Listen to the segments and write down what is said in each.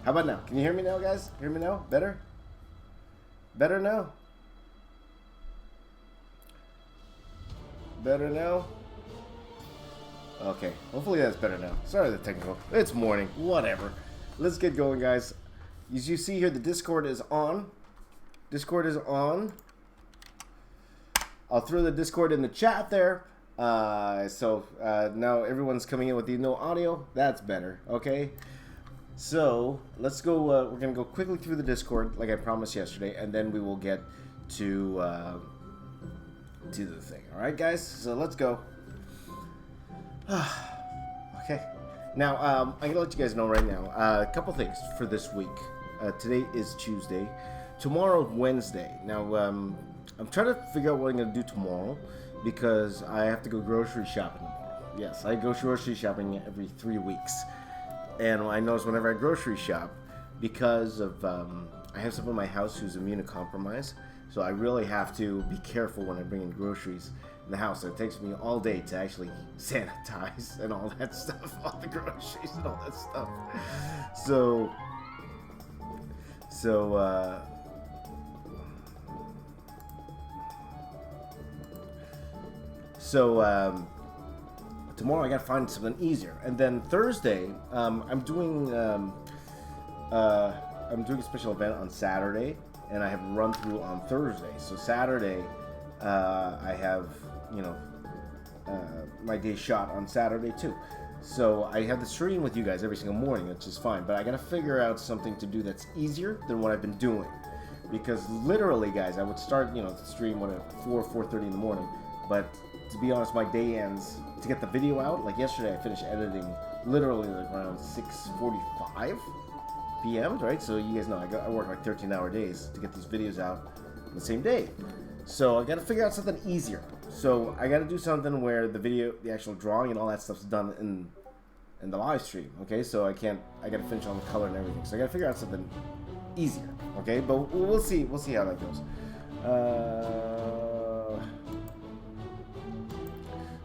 How about now? Can you hear me now, guys? Hear me now? Better? Better now? Better now? Okay, hopefully that's better now. Sorry the technical. It's morning. Whatever. Let's get going, guys. As you see here, the Discord is on. Discord is on. I'll throw the Discord in the chat there. So now everyone's coming in with the no audio. That's better. Okay. So let's go. We're gonna go quickly through the Discord, like I promised yesterday, and then we will get to the thing. All right, guys. So let's go. Okay. Now I'm gonna let you guys know right now a couple things for this week. Today is Tuesday. Tomorrow, Wednesday. Now I'm trying to figure out what I'm gonna do tomorrow because I have to go grocery shopping tomorrow. Yes, I go grocery shopping every 3 weeks. And I notice whenever I grocery shop, because of I have someone in my house who's immunocompromised, so I really have to be careful when I bring in groceries in the house. It takes me all day to actually sanitize and all that stuff, all the groceries and all that stuff. Tomorrow I gotta find something easier, and then Thursday I'm doing a special event on Saturday, and I have a run through on Thursday. So Saturday I have my day shot on Saturday too. So I have the stream with you guys every single morning, which is fine. But I gotta figure out something to do that's easier than what I've been doing, because literally, guys, I would start the stream at 4:30 in the morning, but to be honest, my day ends to get the video out. Like yesterday, I finished editing literally like around 6:45 p.m. Right? So you guys know I work like 13-hour days to get these videos out on the same day. So I got to figure out something easier. So I got to do something where the actual drawing and all that stuff's done in the live stream. Okay, so I got to finish on the color and everything. So I got to figure out something easier. Okay, but we'll see how that goes.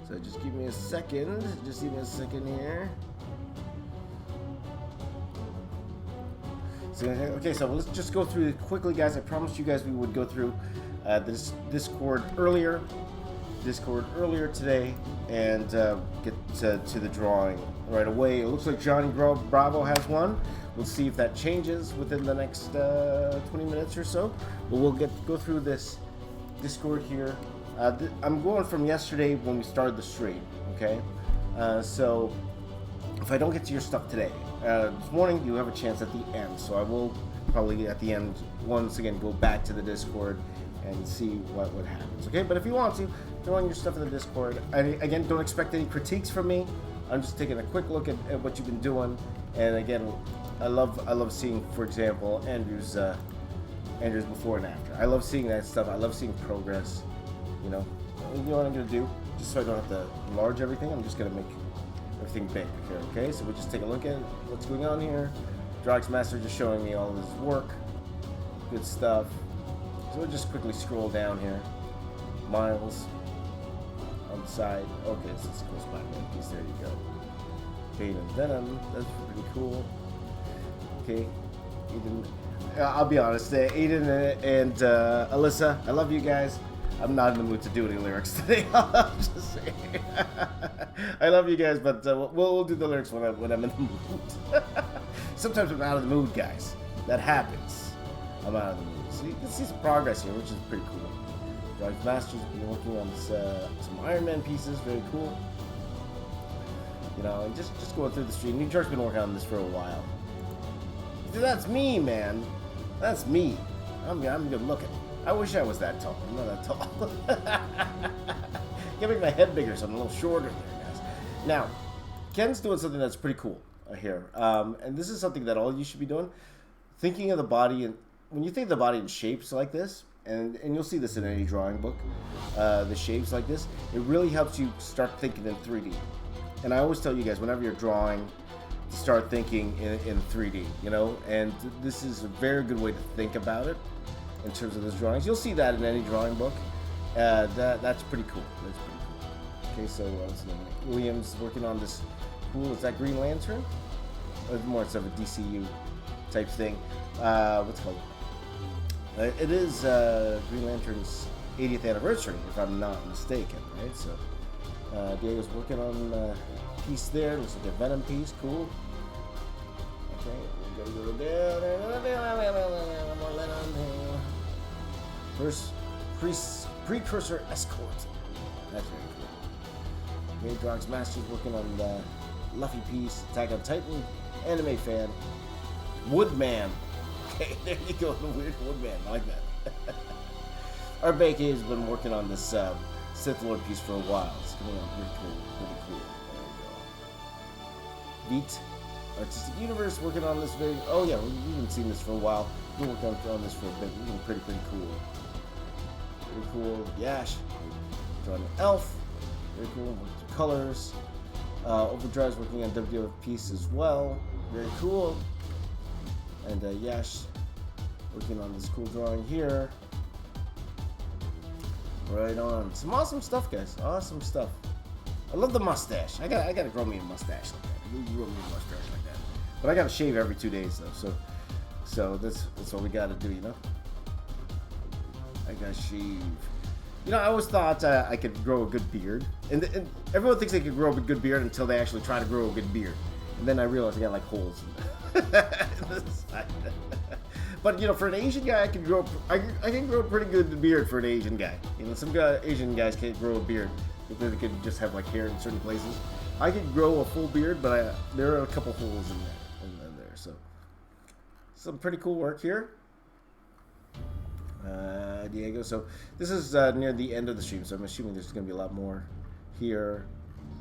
So just give me a second. Just give me a second here. So, okay, so let's just go through it quickly, guys. I promised you guys we would go through this Discord earlier today and get to the drawing right away. It looks like Johnny Bravo has one. We'll see if that changes within the next 20 minutes or so. But we'll go through this Discord here. I'm going from yesterday when we started the stream, okay? So if I don't get to your stuff today, this morning you have a chance at the end. So I will probably at the end once again go back to the Discord and see what happens, okay? But if you want to, throw in your stuff in the Discord. Again, don't expect any critiques from me. I'm just taking a quick look at what you've been doing. And again, I love seeing, for example, Andrew's before and after. I love seeing that stuff. I love seeing progress. You know what I'm gonna do? Just so I don't have to enlarge everything, I'm just gonna make everything big here, okay? So we'll just take a look at what's going on here. Drox Master just showing me all of his work. Good stuff. So we'll just quickly scroll down here. Miles on the side. Okay, so it's close by one piece. There you go. Pain and Venom. That's pretty cool. Okay. Aiden, I'll be honest. Aiden and Alyssa, I love you guys. I'm not in the mood to do any lyrics today. I'm just saying. I love you guys, but we'll do the lyrics when I'm in the mood. Sometimes I'm out of the mood, guys. That happens. I'm out of the mood. So you can see some progress here, which is pretty cool. Drive Master's been working on some Iron Man pieces. Very cool. And just going through the stream. New York's been working on this for a while. That's me, man. That's me. I'm good looking. I wish I was that tall. I'm not that tall. Gotta make my head bigger so I'm a little shorter there, guys. Now, Ken's doing something that's pretty cool here. And this is something that all you should be doing. Thinking of the body, and when you think of the body in shapes like this, and you'll see this in any drawing book, the shapes like this, it really helps you start thinking in 3D. And I always tell you guys, whenever you're drawing, to start thinking in 3D, and this is a very good way to think about it. In terms of those drawings, you'll see that in any drawing book. That's pretty cool. That's pretty cool. Okay, so Williams working on this cool. Is that Green Lantern? Or more, it's of a DCU type thing. What's it called? It is Green Lantern's 80th anniversary, if I'm not mistaken, right? So Diego's working on a piece there. Looks like a Venom piece. Cool. Okay, we're gonna go down. More lead on there. First precursor escort. That's very cool. Okay, Drox Master's working on the Luffy piece. Attack on Titan. Anime fan. Woodman. Okay, there you go. The weird Woodman. I like that. Art Bakey has been working on this Sith Lord piece for a while. It's coming out really cool. Really cool. There you go. Beat. Artistic Universe working on this very. Oh yeah, we've been seeing this for a while. We've been working on this for a bit. We've been pretty cool. Very cool. Yash. Drawing an elf. Very cool. Colors. Overdrive's working on WWF piece as well. Very cool. And Yash working on this cool drawing here. Right on. Some awesome stuff, guys. Awesome stuff. I love the mustache. I gotta grow me a mustache like that. Grow me a mustache like that. But I gotta shave every 2 days though. So that's what we gotta do, you know. I gotta shave. You know, I always thought I could grow a good beard, and everyone thinks they could grow a good beard until they actually try to grow a good beard, and then I realized I got like holes in the side. But you know, for an Asian guy, I can grow a pretty good beard for an Asian guy. You know, some Asian guys can't grow a beard because they can just have like hair in certain places. I could grow a full beard, but there are a couple holes in there. So some pretty cool work here. Diego. So this is near the end of the stream, so I'm assuming there's going to be a lot more here.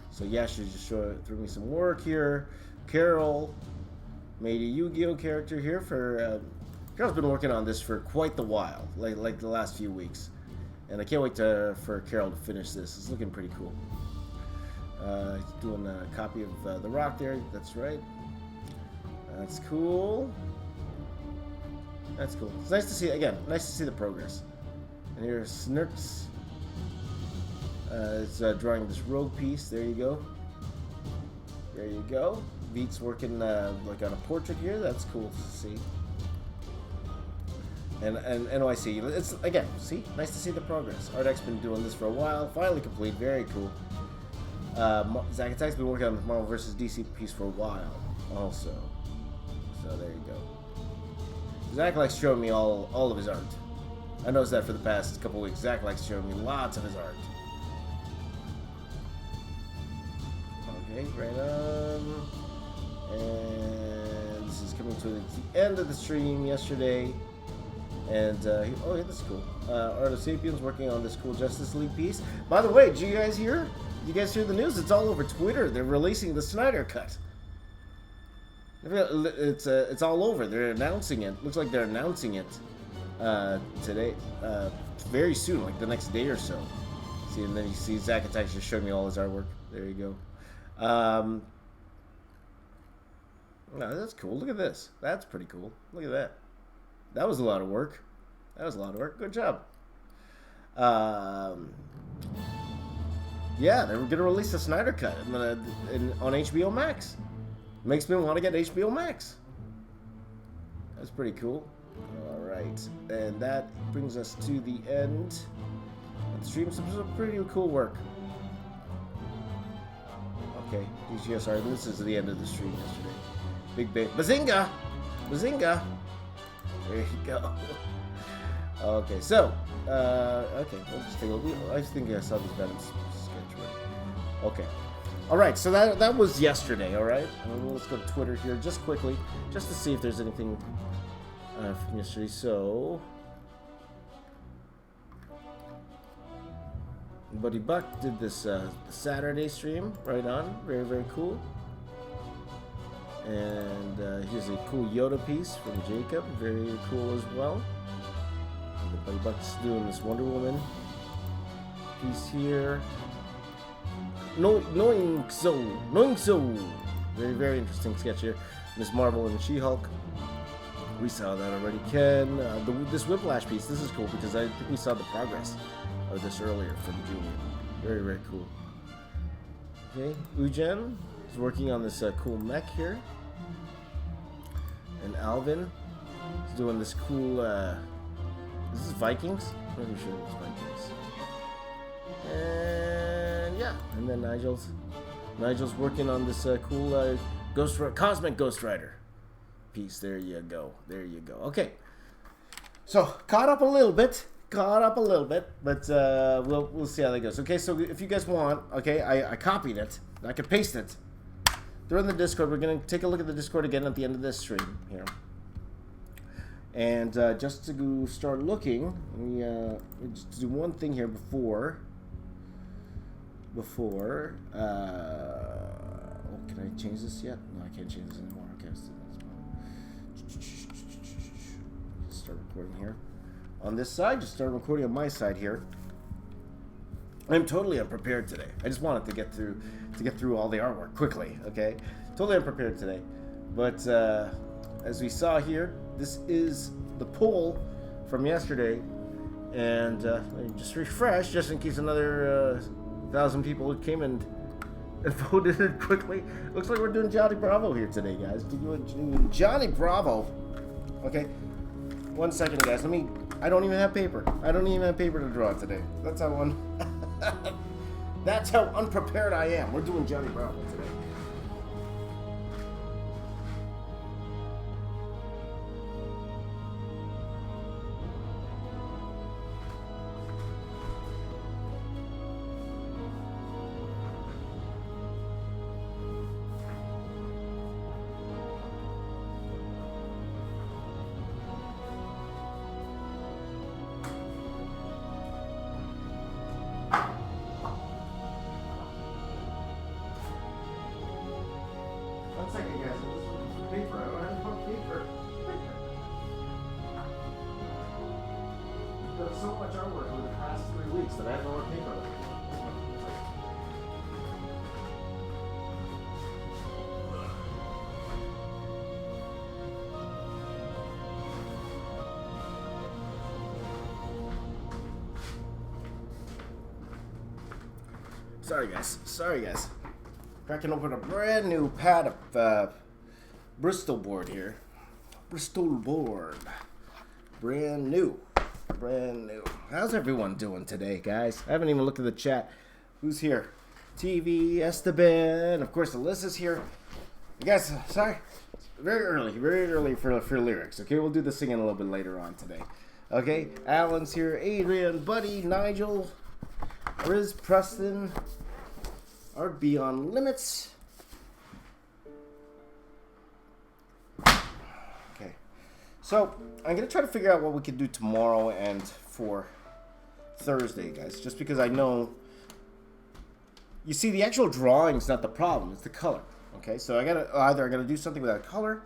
So Yash just threw me some work here. Carol made a Yu-Gi-Oh character here for. Carol's been working on this for quite the while, like the last few weeks, and I can't wait for Carol to finish this. It's looking pretty cool. He's doing a copy of The Rock there. That's right. That's cool. That's cool. It's nice to see, again, nice to see the progress. And here's Snurks. It's drawing this rogue piece. There you go. There you go. Beat's working like on a portrait here. That's cool to see. And NYC. It's, again, see? Nice to see the progress. Artec's been doing this for a while. Finally complete. Very cool. Zack Attack's been working on the Marvel vs. DC piece for a while also. So there you go. Zach likes showing me all of his art. I noticed that for the past couple weeks. Zach likes showing me lots of his art. Okay, right on. And this is coming to the end of the stream yesterday. And, oh, yeah, this is cool. Art of Sapiens working on this cool Justice League piece. By the way, did you guys hear? Did you guys hear the news? It's all over Twitter. They're releasing the Snyder Cut. It's all over. They're announcing it. Looks like they're announcing it today, very soon, like the next day or so. See, and then you see Zack Attack just showing me all his artwork. There you go. No, that's cool. Look at this. That's pretty cool. Look at that. That was a lot of work. Good job. Yeah, they were gonna release the Snyder Cut on HBO Max. Makes me want to get HBO Max. That's pretty cool. Alright, and that brings us to the end of the stream. Some pretty cool work. Okay, sorry, this is the end of the stream yesterday. Big Bazinga! Bazinga! There you go. Okay, so, okay, we'll just take a look. I think I saw this Venom sketch right. Okay. Alright, so that was yesterday, alright? Let's go to Twitter here just quickly, just to see if there's anything from yesterday. So, Buddy Buck did this Saturday stream, right on, very, very cool. And here's a cool Yoda piece from Jacob, very cool as well. And Buddy Buck's doing this Wonder Woman piece here. Knowing so. Very, very interesting sketch here. Miss Marvel and She-Hulk. We saw that already. Ken, this Whiplash piece, this is cool because I think we saw the progress of this earlier from Julian. Very, very cool. Okay, Ujen is working on this cool mech here. And Alvin is doing this cool, is this Vikings? I'm pretty sure it's Vikings. And yeah, and then Nigel's working on this cool Cosmic Ghost Rider piece. There you go. There you go. Okay. So, caught up a little bit, but we'll see how that goes. Okay, so if you guys want, okay, I copied it. I could paste it. They're in the Discord. We're going to take a look at the Discord again at the end of this stream here. And just to start looking, we just do one thing here before. Oh, can I change this yet? No, I can't change this anymore. Okay, let's start recording here. On this side, just start recording on my side here. I'm totally unprepared today. I just wanted to get through all the artwork quickly, okay? Totally unprepared today. But as we saw here, this is the poll from yesterday. And just refresh, just in case another 1,000 people came and voted it quickly. Looks like we're doing Johnny Bravo here today, guys. Doing Johnny Bravo. Okay. 1 second, guys. I don't even have paper. I don't even have paper to draw today. That's how that's how unprepared I am. We're doing Johnny Bravo today. So much artwork over the past 3 weeks that I have no more paper. Sorry guys. Cracking open a brand new pad of Bristol board here. Bristol board. Brand new. How's everyone doing today, guys? I haven't even looked at the chat. Who's here? TV, Esteban, of course, Alyssa's here. You guys, sorry, very early for lyrics. Okay, we'll do the singing a little bit later on today. Okay, Alan's here, Adrian, Buddy, Nigel, Riz, Preston, Art Beyond Limits. So, I'm going to try to figure out what we can do tomorrow and for Thursday, guys. Just because I know... You see, the actual drawing's not the problem. It's the color. Okay, so I'm going to do something without color.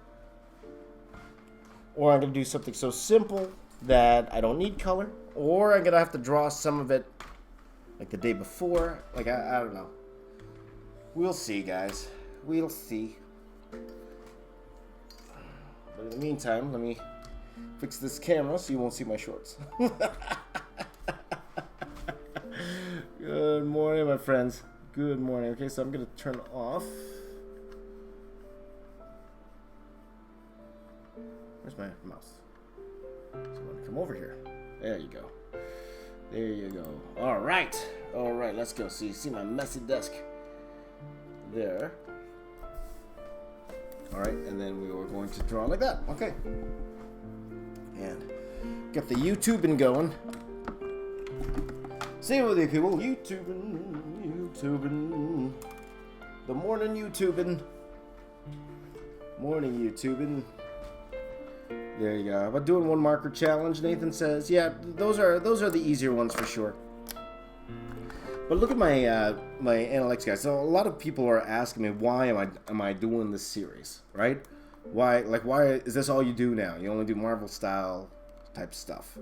Or I'm going to do something so simple that I don't need color. Or I'm going to have to draw some of it like the day before. Like, I don't know. We'll see, guys. We'll see. But in the meantime, let me fix this camera so you won't see my shorts. Good morning, my friends. Good morning. Okay, so I'm going to turn off. Where's my mouse? So I'm going to come over here. There you go. There you go. All right. Let's go. So you see my messy desk there. Alright, and then we were going to draw like that. Okay. And get the YouTubing going. See you with you people. YouTubing. The morning YouTubing. There you go. How about doing one marker challenge? Nathan says, yeah, those are the easier ones for sure. But look at my my analytics, guys. So a lot of people are asking me, why am I doing this series, right? Why is this all you do now? You only do Marvel style type stuff.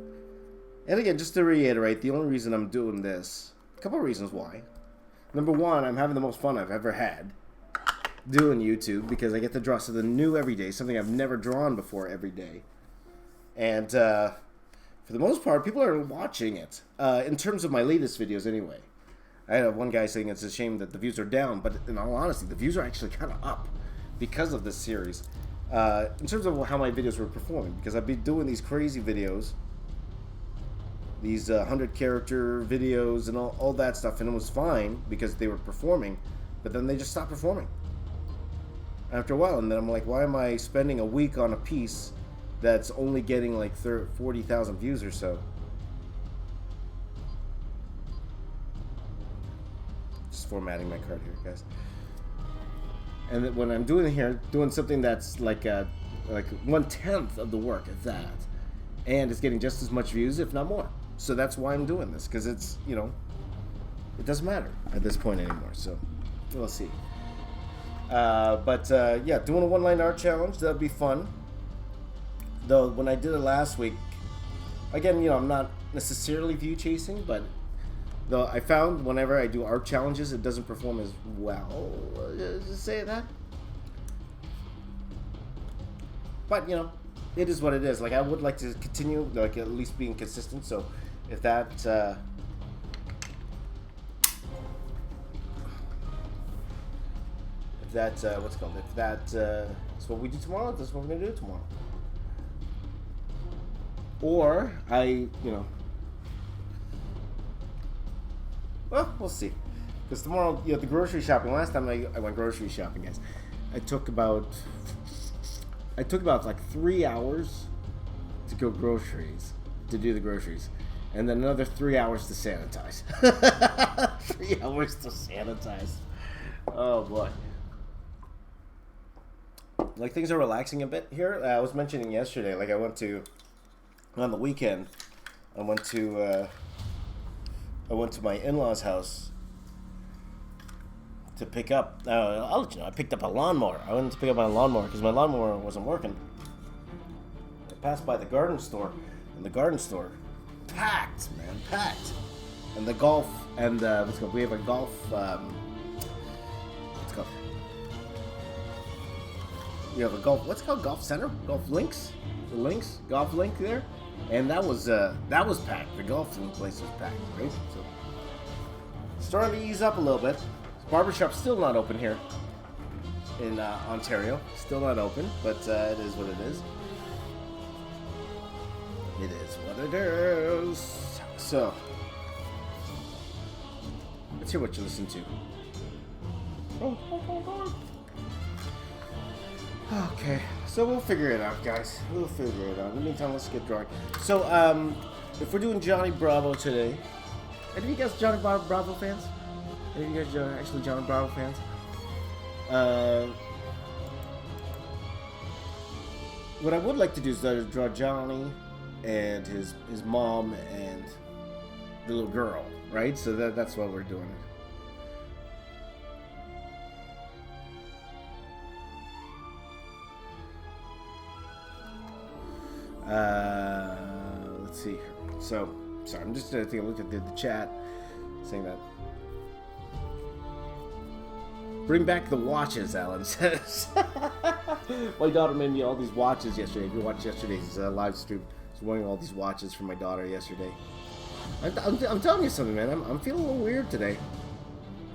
And again, just to reiterate, the only reason I'm doing this, a couple of reasons why. Number one, I'm having the most fun I've ever had doing YouTube because I get to draw something new every day, something I've never drawn before every day. And for the most part, people are watching it. In terms of my latest videos anyway. I had one guy saying it's a shame that the views are down, but in all honesty, the views are actually kind of up because of this series. in terms of how my videos were performing, because I've been doing these crazy videos, these 100-character videos and all that stuff, and it was fine because they were performing, but then they just stopped performing after a while. And then I'm like, why am I spending a week on a piece that's only getting like 40,000 views or so? Just formatting my card here, guys. And that when I'm doing something that's like 1/10 of the work of that, and it's getting just as much views, if not more. So that's why I'm doing this, because it's, you know, it doesn't matter at this point anymore. So we'll see. Yeah, doing a one-line art challenge, that'd be fun. Though when I did it last week, again, you know, I'm not necessarily view chasing, but though I found whenever I do art challenges, it doesn't perform as well. Just say that. But, you know, it is what it is. Like, I would like to continue, like, at least being consistent. So if that, what's it called? If that is what we do tomorrow, that's what we're going to do tomorrow. Or you know, well, we'll see. Because tomorrow, you know, the grocery shopping. Last time I went grocery shopping, guys, I took about like 3 hours to go groceries, to do the groceries, and then another 3 hours to sanitize. 3 hours to sanitize. Oh boy. Like, things are relaxing a bit here. I was mentioning yesterday, like, I went to, on the weekend, I went to my in-laws' house to pick up, I'll let you know, I picked up a lawnmower. I went to pick up my lawnmower because my lawnmower wasn't working. I passed by the garden store, and the garden store, packed, man, packed. And the golf, and let's go, we have a golf, what's it called? We have a golf, what's it called, golf center? Golf links? The links? Golf link there? And that was packed. The golf place was packed, right? So, starting to ease up a little bit. Barbershop's still not open here in Ontario. Still not open, but it is what it is. It is what it is. So, let's hear what you listen to. Okay, so we'll figure it out, guys. We'll figure it out. In the meantime, let's get drawing. So, if we're doing Johnny Bravo today, any of you guys Johnny Bravo fans? Any of you guys are actually Johnny Bravo fans? What I would like to do is draw Johnny and his mom and the little girl, right? So that's what we're doing. Let's see. So, sorry, I'm just taking a look at the chat, saying that. Bring back the watches, Alan says. My daughter made me all these watches yesterday. If you watched yesterday's live stream, I was wearing all these watches for my daughter yesterday. I'm telling you something, man. I'm feeling a little weird today.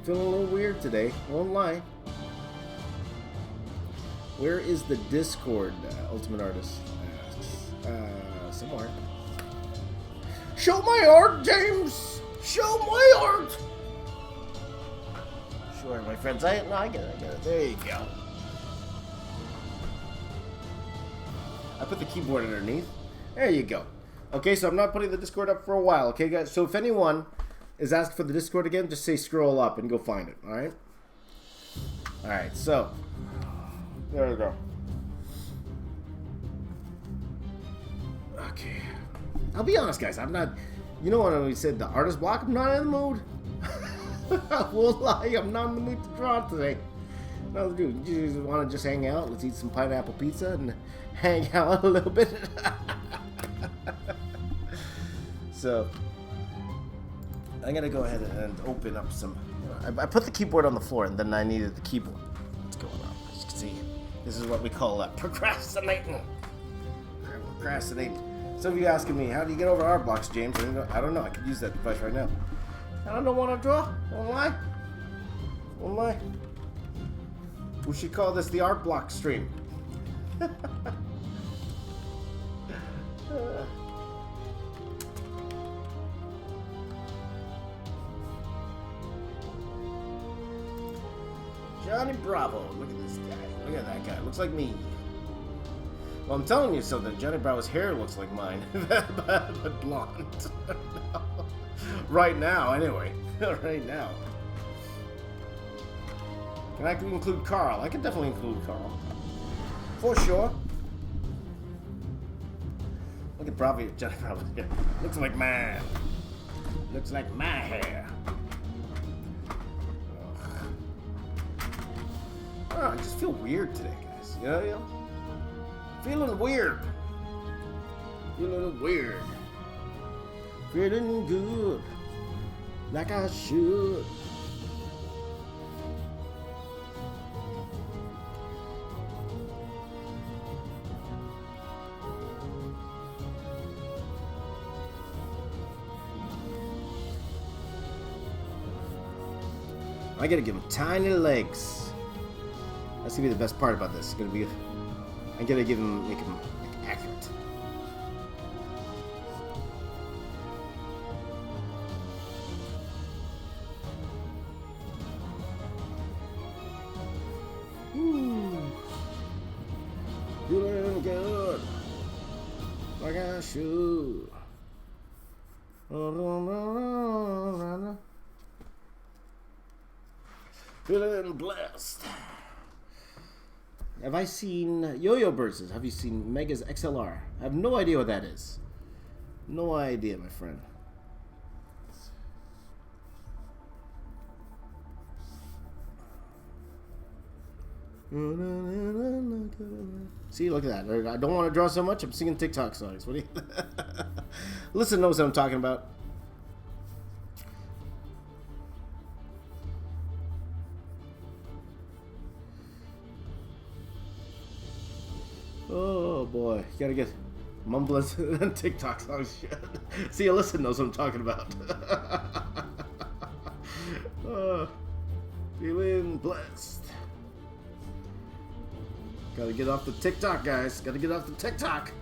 I won't lie. Where is the Discord, Ultimate Artist? Somewhere. Show my art, James! Show my art! Sure, my friends. I get it. There you go. I put the keyboard underneath. There you go. Okay, so I'm not putting the Discord up for a while, okay, guys? So if anyone is asking for the Discord again, just say scroll up and go find it, alright? Alright, so there we go. Okay. I'll be honest, guys. I'm not... You know when we said the artist block? I'm not in the mood. I won't lie. I'm not in the mood to draw today. No, dude. You just want to just hang out? Let's eat some pineapple pizza and hang out a little bit. So, I'm going to go ahead and open up some... I put the keyboard on the floor, and then I needed the keyboard. What's going on? As you can see, this is what we call procrastinating. Procrastinating. Some of you asking me, how do you get over art blocks, James? I don't know. I could use that device right now. I don't want to draw. Won't lie. We should call this the art block stream. Johnny Bravo. Look at this guy. Look at that guy. Looks like me. Well, I'm telling you something. Johnny Bravo's hair looks like mine, but blonde. Right now, anyway. Right now. Can I include Carl? I can definitely include Carl. For sure. Look at Bravo. Johnny Bravo's hair. Looks like mine. Looks like my hair. Oh, I just feel weird today, guys. You know? Feeling weird. Feeling weird. Feeling good. Like I should. I gotta give him tiny legs. That's gonna be the best part about this. It's gonna be, I gotta make him like, accurate. Feeling good, like I should. Feeling blessed. Have I seen Yo-Yo Bursts? Have you seen Mega's XLR? I have no idea what that is. No idea, my friend. See, look at that. I don't want to draw so much. I'm singing TikTok songs. What do you? Listen knows what I'm talking about. Oh boy, you gotta get mumbling and TikTok songs. See, Alyssa knows what I'm talking about. Feeling blessed. Gotta get off the TikTok, guys. Gotta get off the TikTok.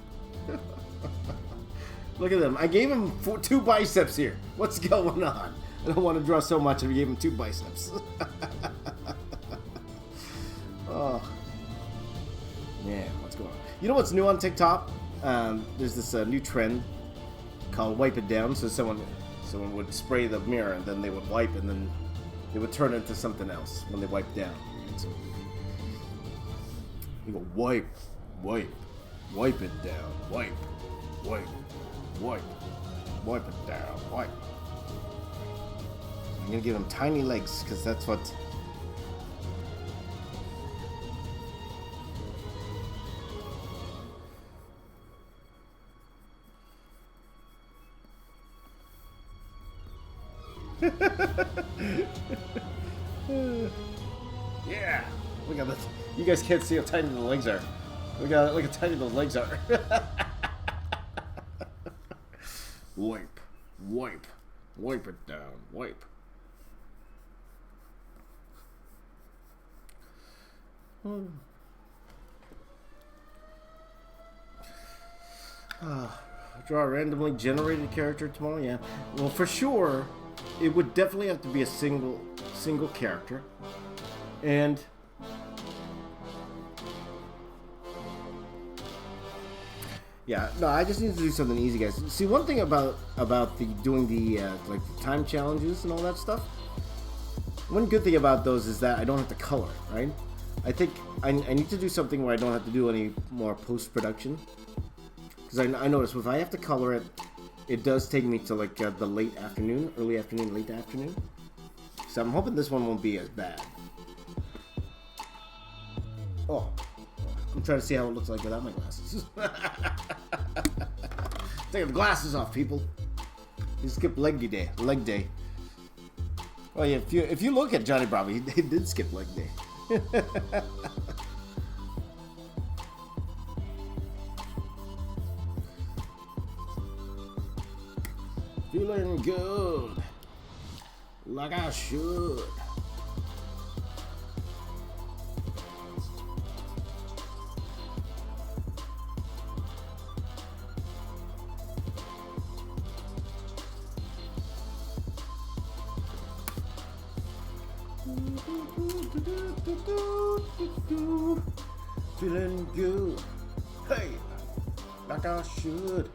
Look at them. I gave him 2 biceps here. What's going on? I don't want to draw so much, and we gave him 2 biceps. Oh. Yeah, what's going on? You know what's new on TikTok? There's this new trend called wipe it down. So someone would spray the mirror and then they would wipe and then they would turn into something else when they wipe down. So you go wipe it down, wipe it down, wipe. I'm gonna give him tiny legs because that's what. Yeah, look at this. You guys can't see how tiny the legs are. Look how tiny those legs are. Wipe it down, wipe. Draw a randomly generated character tomorrow. Yeah. Well, for sure, it would definitely have to be a single character, and yeah. No, I just need to do something easy, guys. See, one thing about doing the like time challenges and all that stuff. One good thing about those is that I don't have to color, right? I think I need to do something where I don't have to do any more post-production. Because I notice if I have to color it, it does take me to like the late afternoon, early afternoon, late afternoon. So I'm hoping this one won't be as bad. Oh, I'm trying to see how it looks like without my glasses. Take the glasses off, people. You skip leg day. Oh yeah, if you look at Johnny Bravo, he did skip leg day. Feeling good, like I should. Feeling good. Hey, like I should.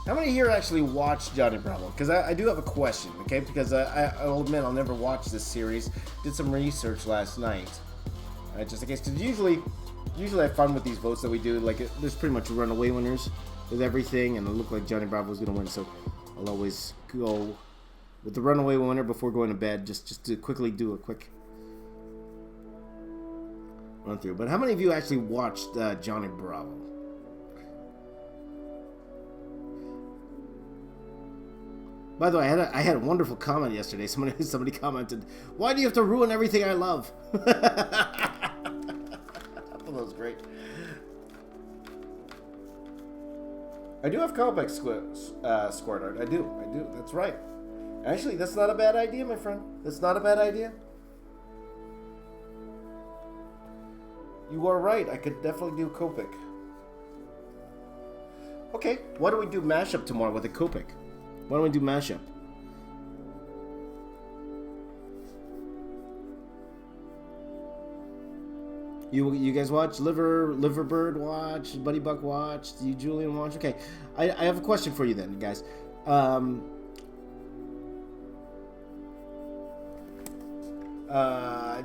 How many here actually watched Johnny Bravo? Because I do have a question, okay? Because I'll admit I'll never watch this series. Did some research last night, just in case. Because usually I have fun with these votes that we do. Like, there's pretty much runaway winners with everything, and it looked like Johnny Bravo was going to win. So I'll always go with the runaway winner before going to bed, just to quickly do a quick run through. But how many of you actually watched Johnny Bravo? By the way, I had a wonderful comment yesterday. Somebody commented, "Why do you have to ruin everything I love?" I thought that was great. I do have comic squirt art. I do. That's right. Actually, that's not a bad idea, my friend. That's not a bad idea. You are right. I could definitely do Copic. Okay, why don't we do mashup tomorrow with a Copic? Why don't we do mashup? You guys watch? Liverbird watch? Buddy Buck watch? You Julian watch? Okay, I have a question for you then, guys. I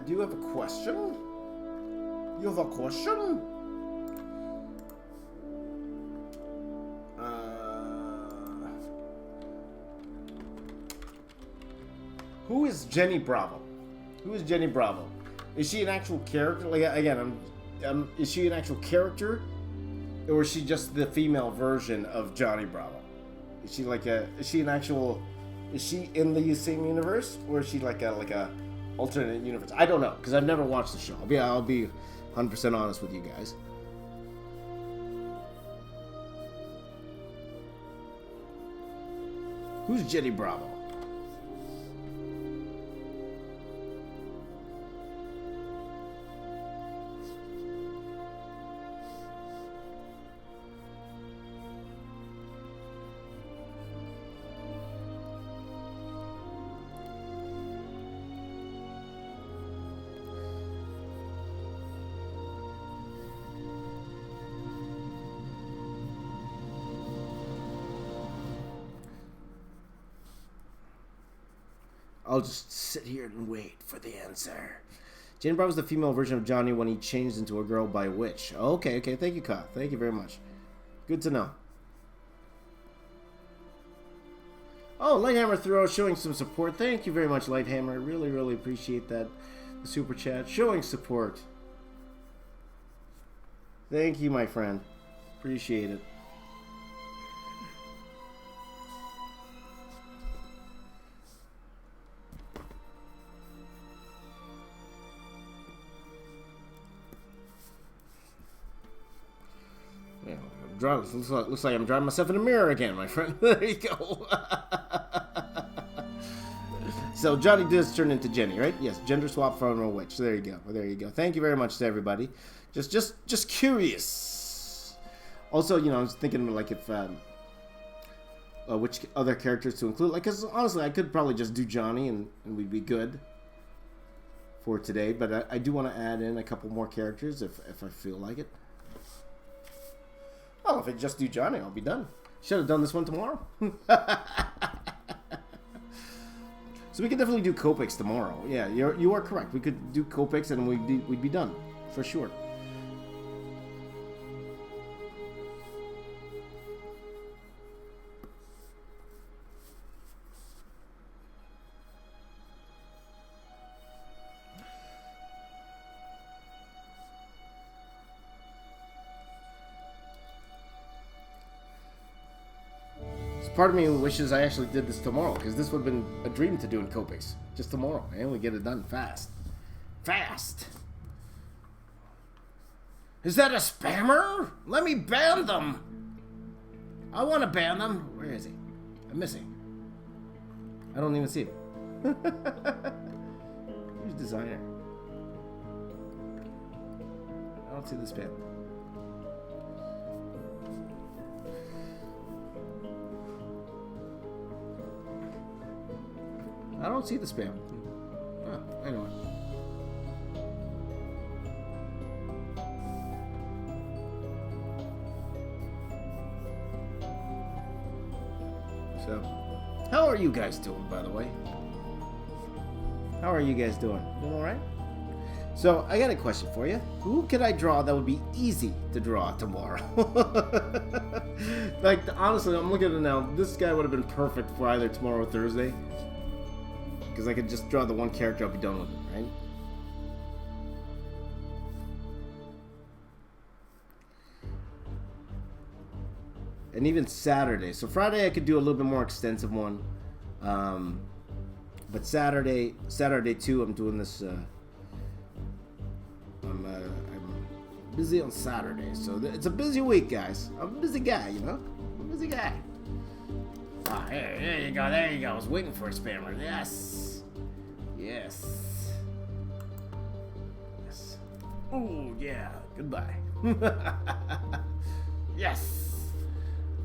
do have a question. You have a question? Who is Jenny Bravo? Who is Jenny Bravo? Is she an actual character? Like, again, is she an actual character, or is she just the female version of Johnny Bravo? Is she like a? Is she an actual? Is she in the same universe, or is she like a alternate universe? I don't know, because I've never watched the show. I'll be 100% honest with you guys. Who's Jenny Bravo? I'll just sit here and wait for the answer. Jenny Bravo is the female version of Johnny when he changed into a girl by a witch. Okay. Thank you, Kyle. Thank you very much. Good to know. Oh, Lighthammer throw showing some support. Thank you very much, Lighthammer. Really appreciate that. The super chat showing support. Thank you, my friend. Appreciate it. Looks like I'm driving myself in the mirror again, my friend. There you go. So Johnny does turn into Jenny, right? Yes, gender swap from a witch. There you go. Thank you very much to everybody. Just curious. Also, I was thinking like if which other characters to include. Like, cause honestly, I could probably just do Johnny and we'd be good for today. But I do want to add in a couple more characters if I feel like it. Well, if I just do Johnny, I'll be done. Should have done this one tomorrow. So we could definitely do Copics tomorrow. Yeah, you are correct. We could do Copics and we'd be done for sure. Part of me wishes I actually did this tomorrow, because this would have been a dream to do in Copics. Just tomorrow, and we get it done fast. Fast! Is that a spammer? Let me ban them! I want to ban them. Where is he? I'm missing. I don't even see him. Who's designer? I don't see the spam. I don't see the spam. Oh, anyway. So, how are you guys doing, by the way? How are you guys doing? Doing all right? So, I got a question for you. Who could I draw that would be easy to draw tomorrow? Like, honestly, I'm looking at it now. This guy would have been perfect for either tomorrow or Thursday. Because I could just draw the one character, I'll be done with it, right? And even Saturday. So Friday I could do a little bit more extensive one. But Saturday too, I'm doing this... I'm busy on Saturday, so it's a busy week, guys. I'm a busy guy, you know? I'm a busy guy. Ah, there you go, there you go. I was waiting for a spammer. Yes. Yes. Yes. Oh, yeah. Goodbye. Yes.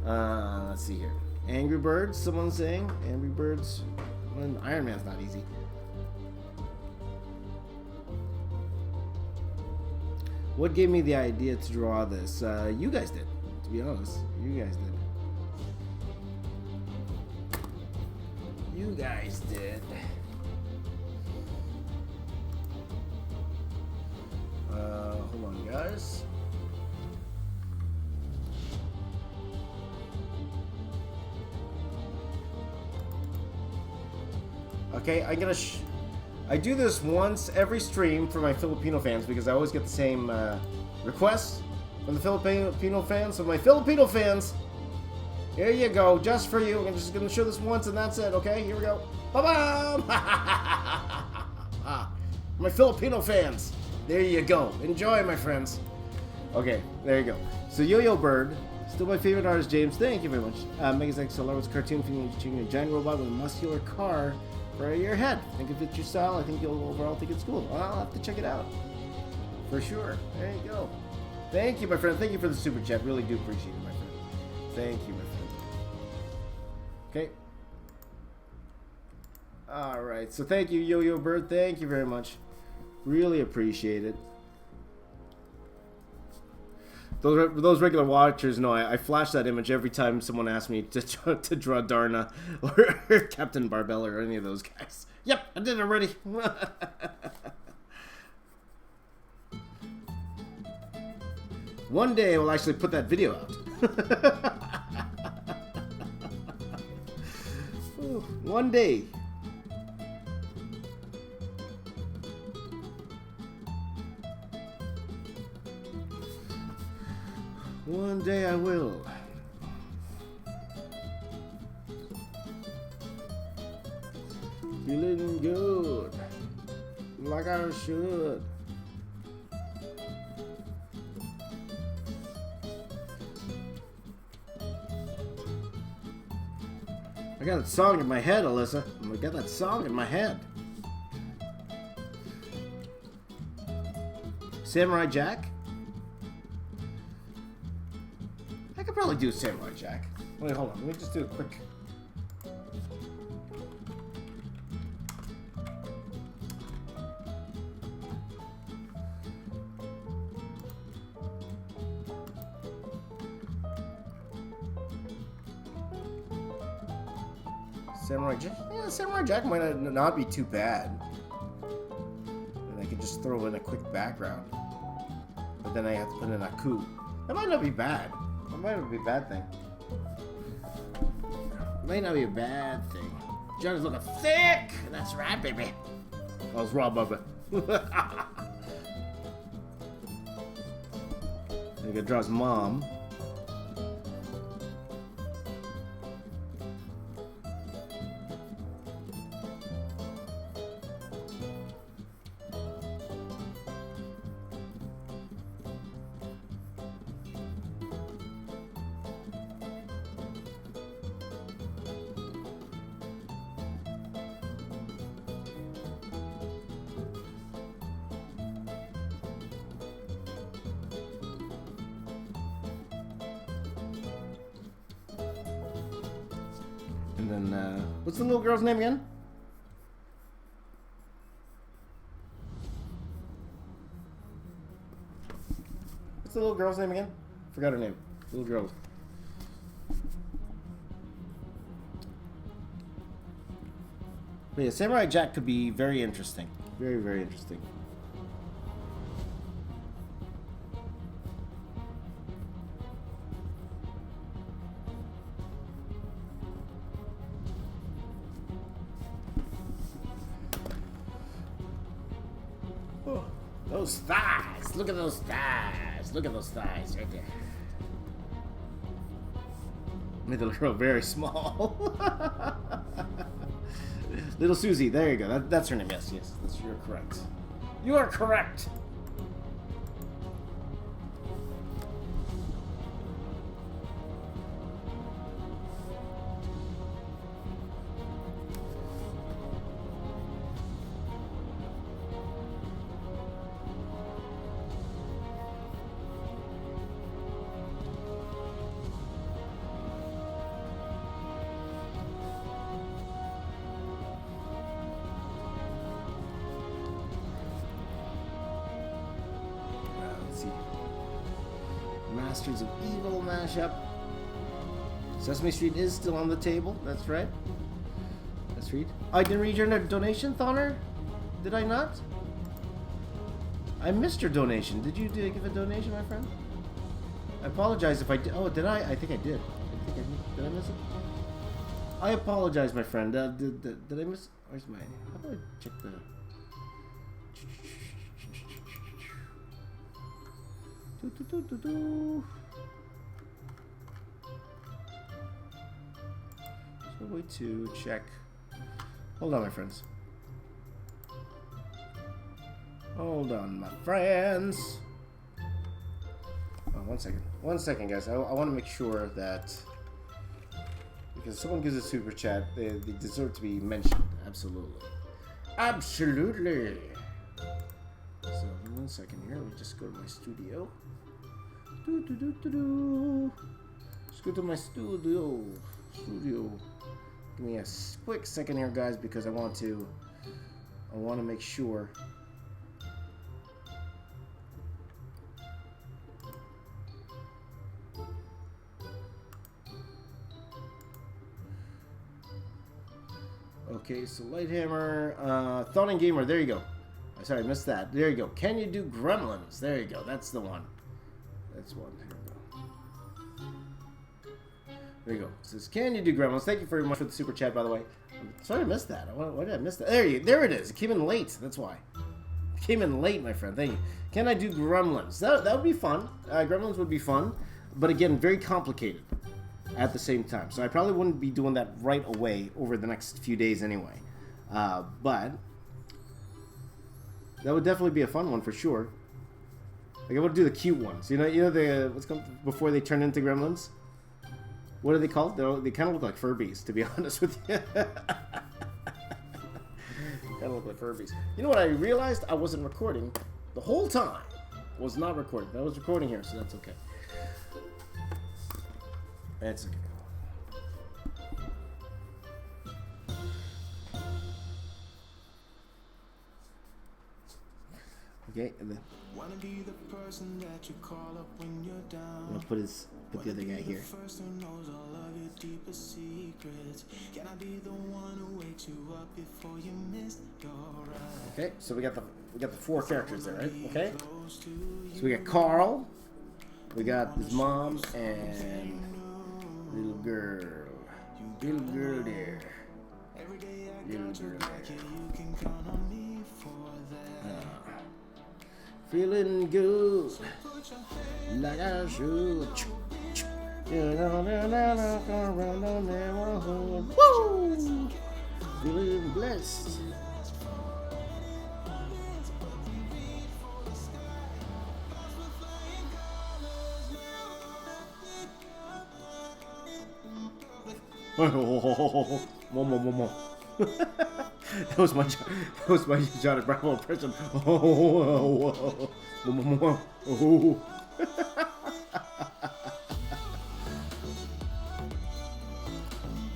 Let's see here. Angry Birds, someone's saying. Angry Birds. Iron Man's not easy. What gave me the idea to draw this? You guys did, to be honest. You guys did. You guys did. Hold on, guys. Okay, I'm gonna. I do this once every stream for my Filipino fans because I always get the same requests from the Filipino fans. So my Filipino fans, here you go, just for you. I'm just gonna show this once and that's it. Okay, here we go. Bye bye. My Filipino fans, there you go. Enjoy, my friends. Okay, there you go. So Yo-Yo Bird, still my favorite artist, James. Thank you very much. Megas XLR was a cartoon featuring a giant robot with a muscular car for your head. I think if it's your style, I think you'll overall think it's cool. Well, I'll have to check it out. For sure. There you go. Thank you, my friend. Thank you for the super chat. Really do appreciate it, my friend. Thank you, my friend. Okay. Alright, so thank you, Yo-Yo Bird. Thank you very much. Really appreciate it. Those regular watchers know I flash that image every time someone asks me to draw Darna or Captain Barbella or any of those guys. Yep, I did it already. One day I will actually put that video out. One day. One day I will. Feeling good, like I should. I got that song in my head, Alyssa. I got that song in my head. Samurai Jack? I could probably do Samurai Jack. Wait, hold on. Let me just do a quick... Samurai Jack? Yeah, Samurai Jack might not be too bad. And I could just throw in a quick background. But then I have to put in a coup. That might not be bad. That might not be a bad thing. Might not be a bad thing. John is looking thick! That's right, baby. Oh, it's raw, Bubba. He could draw his mom. And then, what's the little girl's name again? the little girl's name again? Forgot her name. Little girl. But yeah, Samurai Jack could be very interesting. Very, very interesting. Oh, those thighs! Look at those thighs! Look at those thighs right there. Made the little girl very small. Little Susie, there you go. That's her name. Yes, you're correct. You are correct. Masters of Evil mashup. Sesame Street is still on the table. That's right. Let's read. I didn't read your donation, Thoner. Did I not? I missed your donation. Did you give a donation, my friend? I apologize if I did. Oh, did I? I think I did. Did I miss it? I apologize, my friend. Did I miss? Where's my? How do I check the? So way to check. Hold on, my friends. Hold on, my friends. Oh, 1 second. 1 second, guys. I want to make sure that because someone gives a super chat, they deserve to be mentioned. Absolutely. Absolutely. So, 1 second here. Let me just go to my studio. Let's go to my studio. Give me a quick second here, guys, because I want to make sure. Okay, so Lighthammer, Thought and Gamer, there you go. Sorry, I missed that. There you go. Can you do Gremlins? There you go. That's the one. That's one. Here we go. There you go. It says, can you do Gremlins? Thank you very much for the super chat, by the way. I'm sorry I missed that. Why did I miss that? There it is. It came in late. That's why. It came in late, my friend. Thank you. Can I do Gremlins? That would be fun. Gremlins would be fun. But again, very complicated at the same time. So I probably wouldn't be doing that right away over the next few days anyway. But that would definitely be a fun one for sure. Like I want to do the cute ones. You know the what's called before they turn into gremlins. What are they called? They kind of look like Furbies, to be honest with you. Kind of look like Furbies. You know what I realized? I wasn't recording the whole time. I was not recording. I was recording here, so that's okay. That's okay. Okay, and then I'm gonna put the other guy here. Okay, so we got the four characters there, right? Okay. So we got Carl, we got his mom, and little girl there, little girl there. Feeling good, like I should. Woo! Feeling blessed. More. That was my Johnny Bravo impression.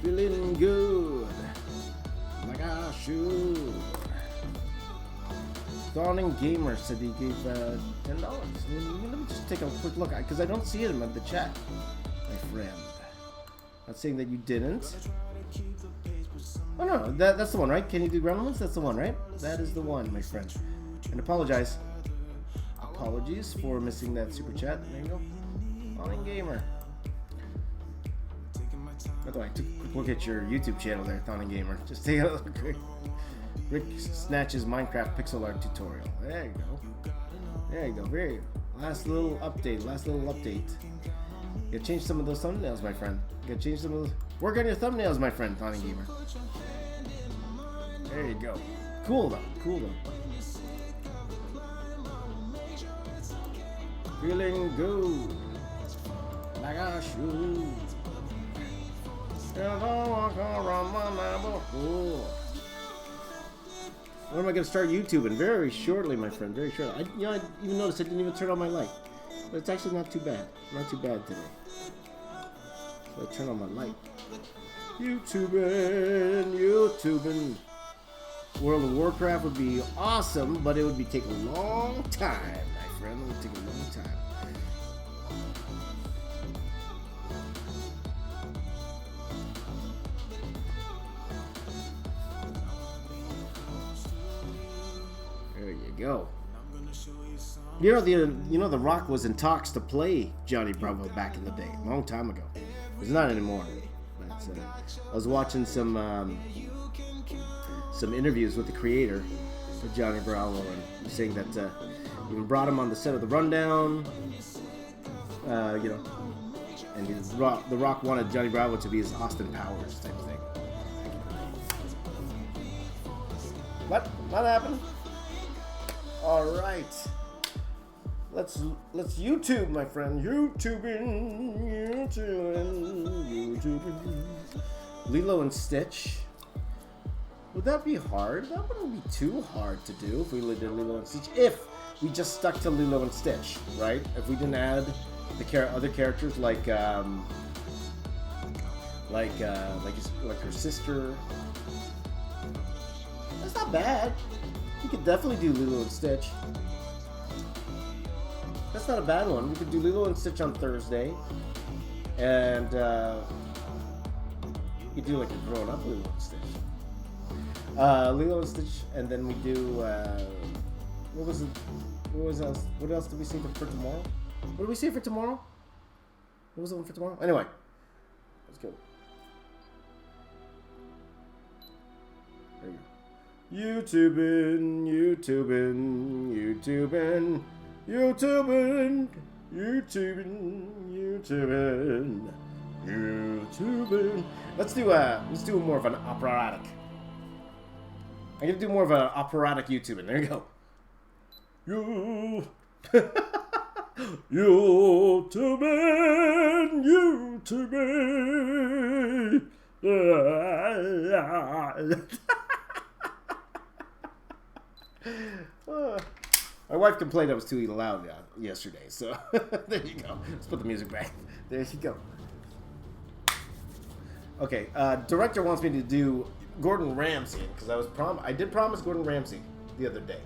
Feeling good, like I should. Dawning Gamer said he gave $10. Let me just take a quick look, because I don't see him in the chat, my friend. Not saying that you didn't. Oh no, that's the one, right? Can you do ground limits? That's the one, right? That is the one, my friend. And apologies for missing that super chat. There you go. Dawning Gamer. By the way, I took a quick look at your YouTube channel there, Dawning Gamer. Just take a look quick. Rick Snatch's Minecraft pixel art tutorial. There you go. There you go. Very last little update. You gotta change some of those thumbnails, my friend. You gotta change some of those. Work on your thumbnails, my friend, Dawning Gamer. There you go. Cool though. Feeling good. Like I should. When am I going to start YouTubing? Very shortly, my friend. Very shortly. I even noticed I didn't even turn on my light. But it's actually not too bad. Not too bad today. So I turn on my light. YouTubing. World of Warcraft would be awesome, but it would take a long time, my friend. It would take a long time. There you go. You know the Rock was in talks to play Johnny Bravo back in the day, a long time ago. It's not anymore. But, I was watching some interviews with the creator of Johnny Bravo, and he was saying that even brought him on the set of the Rundown. And the Rock wanted Johnny Bravo to be his Austin Powers type thing. What happened? All right, let's YouTube, my friend. YouTubing. Lilo and Stitch. Would that be hard? That wouldn't be too hard to do if we did Lilo and Stitch. If we just stuck to Lilo and Stitch, right? If we didn't add the other characters like her sister. That's not bad. You could definitely do Lilo and Stitch. That's not a bad one. We could do Lilo and Stitch on Thursday, and you could do like a grown-up Lilo and Stitch. Lilo and Stitch, and then we do what else did we say for tomorrow? What did we say for tomorrow? What was the one for tomorrow? Anyway, let's go. There you go. YouTubing. Let's do more of an operatic. I'm gonna do more of an operatic YouTubing. There you go. YouTubing. My wife complained I was too loud yesterday, so there you go. Let's put the music back. There you go. Okay, director wants me to do Gordon Ramsay because I did promise Gordon Ramsay the other day.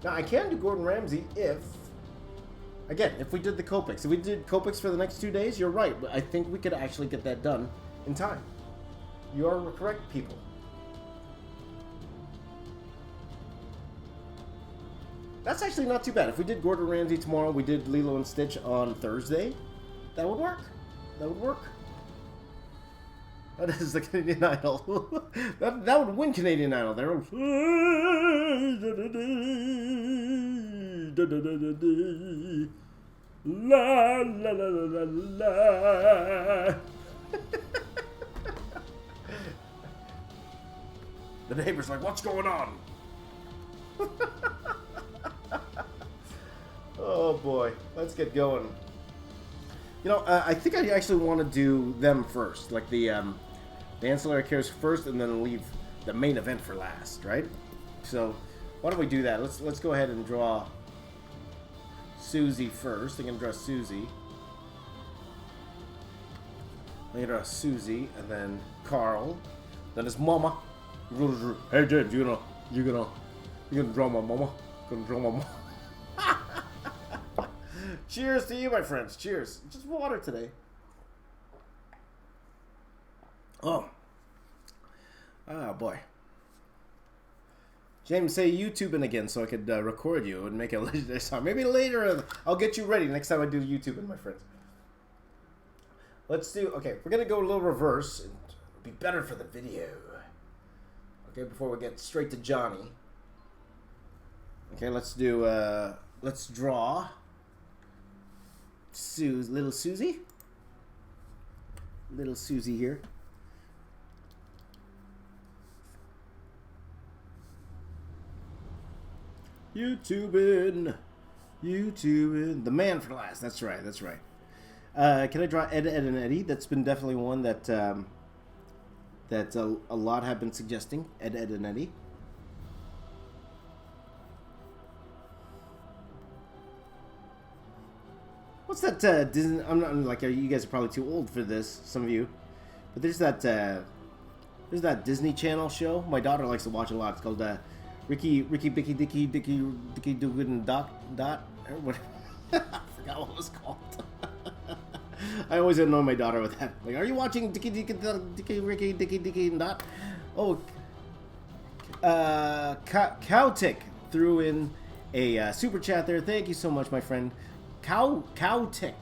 Now I can do Gordon Ramsay if we did the Copics. If we did Copics for the next 2 days, you're right. But I think we could actually get that done in time. You are correct, people. That's actually not too bad. If we did Gordon Ramsay tomorrow, we did Lilo and Stitch on Thursday, that would work. That would work. That is the Canadian Idol. that would win Canadian Idol. There. La la la la la. The neighbor's like, "What's going on?" Oh boy, let's get going. You know, I think I actually want to do them first, like the ancillary characters first, and then leave the main event for last, right? So, why don't we do that? Let's go ahead and draw Susie first. I'm gonna draw Susie. I'm gonna draw Susie, and then Carl, then his mama. Hey James, you're gonna draw my mama. Gonna draw my Cheers to you, my friends. Cheers. Just water today. Oh. Oh, boy. James, say YouTubing again so I could record you and make it later this time. Maybe later I'll get you ready next time I do YouTubing, my friends. Let's do... Okay, we're going to go a little reverse. It'll be better for the video. Okay, before we get straight to Johnny. Okay, let's do... let's draw... Little Susie. Little Susie here. YouTubing. The man for last. That's right. Can I draw Ed, Ed, and Eddie? That's been definitely one that that a lot have been suggesting. Ed, Ed, and Eddie. What's that Disney? I'm not like you guys are probably too old for this. Some of you, but there's that Disney Channel show. My daughter likes to watch a lot. It's called Ricky, Bicky, Dicky, Dugan, Dot. Or what? I forgot what it was called. I always annoy my daughter with that. Like, are you watching Dicky, Ricky, Dicky, Dot? Oh, Cowtick threw in a super chat there. Thank you so much, my friend. Cowtick.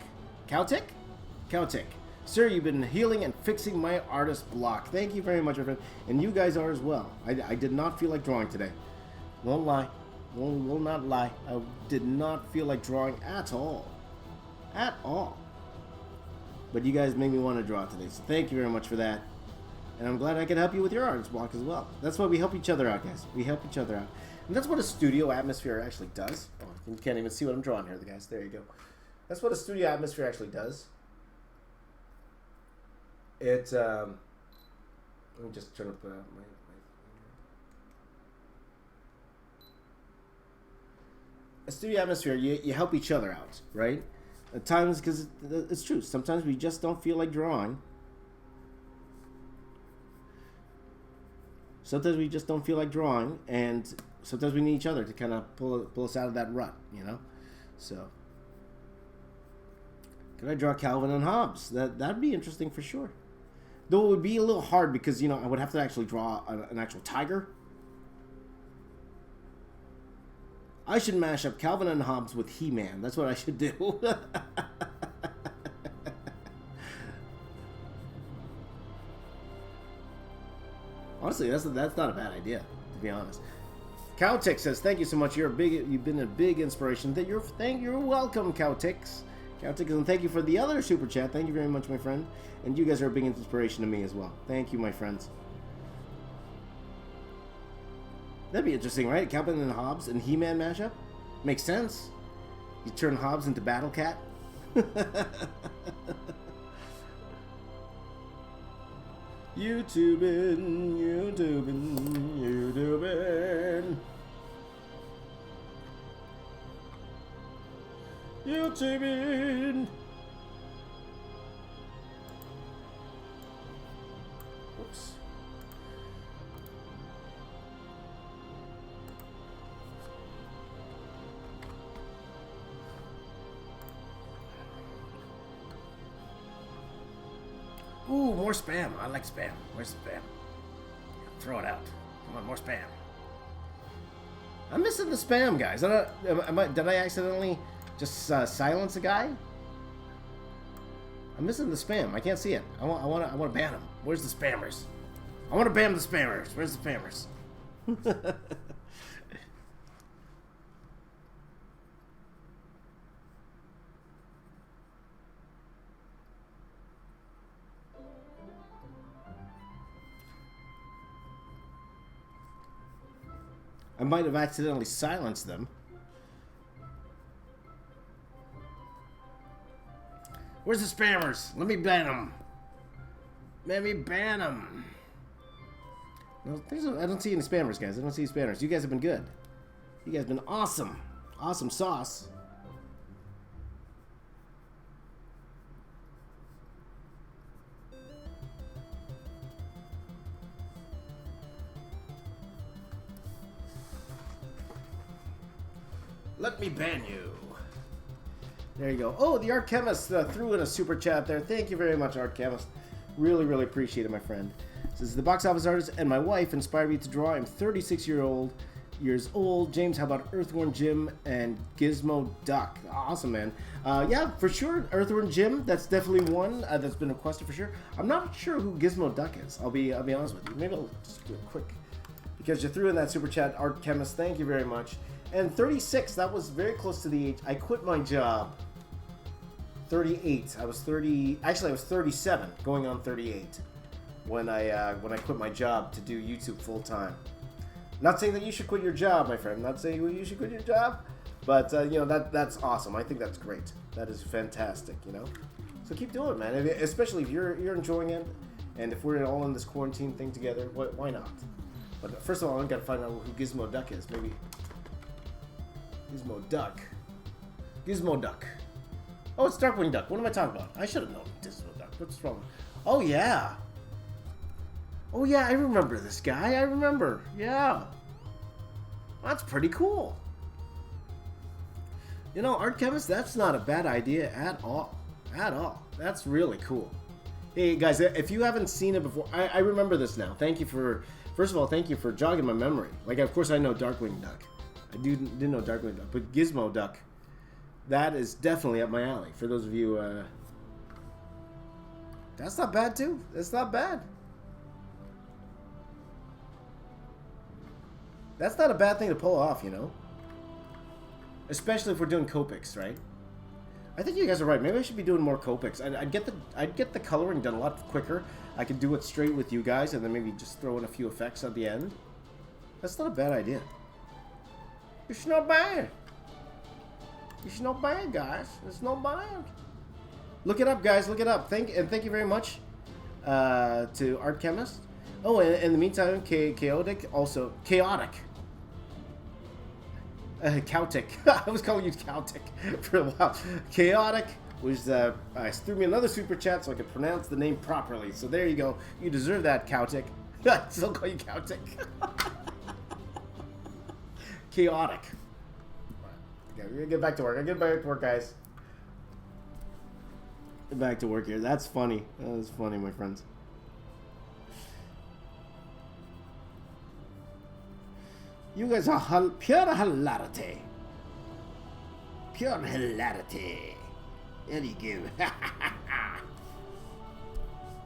Sir, you've been healing and fixing my artist block. Thank you very much, my friend. And you guys are as well. I did not feel like drawing today. Won't lie. Will not lie. I did not feel like drawing at all. At all. But you guys made me want to draw today. So thank you very much for that. And I'm glad I could help you with your artist block as well. That's why we help each other out, guys. We help each other out. And that's what a studio atmosphere actually does. Oh, you can't even see what I'm drawing here, guys. There you go. That's what a studio atmosphere actually does. It, let me just turn up my a studio atmosphere, you help each other out, right? At times, because it's true, sometimes we just don't feel like drawing. Sometimes we just don't feel like drawing, and sometimes we need each other to kind of pull us out of that rut, you know? So, could I draw Calvin and Hobbes? That'd be interesting for sure. Though it would be a little hard because, you know, I would have to actually draw an actual tiger. I should mash up Calvin and Hobbes with He-Man. That's what I should do. Honestly, that's not a bad idea, to be honest. Cowtix says, "Thank you so much. You've been a big inspiration. You're welcome, Cowtix. Cowtix, and thank you for the other super chat. Thank you very much, my friend. And you guys are a big inspiration to me as well. Thank you, my friends." That'd be interesting, right? Calvin and Hobbes and He-Man mashup? Makes sense. You turn Hobbes into Battle Cat. YouTubing. Whoops. Ooh, more spam. I like spam. Where's the spam? Throw it out. Come on, more spam. I'm missing the spam, guys. Did I accidentally just silence a guy? I'm missing the spam. I can't see it. I want to ban them. Where's the spammers? I want to ban the spammers. Where's the spammers? I might have accidentally silenced them. Where's the spammers? Let me ban them. Let me ban them. No, I don't see any spammers, guys. I don't see spammers. You guys have been good. You guys have been awesome. Awesome sauce. Let me ban you. There you go. Oh, the Art Chemist threw in a super chat there. Thank you very much, Art Chemist. Really, really appreciate it, my friend. Says, the box office artist and my wife inspired me to draw. I'm 36 years old. James, how about Earthworm Jim and Gizmo Duck? Awesome, man. Yeah, for sure. Earthworm Jim, that's definitely one that's been requested for sure. I'm not sure who Gizmo Duck is. I'll be honest with you. Maybe I'll just do it quick. Because you threw in that super chat, Art Chemist. Thank you very much. And 36, that was very close to the age. I quit my job. 38. I was 30. Actually, I was 37, going on 38 when I quit my job to do YouTube full time. Not saying that you should quit your job, my friend. Not saying you should quit your job, but you know that's awesome. I think that's great. That is fantastic. You know, so keep doing it, man. Especially if you're enjoying it, and if we're all in this quarantine thing together, why not? But first of all, I've got to find out who Gizmo Duck is. Maybe Gizmo Duck. Gizmo Duck. Oh, it's Darkwing Duck. What am I talking about? I should have known Gizmo Duck. What's wrong? Oh, yeah. Oh, yeah, I remember this guy. I remember. Yeah. That's pretty cool. You know, Art Chemist, that's not a bad idea at all. At all. That's really cool. Hey, guys, if you haven't seen it before, I remember this now. Thank you for... First of all, thank you for jogging my memory. Like, of course, I know Darkwing Duck. I didn't know Darkwing Duck, but Gizmo Duck... That is definitely up my alley. For those of you, that's not bad too. That's not bad. That's not a bad thing to pull off, you know. Especially if we're doing Copics, right? I think you guys are right. Maybe I should be doing more Copics. I'd get the coloring done a lot quicker. I could do it straight with you guys, and then maybe just throw in a few effects at the end. That's not a bad idea. It's not bad. It's not bad, guys. It's not bad. Look it up, guys. Look it up. Thank you very much to Art Chemist. Oh, and in the meantime, chaotic. Cowtick. I was calling you Cowtick for a while. Chaotic was threw me another super chat so I could pronounce the name properly. So there you go. You deserve that, Cowtick. I still call you Cowtick. Chaotic. Okay, we're gonna get back to work. I get back to work, guys. Get back to work here. That's funny. That was funny, my friends. You guys are pure hilarity. Pure hilarity. There you go.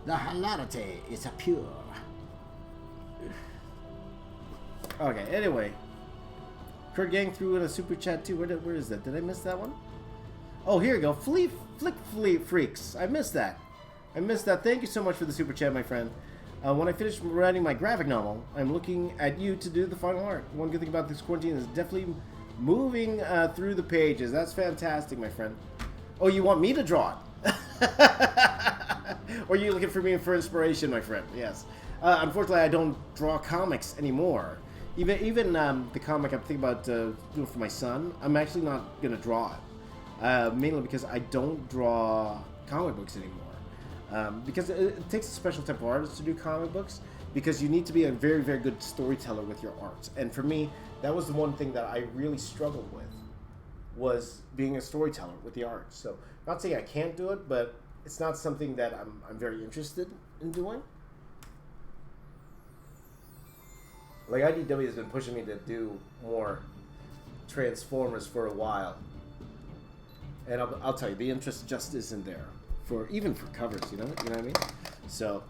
The hilarity is a pure. Okay, anyway. Kurt Gang threw in a super chat too. Where is that? Did I miss that one? Oh, here we go. Flick Freaks. I missed that. Thank you so much for the super chat, my friend. When I finish writing my graphic novel, I'm looking at you to do the final art. One good thing about this quarantine is definitely moving through the pages. That's fantastic, my friend. Oh, you want me to draw it? Or are you looking for me for inspiration, my friend? Yes. Unfortunately, I don't draw comics anymore. Even the comic I'm thinking about doing for my son, I'm actually not going to draw it. Mainly because I don't draw comic books anymore. Because it takes a special type of artist to do comic books, because you need to be a very, very good storyteller with your art. And for me, that was the one thing that I really struggled with, was being a storyteller with the art. So, not saying I can't do it, but it's not something that I'm very interested in doing. Like, IDW has been pushing me to do more Transformers for a while. And I'll tell you, the interest just isn't there. Even for covers, you know what I mean? So,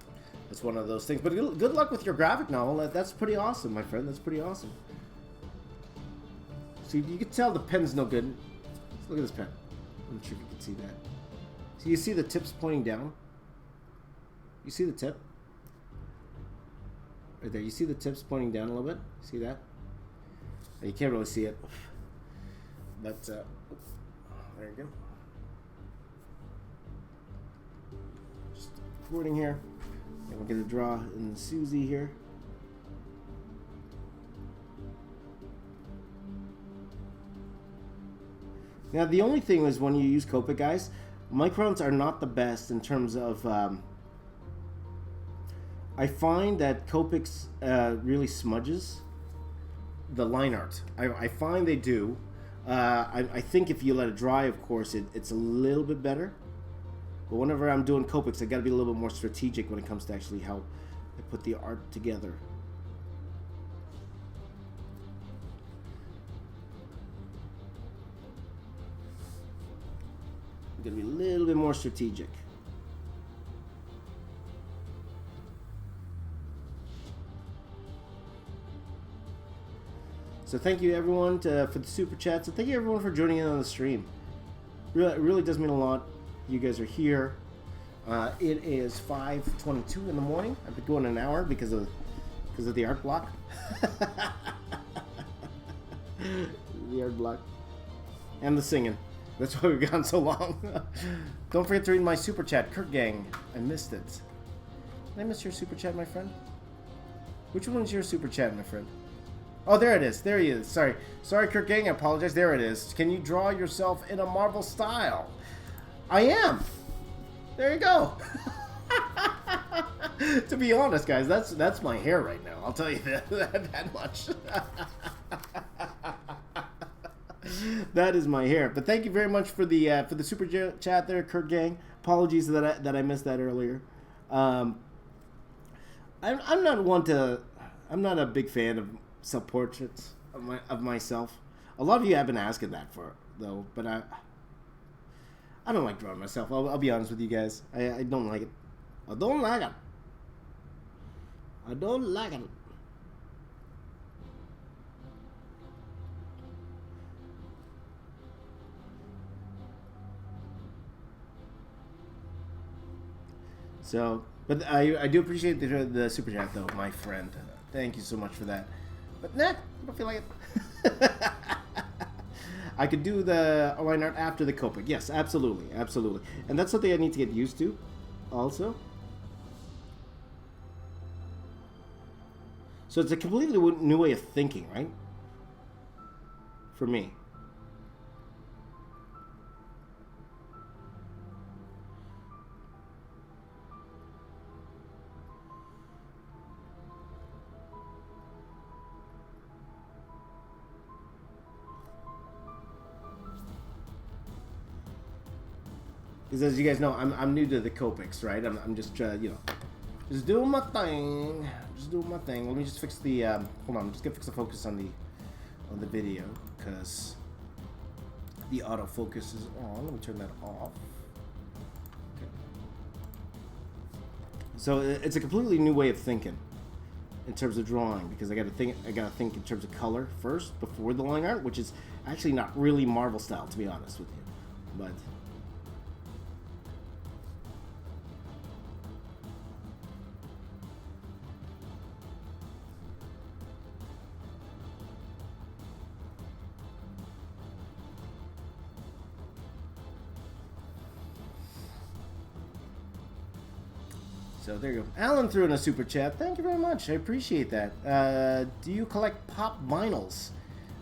it's one of those things. But good luck with your graphic novel. That's pretty awesome, my friend. That's pretty awesome. See, you can tell the pen's no good. Look at this pen. I'm sure you can see that. So you see the tips pointing down? You see the tip? Right there. You see the tips pointing down a little bit? See that? You can't really see it. But, there you go. Just recording here. And we're going to draw in Susie here. Now, the only thing is when you use Copic, guys, microns are not the best in terms of... I find that Copics really smudges the line art. I find they do. I think if you let it dry, of course, it's a little bit better. But whenever I'm doing Copics, I got to be a little bit more strategic when it comes to actually how I put the art together. I'm going to be a little bit more strategic. So thank you everyone for the super chats, and thank you everyone for joining in on the stream. It really does mean a lot. You guys are here. It is 5:22 in the morning. I've been going an hour because of the art block. The art block and the singing. That's why we've gone so long. Don't forget to read my super chat, Kurt Gang. I missed it. Did I miss your super chat, my friend? Which one's your super chat, my friend? Oh, there it is. There he is. Sorry, Kurt Gang. I apologize. There it is. Can you draw yourself in a Marvel style? I am. There you go. To be honest, guys, that's my hair right now. I'll tell you that much. That is my hair. But thank you very much for the super chat there, Kurt Gang. Apologies that I missed that earlier. I'm not a big fan of self-portraits of myself. A lot of you have been asking that though, but I don't like drawing myself. I'll be honest with you guys. I don't like it. I don't like it. I don't like it. So, but I do appreciate the super chat though, my friend. Thank you so much for that. But nah, I don't feel like it. I could do the line art after the Copic. Yes, absolutely. And that's something I need to get used to also. So it's a completely new way of thinking, right? For me. Because as you guys know, I'm new to the Copics, right? I'm just just doing my thing. Let me just fix the hold on. I'm just gonna fix the focus on the video because the autofocus is on. Let me turn that off. Okay. So it's a completely new way of thinking in terms of drawing because I gotta think in terms of color first before the line art, which is actually not really Marvel style, to be honest with you, but. So there you go. Alan threw in a super chat. Thank you very much. I appreciate that. Do you collect pop vinyls?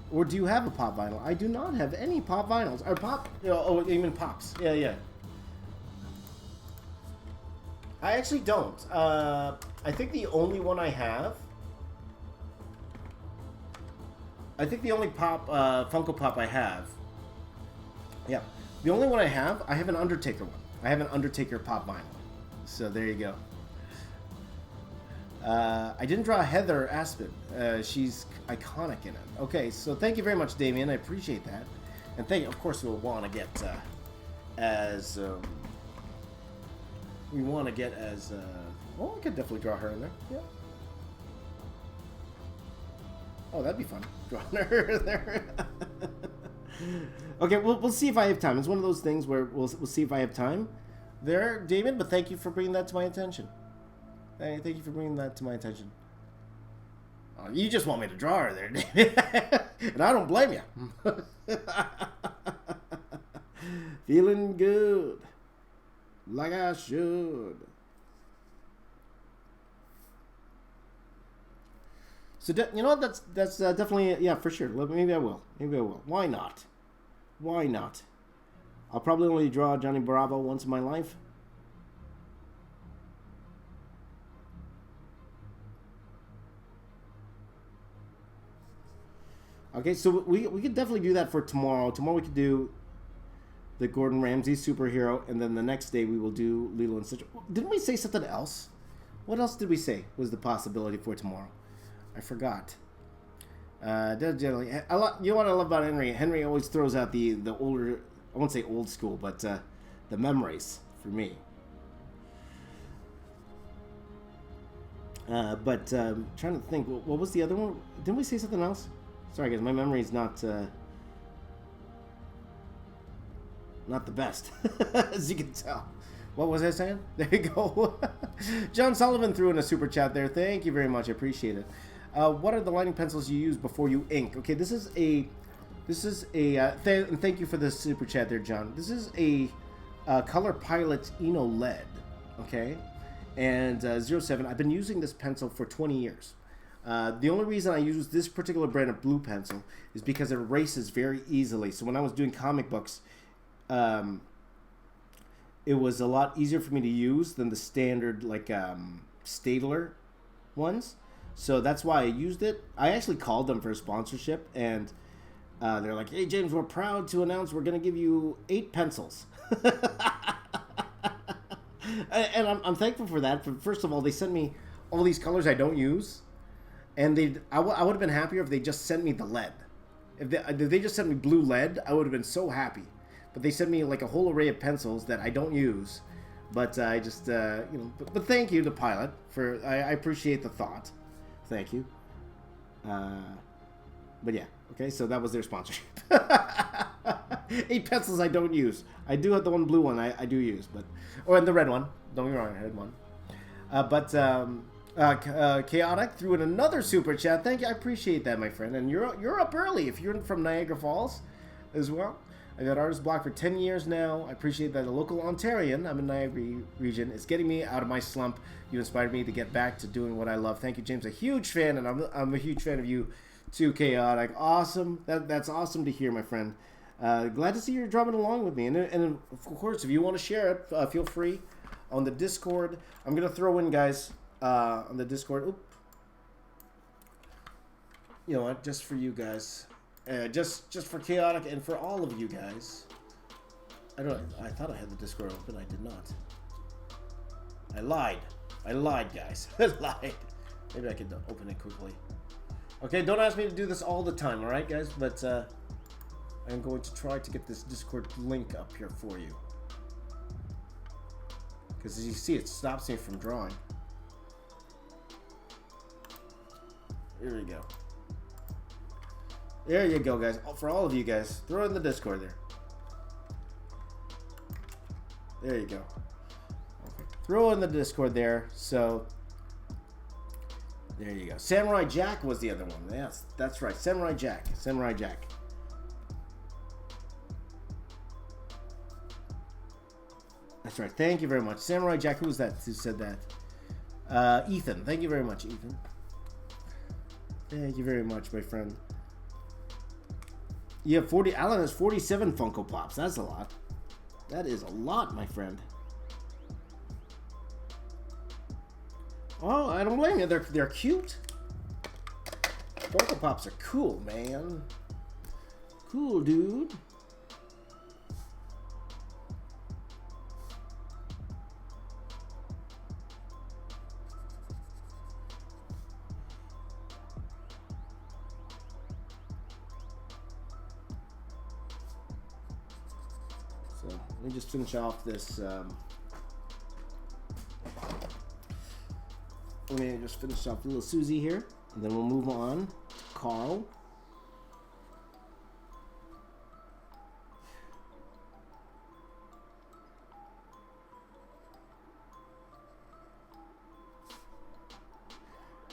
Or do you have a pop vinyl? I do not have any pop vinyls. Or pop... Oh, even pops. Yeah. I actually don't. I think the only one I have... I think the only pop, Funko Pop I have... Yeah. The only one I have an Undertaker one. I have an Undertaker pop vinyl. So there you go. I didn't draw Heather Aspen. She's iconic in it. Okay, so thank you very much, Damien. I appreciate that. And of course, we'll want to get as... we want to get as... well, I could definitely draw her in there. Yeah. Oh, that'd be fun. Drawing her in there. Okay, we'll see if I have time. It's one of those things where we'll see if I have time. There, Damien, but thank you for bringing that to my attention. Thank you for bringing that to my attention. Oh, you just want me to draw her there, Damien. And I don't blame you. Feeling good. Like I should. So, you know what? That's definitely, yeah, for sure. Maybe I will. Why not? I'll probably only draw Johnny Bravo once in my life. Okay, so we could definitely do that for tomorrow. Tomorrow we could do the Gordon Ramsay superhero, and then the next day we will do Lilo and Stitch. Didn't we say something else? What else did we say was the possibility for tomorrow? I forgot. Generally, you know what I love about Henry? Henry always throws out the older, I won't say old school, but the memories for me. But trying to think, what was the other one? Didn't we say something else? Sorry guys, my memory is not the best, as you can tell. What was I saying? There you go. John Sullivan threw in a super chat there. Thank you very much. I appreciate it. What are the lining pencils you use before you ink? Okay, this is a and thank you for the super chat there, John. This is a Color Pilot Eno lead. Okay, and 07. I've been using this pencil for 20 years. The only reason I use this particular brand of blue pencil is because it erases very easily. So when I was doing comic books, it was a lot easier for me to use than the standard like Staedtler ones. So that's why I used it. I actually called them for a sponsorship, and they're like, "Hey James, we're proud to announce we're going to give you 8 pencils." And I'm thankful for that. First of all, they sent me all these colors I don't use, and I would have been happier if they just sent me the lead. If they just sent me blue lead, I would have been so happy. But they sent me like a whole array of pencils that I don't use. But I just, but thank you to Pilot for, I appreciate the thought. Thank you. But yeah, okay, so that was their sponsorship. 8 pencils I don't use. I do have the one blue one I do use, and the red one. Don't get me wrong, I had one. Chaotic threw in another super chat. Thank you, I appreciate that, my friend. And you're up early if you're from Niagara Falls as well. I got Artist Block for 10 years now. I appreciate that a local Ontarian, I'm in Niagara region, is getting me out of my slump. You inspired me to get back to doing what I love. Thank you, James. A huge fan, and I'm a huge fan of you too, Chaotic. Awesome. That's awesome to hear, my friend. Glad to see you're drumming along with me. And of course, if you want to share it, feel free on the Discord. I'm going to throw in, guys, on the Discord. Oop. You know what? Just for you guys. Just for Chaotic and for all of you guys. I thought I had the Discord open. I did not. I lied, guys. I lied. Maybe I could open it quickly. Okay, don't ask me to do this all the time, all right, guys? But I'm going to try to get this Discord link up here for you. Because as you see, it stops me from drawing. Here we go. There you go, guys. For all of you guys, throw it in the Discord there. There you go. Okay. Throw it in the Discord there. So, there you go. Samurai Jack was the other one. Yes, that's right. Samurai Jack. Samurai Jack. That's right. Thank you very much. Samurai Jack. Who was that who said that? Ethan. Thank you very much, Ethan. Thank you very much, my friend. You have 40. Alan has 47 Funko Pops. That's a lot. That is a lot, my friend. Oh, I don't blame you. They're cute. Funko Pops are cool, man. Cool, dude. Let me just finish off this. Let me just finish off little Susie here, and then we'll move on to Carl.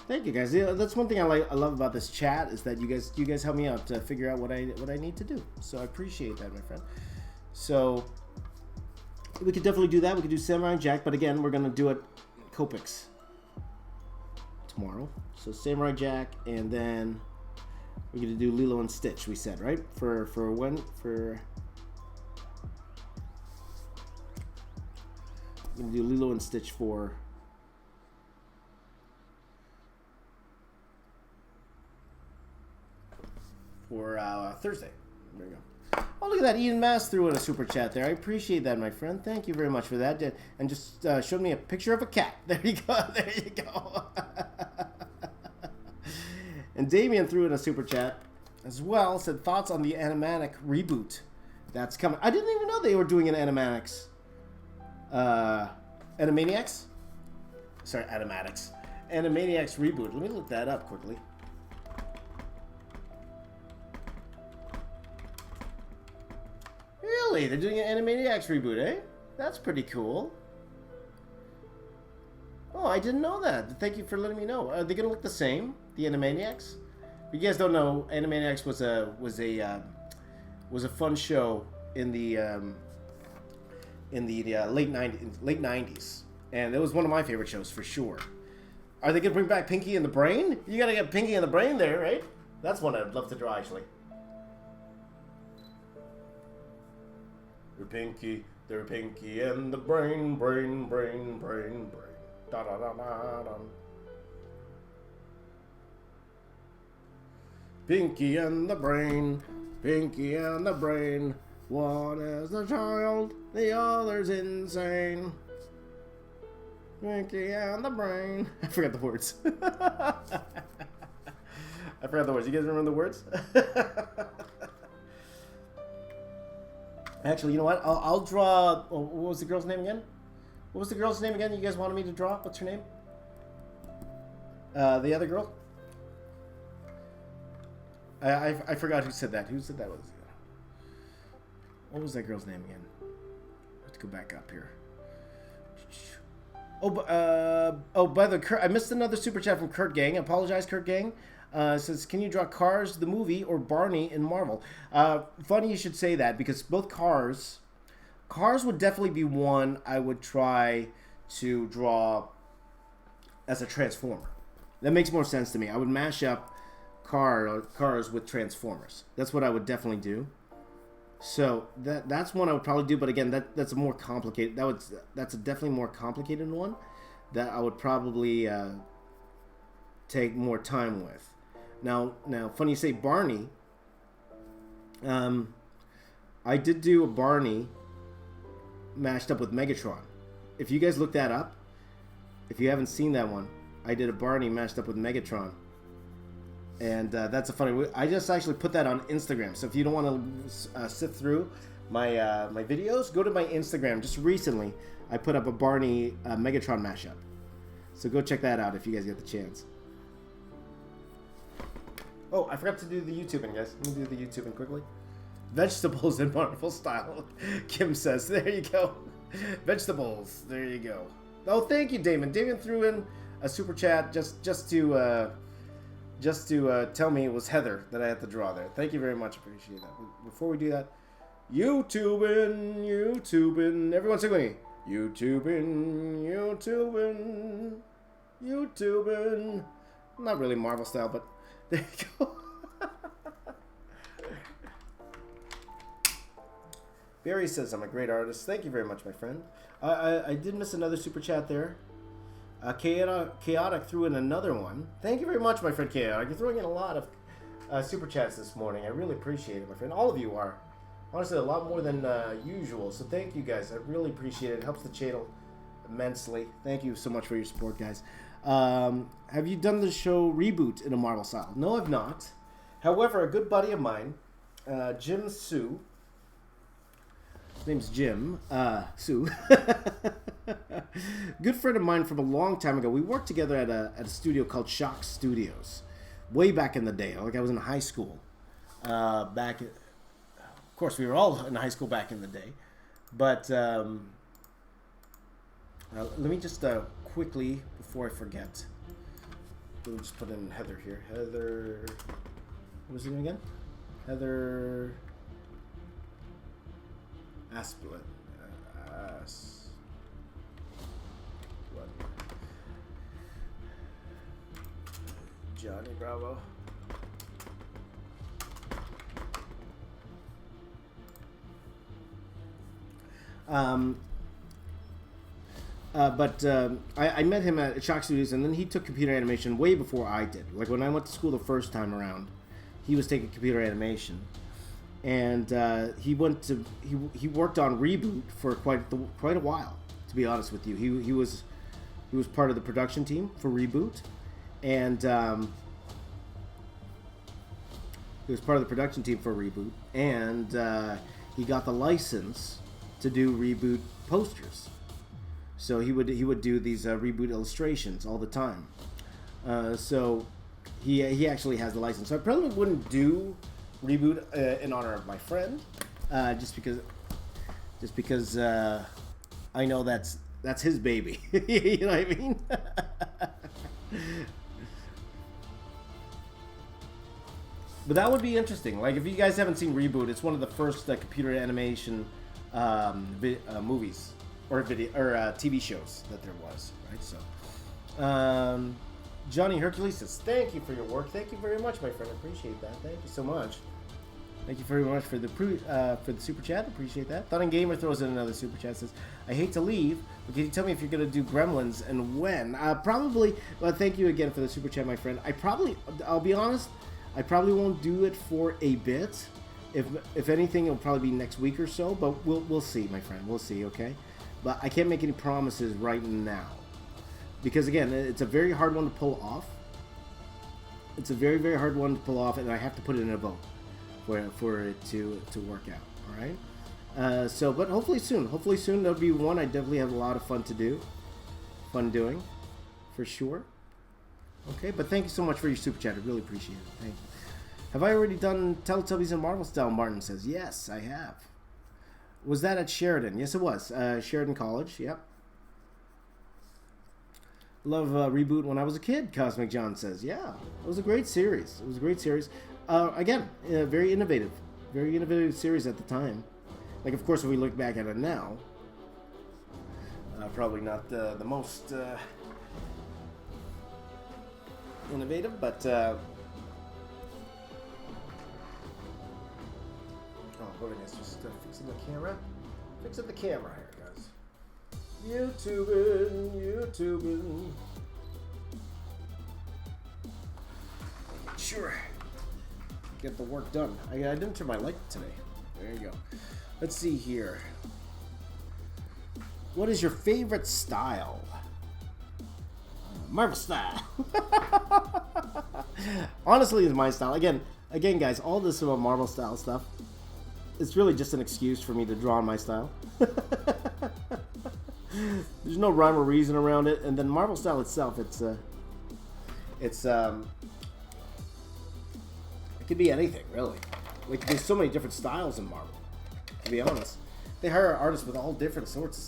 Thank you, guys. Yeah, that's one thing I love about this chat is that you guys help me out to figure out what I need to do. So I appreciate that, my friend. So we could definitely do that. We could do Samurai Jack, but again, we're gonna do it Copics tomorrow. So Samurai Jack, and then we're gonna do Lilo and Stitch. We said, right? For when? For we're gonna do Lilo and Stitch for. for Thursday. There you go. Oh, look at that. Ian Mass threw in a super chat there. I appreciate that, my friend. Thank you very much for that. And just showed me a picture of a cat. There you go. There you go. And Damien threw in a super chat as well. Said, thoughts on the Animaniac reboot that's coming. I didn't even know they were doing an Animaniacs. Animaniacs? Sorry, Animatics. Animaniacs reboot. Let me look that up quickly. Really? They're doing an Animaniacs reboot, eh? That's pretty cool. Oh, I didn't know that. Thank you for letting me know. Are they going to look the same, the Animaniacs? If you guys don't know, Animaniacs was a fun show in the late 90s, and it was one of my favorite shows for sure. Are they gonna bring back Pinky and the Brain? You gotta get Pinky and the Brain there, right? That's one I'd love to draw, actually. They're Pinky and the Brain, brain. Da da da da da. Pinky and the Brain, Pinky and the Brain. One is the child, the other's insane. Pinky and the Brain. I forgot the words. I forgot the words. You guys remember the words? Actually, you know what? I'll draw. Oh, what was the girl's name again? What was the girl's name again? You guys wanted me to draw? What's her name? The other girl? I forgot who said that. Who said that was? What was that girl's name again? Let's go back up here. By the way, I missed another super chat from Kurt Gang. I apologize, Kurt Gang. Says, can you draw Cars, the movie, or Barney in Marvel? Funny you should say that, because both Cars would definitely be one I would try to draw as a Transformer. That makes more sense to me. I would mash up Cars with Transformers. That's what I would definitely do. So that's one I would probably do, but again, that's a more complicated. That's a definitely more complicated one that I would probably take more time with. Now, funny you say Barney. I did do a Barney mashed up with Megatron. If you guys look that up, if you haven't seen that one, I did a Barney mashed up with Megatron. And that's a funny. I just actually put that on Instagram. So if you don't want to sift through my videos, go to my Instagram. Just recently, I put up a Barney Megatron mashup. So go check that out if you guys get the chance. Oh, I forgot to do the YouTubing, guys. Let me do the YouTubing quickly. Vegetables in Marvel style, Kim says. There you go. Vegetables. There you go. Oh, thank you, Damon. Damon threw in a super chat just to tell me it was Heather that I had to draw there. Thank you very much. Appreciate that. Before we do that, YouTubing. Everyone sing with me. YouTubing. Not really Marvel style, but there you go. Barry says, I'm a great artist. Thank you very much, my friend. I did miss another super chat there. Chaotic threw in another one. Thank you very much, my friend Chaotic. You're throwing in a lot of super chats this morning. I really appreciate it, my friend. All of you are. Honestly, a lot more than usual. So thank you, guys. I really appreciate it. It helps the channel immensely. Thank you so much for your support, guys. Have you done the show Reboot in a Marvel style? No, I've not. However, a good buddy of mine, Jim Sue, his name's Jim Sue. Good friend of mine from a long time ago. We worked together at a studio called Shock Studios, way back in the day. Like I was in high school. Of course, we were all in high school back in the day. But let me just quickly, before I forget, let me just put in Heather here. Heather, what was her name again? Heather Asplin. Johnny Bravo. I met him at Shock Studios, and then he took computer animation way before I did. Like when I went to school the first time around, he was taking computer animation, and he worked on Reboot for quite a while. To be honest with you, he was part of the production team for Reboot, and he got the license to do Reboot posters. So he would do these Reboot illustrations all the time. So he actually has the license. So I probably wouldn't do Reboot in honor of my friend, just because I know that's his baby. You know what I mean? But that would be interesting. Like, if you guys haven't seen Reboot, it's one of the first computer animation movies or TV shows that there was, right? So, Johnny Hercules says, "Thank you for your work. Thank you very much, my friend. I appreciate that. Thank you so much. Thank you very much for the super chat. Appreciate that." Thought and Gamer throws in another super chat. Says, "I hate to leave, but can you tell me if you're gonna do Gremlins and when?" Probably. Well, thank you again for the super chat, my friend. I'll be honest. I probably won't do it for a bit. If anything, it'll probably be next week or so. But we'll see, my friend. We'll see. Okay. But I can't make any promises right now, because again, it's a very hard one to pull off. It's a very, very hard one to pull off, and I have to put it in a vote for it to work out. All right. But hopefully soon. Hopefully soon there'll be one I definitely have a lot of fun doing, for sure. Okay, but thank you so much for your super chat. I really appreciate it. Thank you. Have I already done Teletubbies in Marvel style? Martin says, yes, I have. Was that at Sheridan? Yes, it was. Sheridan College, yep. Love Reboot when I was a kid, Cosmic John says. Yeah, it was a great series. Again, very innovative. Very innovative series at the time. Like, of course, if we look back at it now, probably not the most innovative, but holiness, just fixing the camera. Fixing the camera here, guys. YouTubing. Sure. Get the work done. I didn't turn my light today. There you go. Let's see here. What is your favorite style? Marvel style. Honestly, it's my style. Again, guys, all this about Marvel style stuff, it's really just an excuse for me to draw on my style. There's no rhyme or reason around it. And then Marvel style itself, it could be anything, really. Like, there's so many different styles in Marvel, to be honest. They hire artists with all different sorts of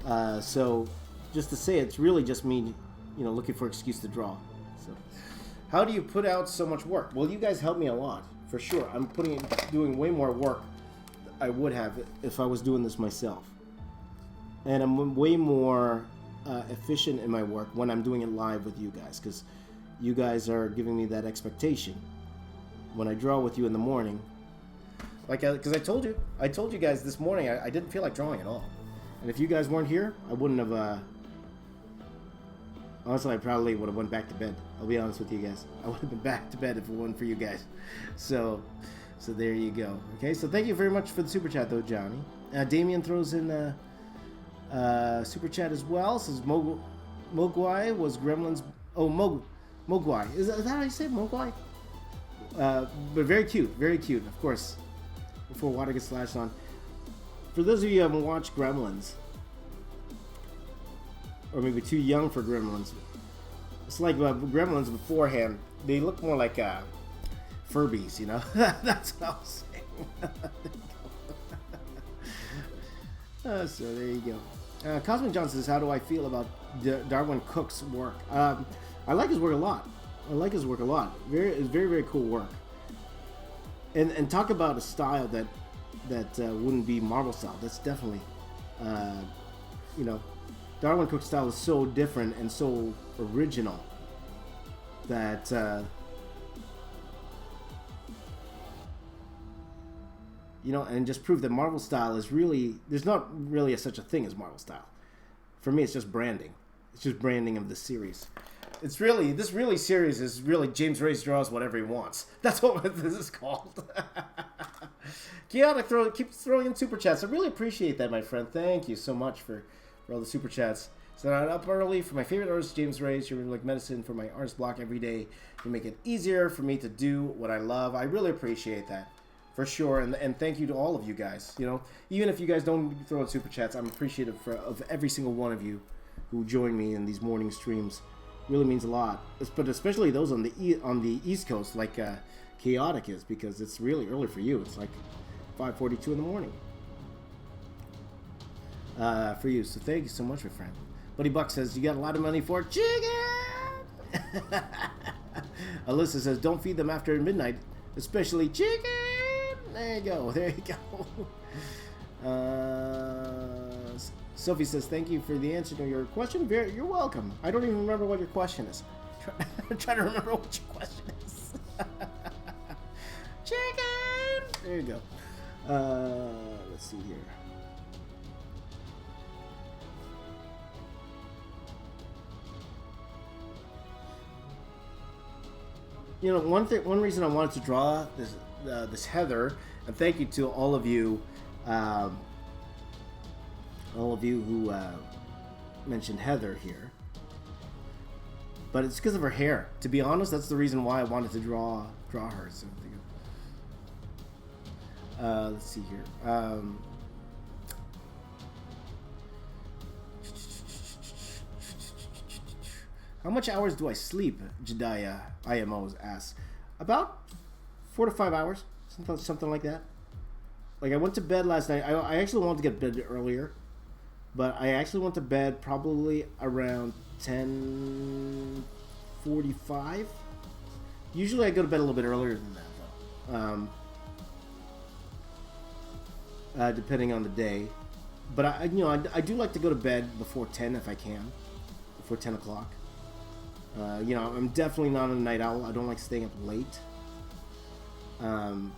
style. So, just to say, it's really just me, looking for an excuse to draw. So, how do you put out so much work? Well, you guys help me a lot, for sure. I'm doing way more work than I would have if I was doing this myself. And I'm way more efficient in my work when I'm doing it live with you guys, because you guys are giving me that expectation. When I draw with you in the morning, because I told you guys this morning, I didn't feel like drawing at all. And if you guys weren't here, I wouldn't have, honestly, I probably would have went back to bed. I'll be honest with you guys. I would have been back to bed if it wasn't for you guys. So there you go. Okay, so thank you very much for the super chat, though, Johnny. Damien throws in super chat as well. Says Mogwai was Gremlins. Oh, Mogwai. Is that how you say it? Mogwai? But very cute, of course. Before water gets slashed on. For those of you who haven't watched Gremlins, or maybe too young for Gremlins, it's like Gremlins beforehand. They look more like Furbies, That's what I was saying. So there you go. Cosmic John says, how do I feel about Darwin Cook's work? I like his work a lot. It's very, very cool work. And talk about a style that wouldn't be Marvel style. That's definitely, Darwin Cook's style is so different and so original that, and just prove that Marvel style is really, there's not really such a thing as Marvel style. For me, it's just branding. It's just branding of the series. It's really, this really series is really James Raiz draws whatever he wants. That's what this is called. Chaotic keeps throwing in super chats. I really appreciate that, my friend. Thank you so much for all the super chats. So I'm up early for my favorite artist, James Raiz. You're like medicine for my artist block every day. You make it easier for me to do what I love. I really appreciate that, for sure. And thank you to all of you guys. You know, even if you guys don't throw in super chats, I'm appreciative of every single one of you who join me in these morning streams. Really means a lot. But especially those on the East Coast, like Chaotic is, because it's really early for you. It's like 5:42 in the morning for you. So thank you so much, my friend. Buddy Buck says, you got a lot of money for chicken. Alyssa says, don't feed them after midnight, especially chicken. There you go. There you go. Sophie says, thank you for the answer to your question. You're welcome. I don't even remember what your question is. I'm trying to remember what your question is. Chicken. There you go. Let's see here. You know, one reason I wanted to draw this Heather, and thank you to all of you who mentioned Heather here, but it's because of her hair. To be honest, that's the reason why I wanted to draw her. So let's see here. How much hours do I sleep? Jediah IMOs asks. About 4 to 5 hours, something like that. Like, I went to bed last night. I actually wanted to get to bed earlier, but I actually went to bed probably around 10:45. Usually I go to bed a little bit earlier than that, though, depending on the day. But I do like to go to bed before 10 if I can, before 10 o'clock. You know, I'm definitely not a night owl. I don't like staying up late. And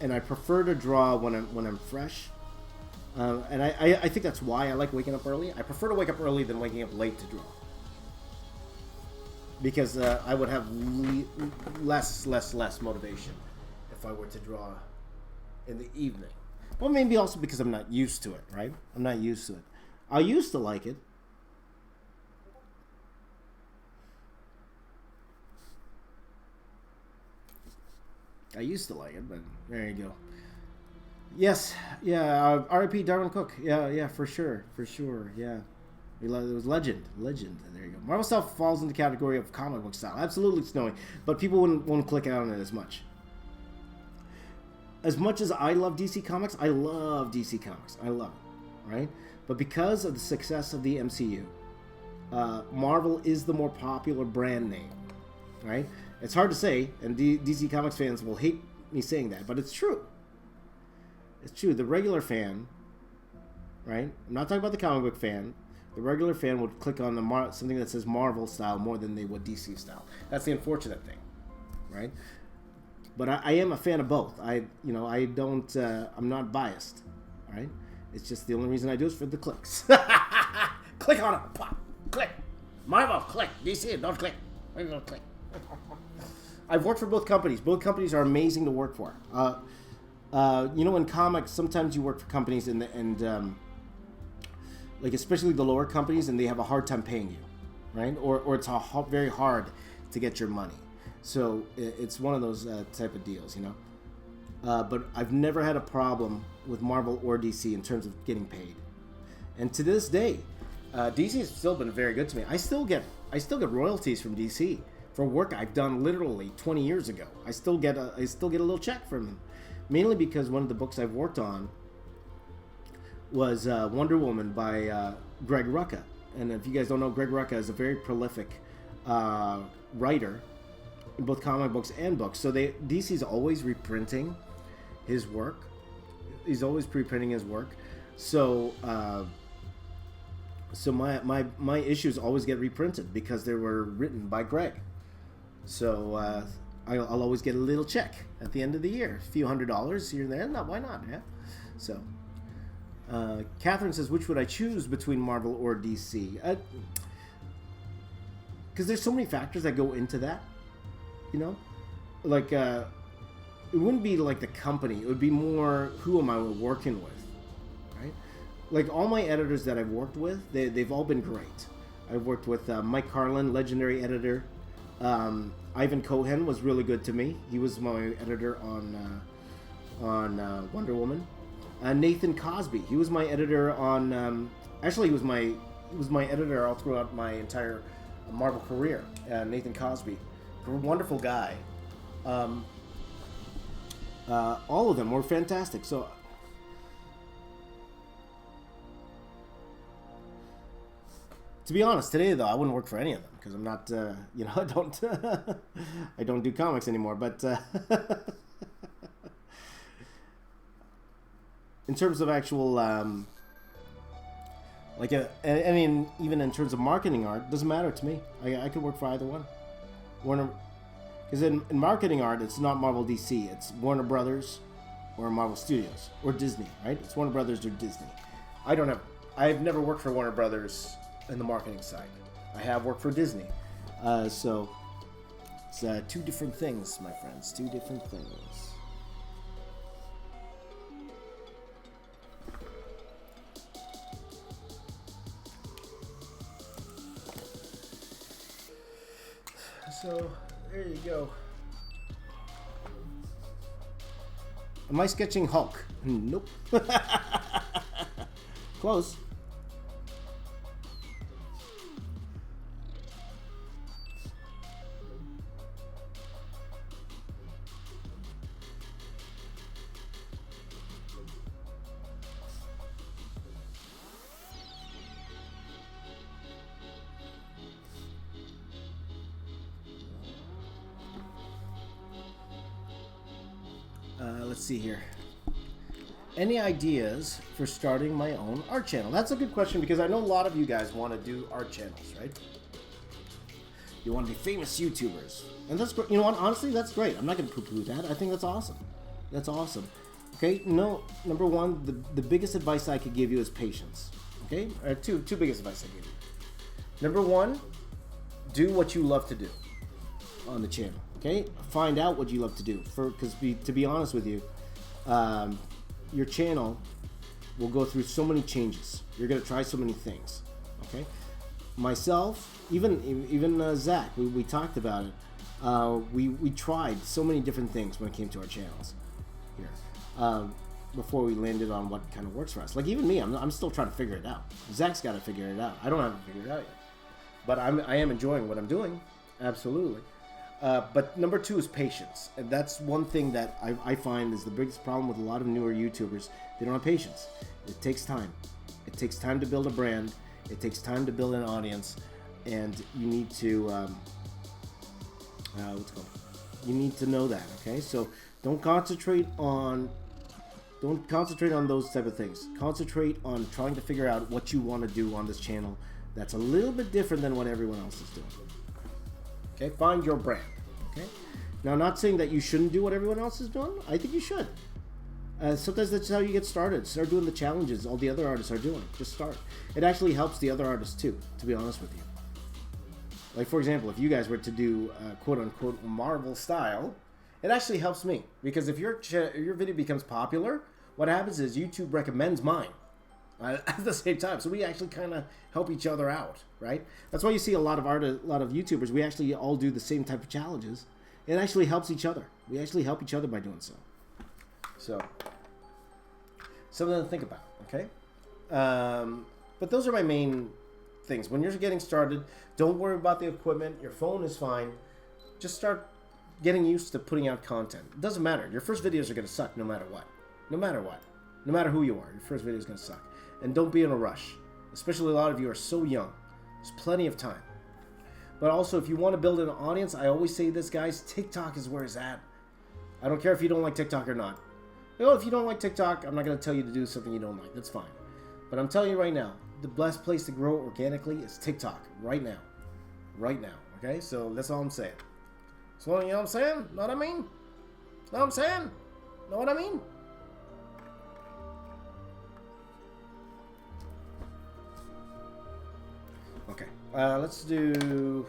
I prefer to draw when I'm fresh. And I think that's why I like waking up early. I prefer to wake up early than waking up late to draw. Because I would have less motivation if I were to draw in the evening. Well, maybe also because I'm not used to it, right? I'm not used to it. I used to like it. I used to like it, but there you go. Yes, yeah, R.I.P. Darwin Cook. Yeah, for sure, yeah. It was legend. There you go. Marvel style falls into the category of comic book style. Absolutely, Snowy, but people wouldn't click out on it as much. As much as I love DC Comics, I love DC Comics. I love it, right? But because of the success of the MCU, Marvel is the more popular brand name, right? It's hard to say, and DC Comics fans will hate me saying that, but it's true. It's true. The regular fan, right? I'm not talking about the comic book fan. The regular fan would click on something that says Marvel style more than they would DC style. That's the unfortunate thing, right? But I am a fan of both. I'm not biased, right? It's just the only reason I do is for the clicks. Click on it, pop, click. Marvel, click. DC, don't click. Don't click. I've worked for both companies. Both companies are amazing to work for. In comics, sometimes you work for companies and like especially the lower companies, and they have a hard time paying you, right? Or it's very hard to get your money. So it's one of those type of deals, you know. But I've never had a problem with Marvel or DC in terms of getting paid. And to this day, DC has still been very good to me. I still get royalties from DC for work I've done literally 20 years ago. I still get a little check from them, mainly because one of the books I've worked on was Wonder Woman by Greg Rucka. And if you guys don't know, Greg Rucka is a very prolific writer in both comic books and books. So DC's always reprinting his work. He's always preprinting his work. So my issues always get reprinted because they were written by Greg. So I'll always get a little check at the end of the year, a few $100s here and there. No, why not? Yeah. So Catherine says, which would I choose between Marvel or DC? because there's so many factors that go into that, you know, like it wouldn't be like the company, it would be more who am I working with, right? Like all my editors that I've worked with, they've all been great. I've worked with Mike Carlin, legendary editor. Ivan Cohen was really good to me. He was my editor on Wonder Woman. Nathan Cosby, he was my editor on. Actually, he was my editor all throughout my entire Marvel career. Nathan Cosby, wonderful guy. All of them were fantastic. So. To be honest, today though, I wouldn't work for any of them because I'm not, you know, I don't do comics anymore. But in terms of actual, like, I mean, even in terms of marketing art, doesn't matter to me. I could work for either one. Warner, because in marketing art, it's not Marvel DC, it's Warner Brothers or Marvel Studios or Disney, right? It's Warner Brothers or Disney. I've never worked for Warner Brothers in the marketing side. I have worked for Disney. So it's two different things, my friends. Two different things. So there you go. Am I sketching Hulk? Nope. Close. Let's see here. Any ideas for starting my own art channel? That's a good question because I know a lot of you guys want to do art channels, right? You want to be famous YouTubers. And that's, you know what, honestly, that's great. I'm not going to poo-poo that. I think that's awesome. That's awesome. Okay, no, number one, the biggest advice I could give you is patience. Okay? Two biggest advice I give you. Number one, do what you love to do on the channel. Okay, find out what you love to do. Because to be honest with you, your channel will go through so many changes. You're gonna try so many things. Okay, myself, even Zach, we talked about it. We tried so many different things when it came to our channels here before we landed on what kind of works for us. Like even me, I'm still trying to figure it out. Zach's got to figure it out. I don't have to figure it out yet, but I am enjoying what I'm doing. Absolutely. But number two is patience. And that's one thing that I find is the biggest problem with a lot of newer YouTubers. They don't have patience. It takes time. It takes time to build a brand. It takes time to build an audience. And you need to, you need to know that, okay? So don't concentrate on those type of things. Concentrate on trying to figure out what you want to do on this channel that's a little bit different than what everyone else is doing. Okay, find your brand. Okay, now not saying that you shouldn't do what everyone else is doing. I think you should. Sometimes that's how you get started. Start doing the challenges all the other artists are doing. Just start. It actually helps the other artists too, to be honest with you. Like for example, if you guys were to do quote unquote Marvel style, it actually helps me because if your video becomes popular, what happens is YouTube recommends mine. At the same time, so we actually kind of help each other out, right? That's why you see a lot of YouTubers. We actually all do the same type of challenges. It actually helps each other. We actually help each other by doing so. So, something to think about, okay? But those are my main things. When you're getting started, don't worry about the equipment. Your phone is fine. Just start getting used to putting out content. It doesn't matter. Your first videos are going to suck no matter what. No matter what. No matter who you are, your first video is going to suck. And don't be in a rush. Especially a lot of you are so young. There's plenty of time. But also, if you want to build an audience, I always say this, guys, TikTok is where it's at. I don't care if you don't like TikTok or not. Well, if you don't like TikTok, I'm not going to tell you to do something you don't like. That's fine. But I'm telling you right now, the best place to grow organically is TikTok. Right now. Right now. Okay? So that's all I'm saying. So, you know what I'm saying? Know what I mean? Know what I'm saying? Know what I mean? Okay, let's do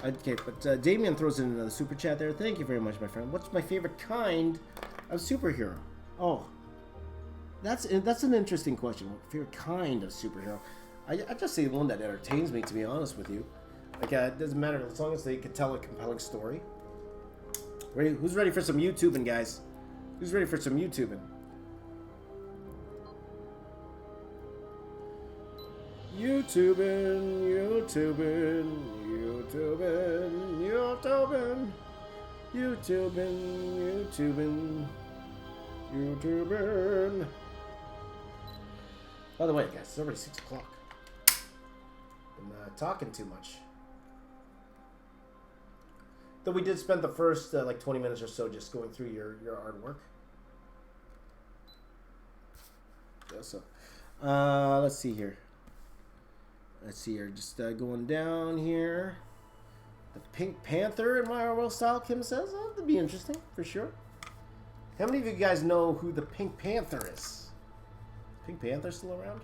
Okay, but Damien throws in another super chat there. Thank you very much, my friend. What's my favorite kind of superhero? Oh, that's an interesting question. What favorite kind of superhero? I just say one that entertains me, to be honest with you. Like, it doesn't matter as long as they can tell a compelling story. Ready? Who's ready for some YouTubing, guys? Who's ready for some YouTubing? YouTubing, YouTubing, YouTubing, YouTubing, YouTubing, YouTubing, YouTubing. By the way, guys, it's already 6 o'clock. I'm talking too much. Though we did spend the first like 20 minutes or so just going through your artwork. Yeah, so, let's see here. Just going down here. The Pink Panther in my RL style, Kim says. That'd be interesting, for sure. How many of you guys know who the Pink Panther is? Pink Panther still around?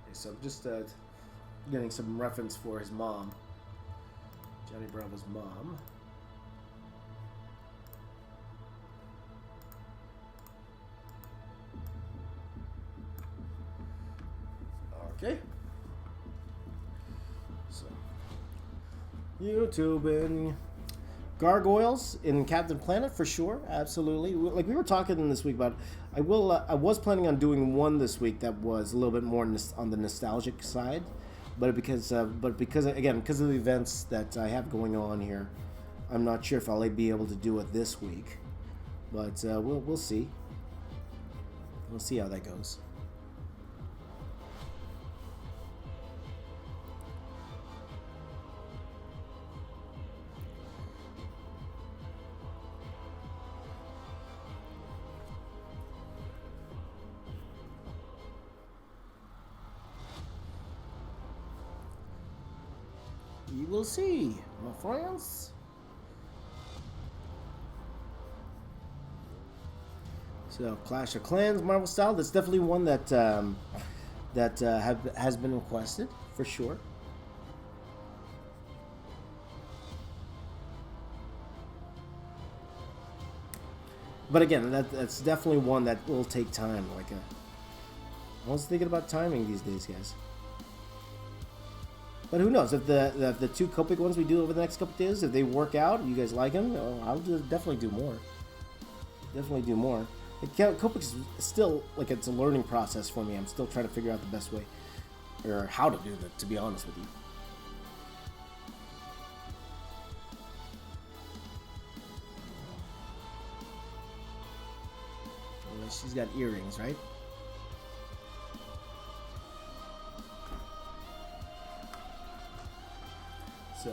Okay, so I'm just getting some reference for his mom. Johnny Bravo's mom. Okay. So, YouTubing. Gargoyles in Captain Planet for sure, absolutely. Like we were talking this week about, I was planning on doing one this week that was a little bit more on the nostalgic side, but because of the events that I have going on here, I'm not sure if I'll be able to do it this week. But we'll see. We'll see how that goes. You will see, my friends. So, Clash of Clans, Marvel style. That's definitely one that has been requested for sure. But again, that's definitely one that will take time. Like, I was thinking about timing these days, guys. But who knows, if the two Copic ones we do over the next couple days, if they work out, you guys like them, I'll definitely do more. Definitely do more. Copic is still, like, it's a learning process for me. I'm still trying to figure out the best way, or how to do that, to be honest with you. She's got earrings, right? So,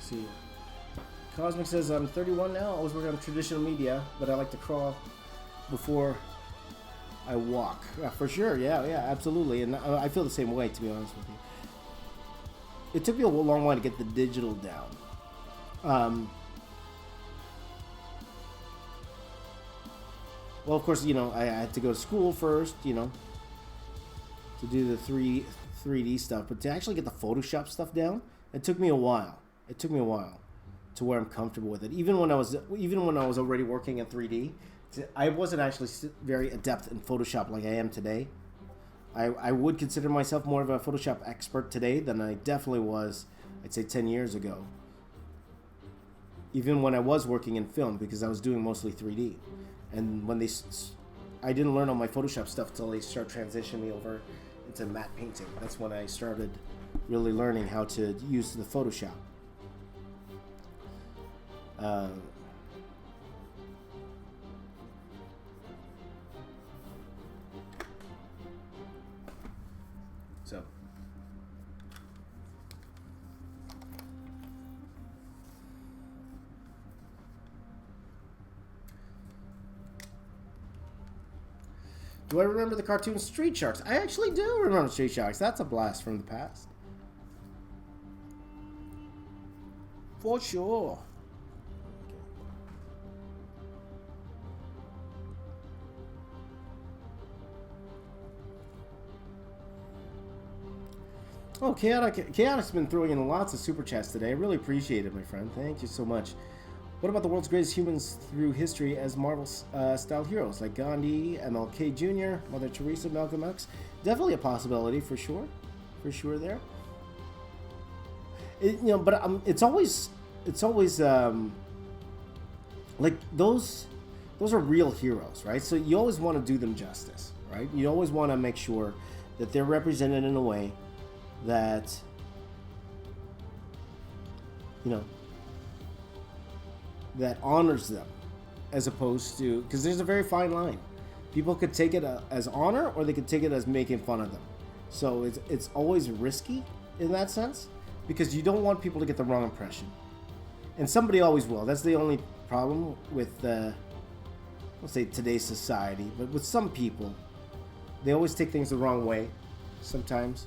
see. Cosmic says, I'm 31 now. I always work on traditional media, but I like to crawl before I walk. Yeah, for sure. Yeah, absolutely. And I feel the same way, to be honest with you. It took me a long while to get the digital down. Well, of course, I had to go to school first, to do the 3D stuff, but to actually get the Photoshop stuff down, it took me a while. To where I'm comfortable with it. Even when I was already working in 3D, I wasn't actually very adept in Photoshop like I am today. I would consider myself more of a Photoshop expert today than I definitely was, I'd say, 10 years ago. Even when I was working in film, because I was doing mostly 3D. And when I didn't learn all my Photoshop stuff till they start transitioning me over into matte painting. That's when I started really learning how to use the Photoshop. So. Do I remember the cartoon Street Sharks? I actually do remember Street Sharks. That's a blast from the past. For sure. Oh, Chaotic's been throwing in lots of super chats today. I really appreciate it, my friend. Thank you so much. What about the world's greatest humans through history as Marvel-style heroes, like Gandhi, MLK Jr., Mother Teresa, Malcolm X? Definitely a possibility, for sure. For sure there. But it's always like those are real heroes, right? So you always want to do them justice, right? You always want to make sure that they're represented in a way that, that honors them, as opposed to, because there's a very fine line. People could take it as honor, or they could take it as making fun of them. So it's always risky in that sense, because you don't want people to get the wrong impression, and somebody always will. That's the only problem with let's say today's society. But with some people, they always take things the wrong way sometimes,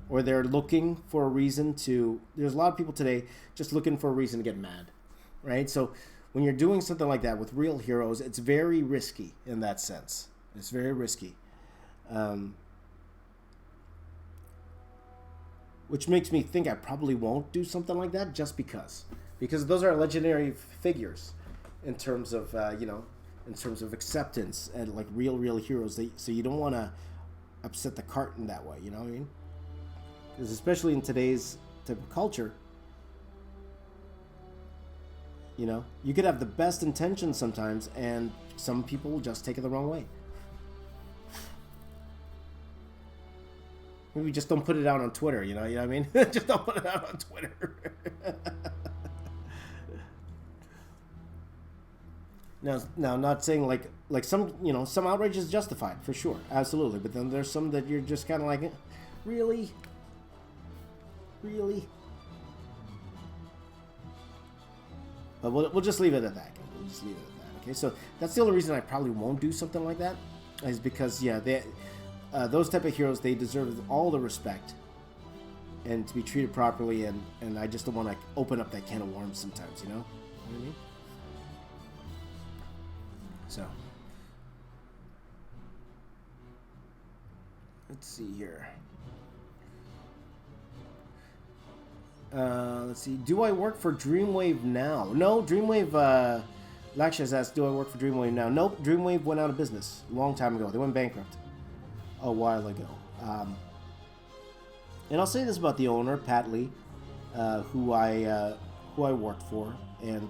or they're looking for a reason to. There's a lot of people today just looking for a reason to get mad, right? So when you're doing something like that with real heroes, it's very risky in that sense. It's very risky, which makes me think I probably won't do something like that, just because those are legendary figures in terms of in terms of acceptance and like real heroes. So you don't want to upset the cart in that way. You know what I mean? Because especially in today's type of culture, you could have the best intentions sometimes, and some people will just take it the wrong way. Maybe just don't put it out on Twitter, you know what I mean? Just don't put it out on Twitter. Now, not saying like some, some outrage is justified, for sure, absolutely. But then there's some that you're just kind of like, really? But we'll just leave it at that. We'll just leave it at that. Okay, so that's the only reason I probably won't do something like that, is because those type of heroes, they deserve all the respect and to be treated properly, and I just don't want to open up that can of worms sometimes. You know what I mean? So let's see here. Let's see. Do I work for Dreamwave now? No, Dreamwave. Laksha has asked, do I work for Dreamwave now? Nope, Dreamwave went out of business a long time ago. They went bankrupt a while ago. And I'll say this about the owner, Pat Lee, who I worked for, and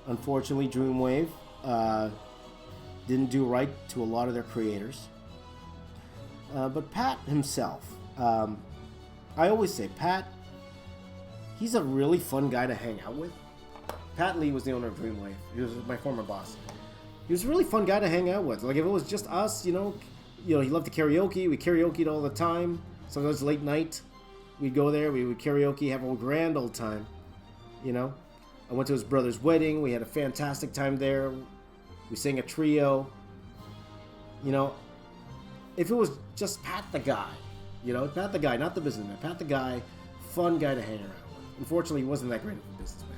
unfortunately, Dreamwave didn't do right to a lot of their creators. But Pat himself, I always say Pat. He's a really fun guy to hang out with. Pat Lee was the owner of Dreamwave. He was my former boss. He was a really fun guy to hang out with. Like, if it was just us, he loved to karaoke. We karaoke'd all the time. Sometimes late night, we'd go there. We would karaoke, have a grand old time. I went to his brother's wedding. We had a fantastic time there. We sang a trio. If it was just Pat the guy, Pat the guy, not the businessman, Pat the guy, fun guy to hang around with. Unfortunately, he wasn't that great of a businessman.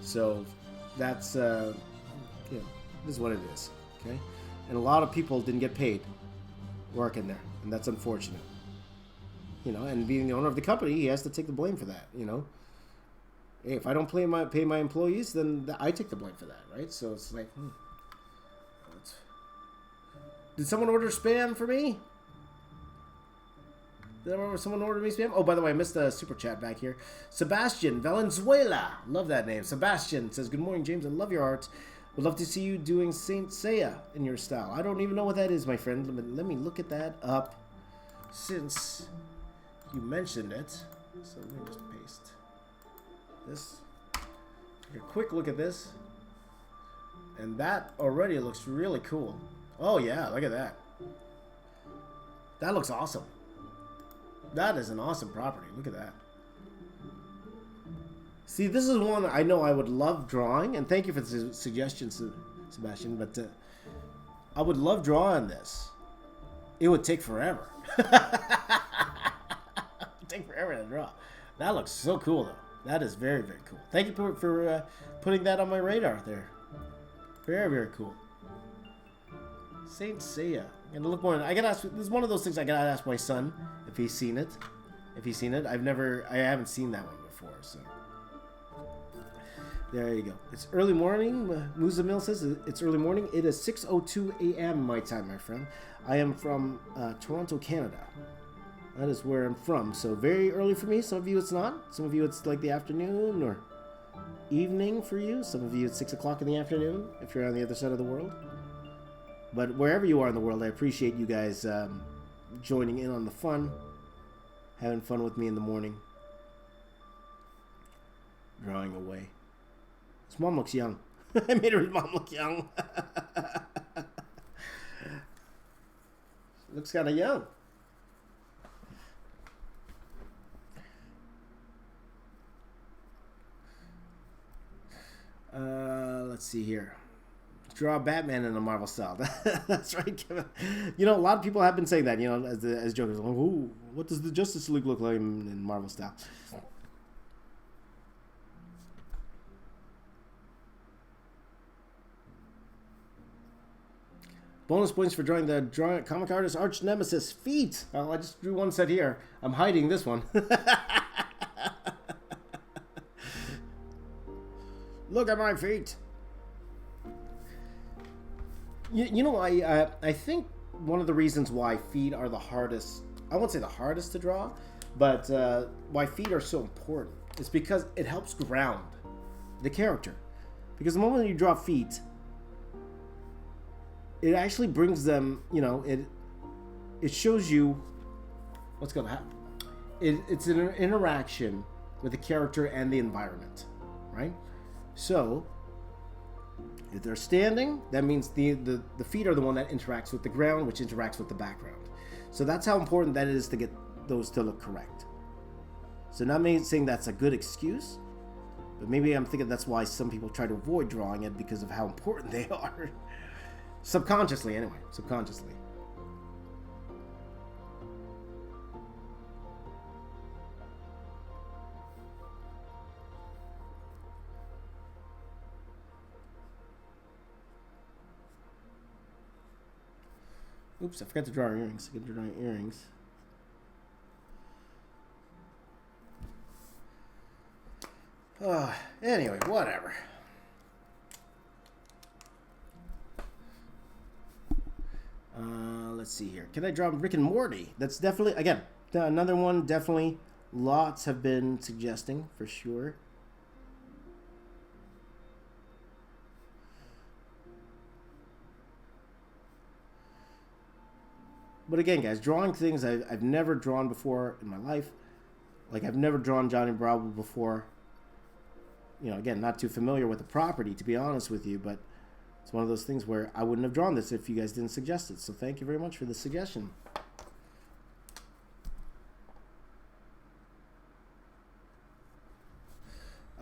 So that's, this is what it is, okay? And a lot of people didn't get paid working there, and that's unfortunate. And being the owner of the company, he has to take the blame for that, Hey, if I don't pay my employees, then I take the blame for that, right? So it's like, Did someone order spam for me? Did someone order me spam? Oh, by the way, I missed a super chat back here. Sebastian Valenzuela. Love that name. Sebastian says, good morning, James. I love your art. Would love to see you doing Saint Seiya in your style. I don't even know what that is, my friend. Let me look at that up since you mentioned it. So let me just paste this. Take a quick look at this. And that already looks really cool. Oh, yeah. Look at that. That looks awesome. That is an awesome property. Look at that. See, this is one I know I would love drawing, and thank you for the suggestion, Sebastian, but I would love drawing this. It would take forever. Take forever to draw. That looks so cool, though. That is very, very cool. Thank you for putting that on my radar there. Very, very cool. Saint Seiya. I'm gonna look more. I gotta ask. This is one of those things I gotta ask my son if he's seen it. If he's seen it, I haven't seen that one before. So there you go. It's early morning. Muzamil says it's early morning. It is 6:02 a.m. my time, my friend. I am from Toronto, Canada. That is where I'm from. So very early for me. Some of you it's not. Some of you it's like the afternoon or evening for you. Some of you it's 6 o'clock in the afternoon if you're on the other side of the world. But wherever you are in the world, I appreciate you guys joining in on the fun, having fun with me in the morning, drawing away. His mom looks young. I made her mom look young. Looks kind of young. Let's see here. Draw Batman in a Marvel style. That's right, Kevin. You know, a lot of people have been saying that, you know, as jokers. Like, ooh, what does the Justice League look like in Marvel style? Bonus points for drawing the comic artist arch nemesis feet. Oh, I just drew one set here. I'm hiding this one. Look at my feet. You know, I think one of the reasons why feet are the hardest, I won't say the hardest to draw, but why feet are so important is because it helps ground the character. Because the moment you draw feet, it actually brings them, you know, it shows you what's going to happen. It's an interaction with the character and the environment, right? So if they're standing, that means the feet are the one that interacts with the ground, which interacts with the background. So that's how important that is to get those to look correct. So not me saying that's a good excuse, but maybe I'm thinking that's why some people try to avoid drawing it because of how important they are. Subconsciously, anyway. Subconsciously. Oops, I forgot to draw earrings. I got to draw earrings. Anyway, whatever. Let's see here. Can I draw Rick and Morty? That's definitely, again, another one definitely lots have been suggesting, for sure. But again, guys, drawing things I've never drawn before in my life. Like, I've never drawn Johnny Bravo before. You know, again, not too familiar with the property, to be honest with you, but it's one of those things where I wouldn't have drawn this if you guys didn't suggest it. So thank you very much for the suggestion.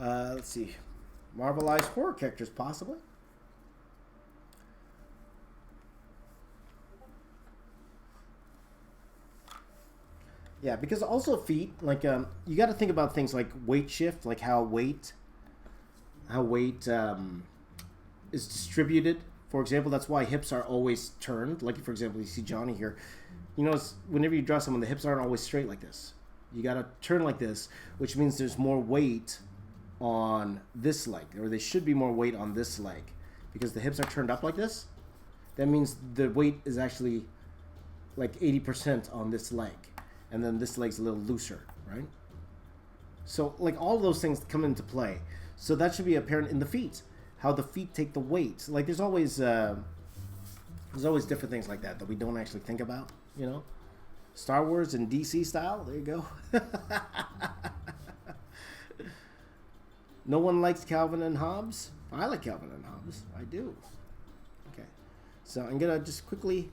Let's see. Marvelized horror characters, possibly. Yeah, because also feet, like, you got to think about things like weight shift, like how weight is distributed. For example, that's why hips are always turned. Like, for example, you see Johnny here. You know, whenever you draw someone, the hips aren't always straight like this. You got to turn like this, which means there's more weight on this leg, or there should be more weight on this leg. Because the hips are turned up like this, that means the weight is actually like 80% on this leg. And then this leg's a little looser, right? So, like, all of those things come into play. So that should be apparent in the feet, how the feet take the weight. Like, there's always different things like that we don't actually think about, you know? Star Wars and DC style, there you go. No one likes Calvin and Hobbes? I like Calvin and Hobbes. I do. Okay. So I'm going to just quickly,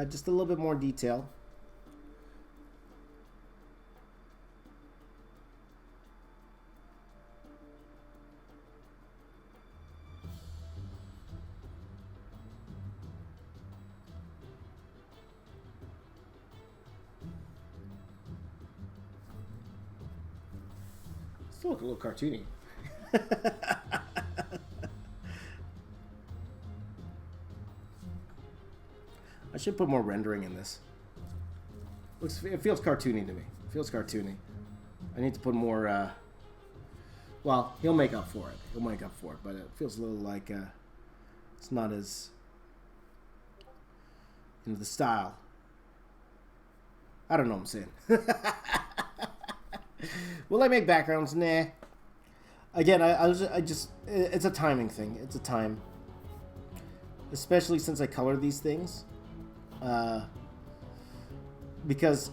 just a little bit more detail. Still look a little cartoony. I should put more rendering in this. It feels cartoony to me. It feels cartoony. I need to put more, well, he'll make up for it. He'll make up for it, but it feels a little like, it's not as, you know, the style. I don't know what I'm saying. Will I make backgrounds? Nah. Again, I just, it's a timing thing. It's a time. Especially since I color these things. Because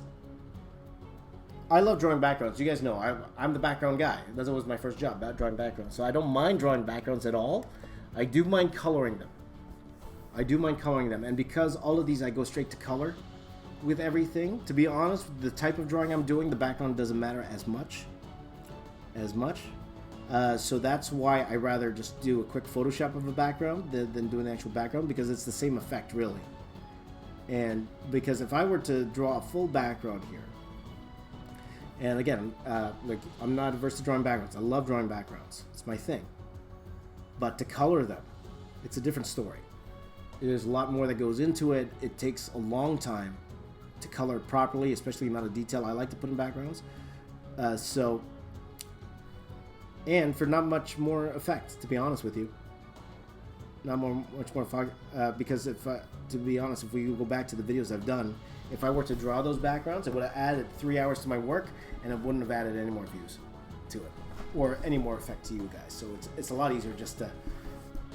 I love drawing backgrounds. You guys know I'm the background guy. That's always my first job, drawing backgrounds. So I don't mind drawing backgrounds at all. I do mind coloring them. And because all of these I go straight to color with everything, to be honest, the type of drawing I'm doing, the background doesn't matter as much. So that's why I rather just do a quick Photoshop of a background than do an actual background, because it's the same effect, really. And because if I were to draw a full background here, and again, like, I'm not averse to drawing backgrounds. I love drawing backgrounds. It's my thing. But to color them, it's a different story. There's a lot more that goes into it. It takes a long time to color it properly, especially the amount of detail I like to put in backgrounds. And for not much more effect, to be honest with you. Much more fog, because to be honest, if we go back to the videos I've done, if I were to draw those backgrounds, it would have added 3 hours to my work, and it wouldn't have added any more views to it, or any more effect to you guys. So it's a lot easier just to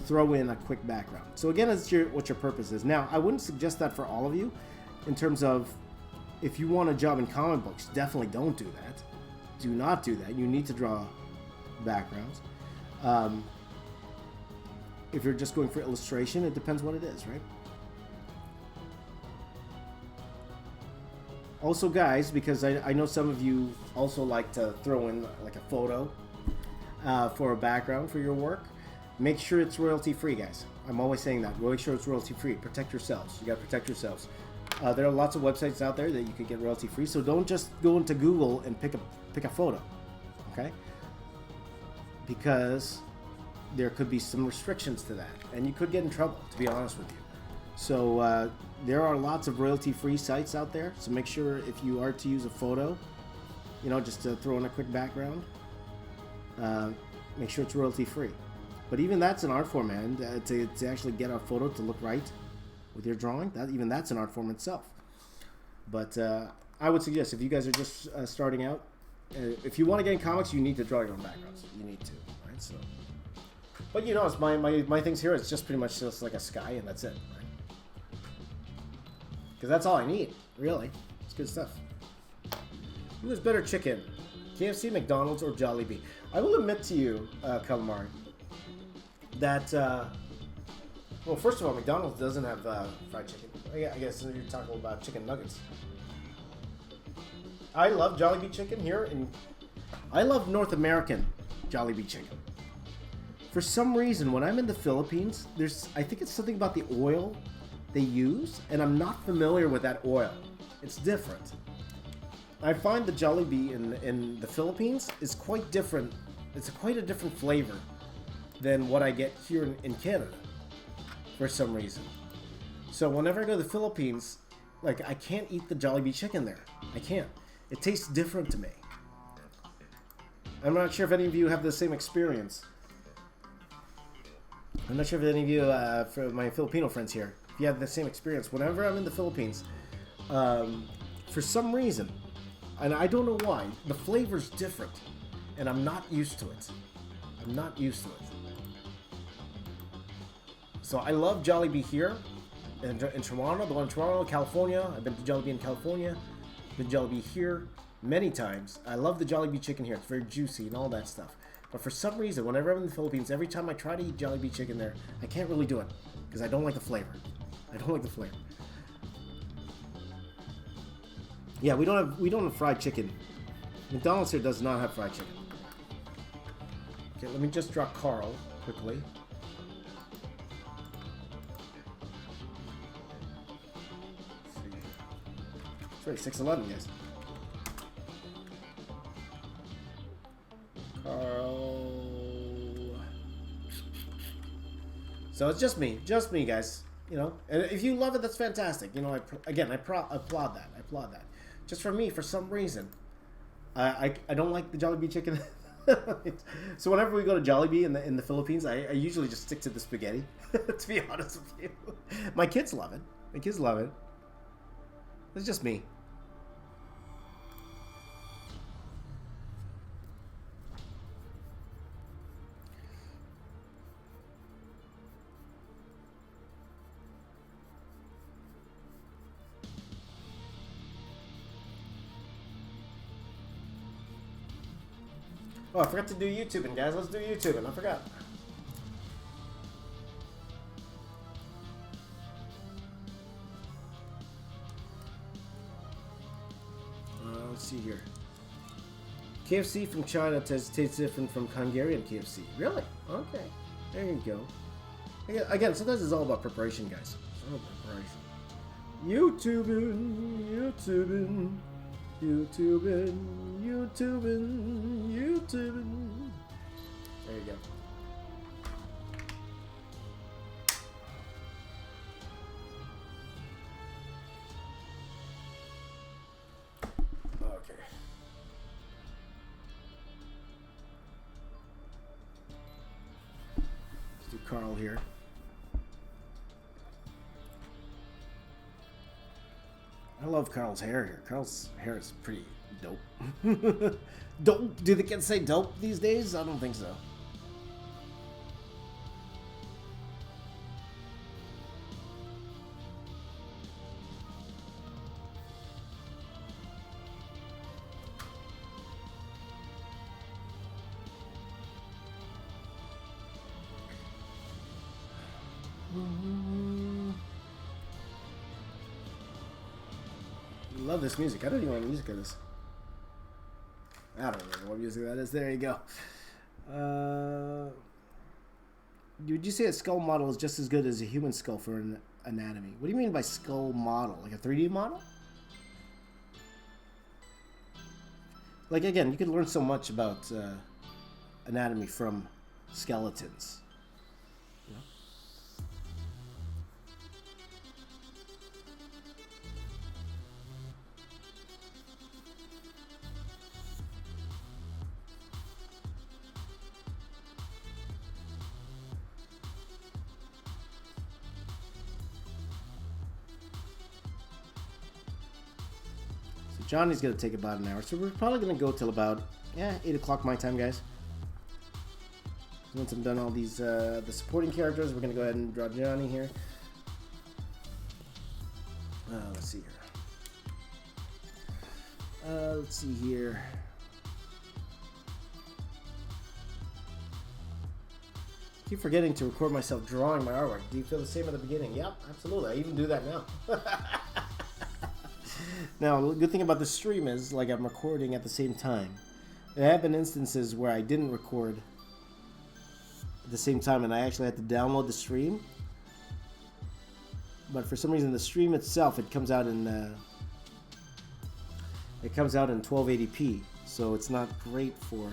throw in a quick background. So again, it's what your purpose is. Now, I wouldn't suggest that for all of you, in terms of if you want a job in comic books, definitely don't do that. Do not do that. You need to draw backgrounds. If you're just going for illustration, it depends what it is, right? Also, guys, because I know some of you also like to throw in like a photo for a background for your work, make sure it's royalty free, guys. I'm always saying that. Make sure it's royalty free. Protect yourselves. You got to protect yourselves. There are lots of websites out there that you could get royalty free, so don't just go into Google and pick a photo, okay? Because there could be some restrictions to that, and you could get in trouble, to be honest with you. So there are lots of royalty-free sites out there, so make sure if you are to use a photo, you know, just to throw in a quick background, make sure it's royalty-free. But even that's an art form, man, to actually get a photo to look right with your drawing, even that's an art form itself. But I would suggest, if you guys are just starting out, if you want to get in comics, you need to draw your own backgrounds. You need to, right? So, but you know, it's my things here. It's just pretty much just like a sky, and that's it, right? Because that's all I need, really. It's good stuff. Who has better chicken, KFC, McDonald's, or Jollibee? I will admit to you, Calamari, that well, first of all, McDonald's doesn't have fried chicken. I guess you're talking about chicken nuggets. I love Jollibee chicken here, and I love North American Jollibee chicken. For some reason, when I'm in the Philippines, I think it's something about the oil they use, and I'm not familiar with that oil. It's different. I find the Jollibee in the Philippines is quite different. It's quite a different flavor than what I get here in Canada, for some reason. So whenever I go to the Philippines, like, I can't eat the Jollibee chicken there. I can't. It tastes different to me. I'm not sure if any of you have the same experience. I'm not sure if any of you, for my Filipino friends here, if you have the same experience. Whenever I'm in the Philippines, for some reason, and I don't know why, the flavor's different, and I'm not used to it. So I love Jollibee here in Toronto, the one in Toronto, California. I've been to Jollibee in California. Been to Jollibee here many times. I love the Jollibee chicken here. It's very juicy and all that stuff. But for some reason, whenever I'm in the Philippines, every time I try to eat Jollibee chicken there, I can't really do it because I don't like the flavor. Yeah, we don't have fried chicken. McDonald's here does not have fried chicken. Okay, let me just draw Carl quickly. Sorry, 6'11", guys. Carl. So it's just me, guys. You know, and if you love it, that's fantastic. You know, I applaud that. I applaud that. Just for me, for some reason, I don't like the Jollibee chicken. So whenever we go to Jollibee in the Philippines, I usually just stick to the spaghetti. To be honest with you, my kids love it. My kids love it. It's just me. Oh, I forgot to do YouTubing, guys. Let's do YouTubing. I forgot. Let's see here. KFC from China tastes different from Hungarian KFC. Really? Okay. There you go. Again, sometimes it's all about preparation, guys. It's all about preparation. YouTubing. There you go. Okay. Let's do Carl here. I love Carl's hair here. Carl's hair is pretty dope. Dope? Do the kids say dope these days? I don't think so. Love this music. I don't even know what music it is. I don't know what music that is. There you go. Would you say a skull model is just as good as a human skull for an anatomy? What do you mean by skull model? Like a 3D model? Like, again, you can learn so much about anatomy from skeletons. You know? Johnny's going to take about an hour, so we're probably going to go till about 8 o'clock my time, guys. Once I'm done all these the supporting characters, we're going to go ahead and draw Johnny here. Let's see here. Let's see here. I keep forgetting to record myself drawing my artwork. Do you feel the same at the beginning? Yep, absolutely. I even do that now. Now, the good thing about the stream is, like, I'm recording at the same time. There have been instances where I didn't record at the same time, and I actually had to download the stream. But for some reason, the stream itself, it comes out in 1280p, so it's not great for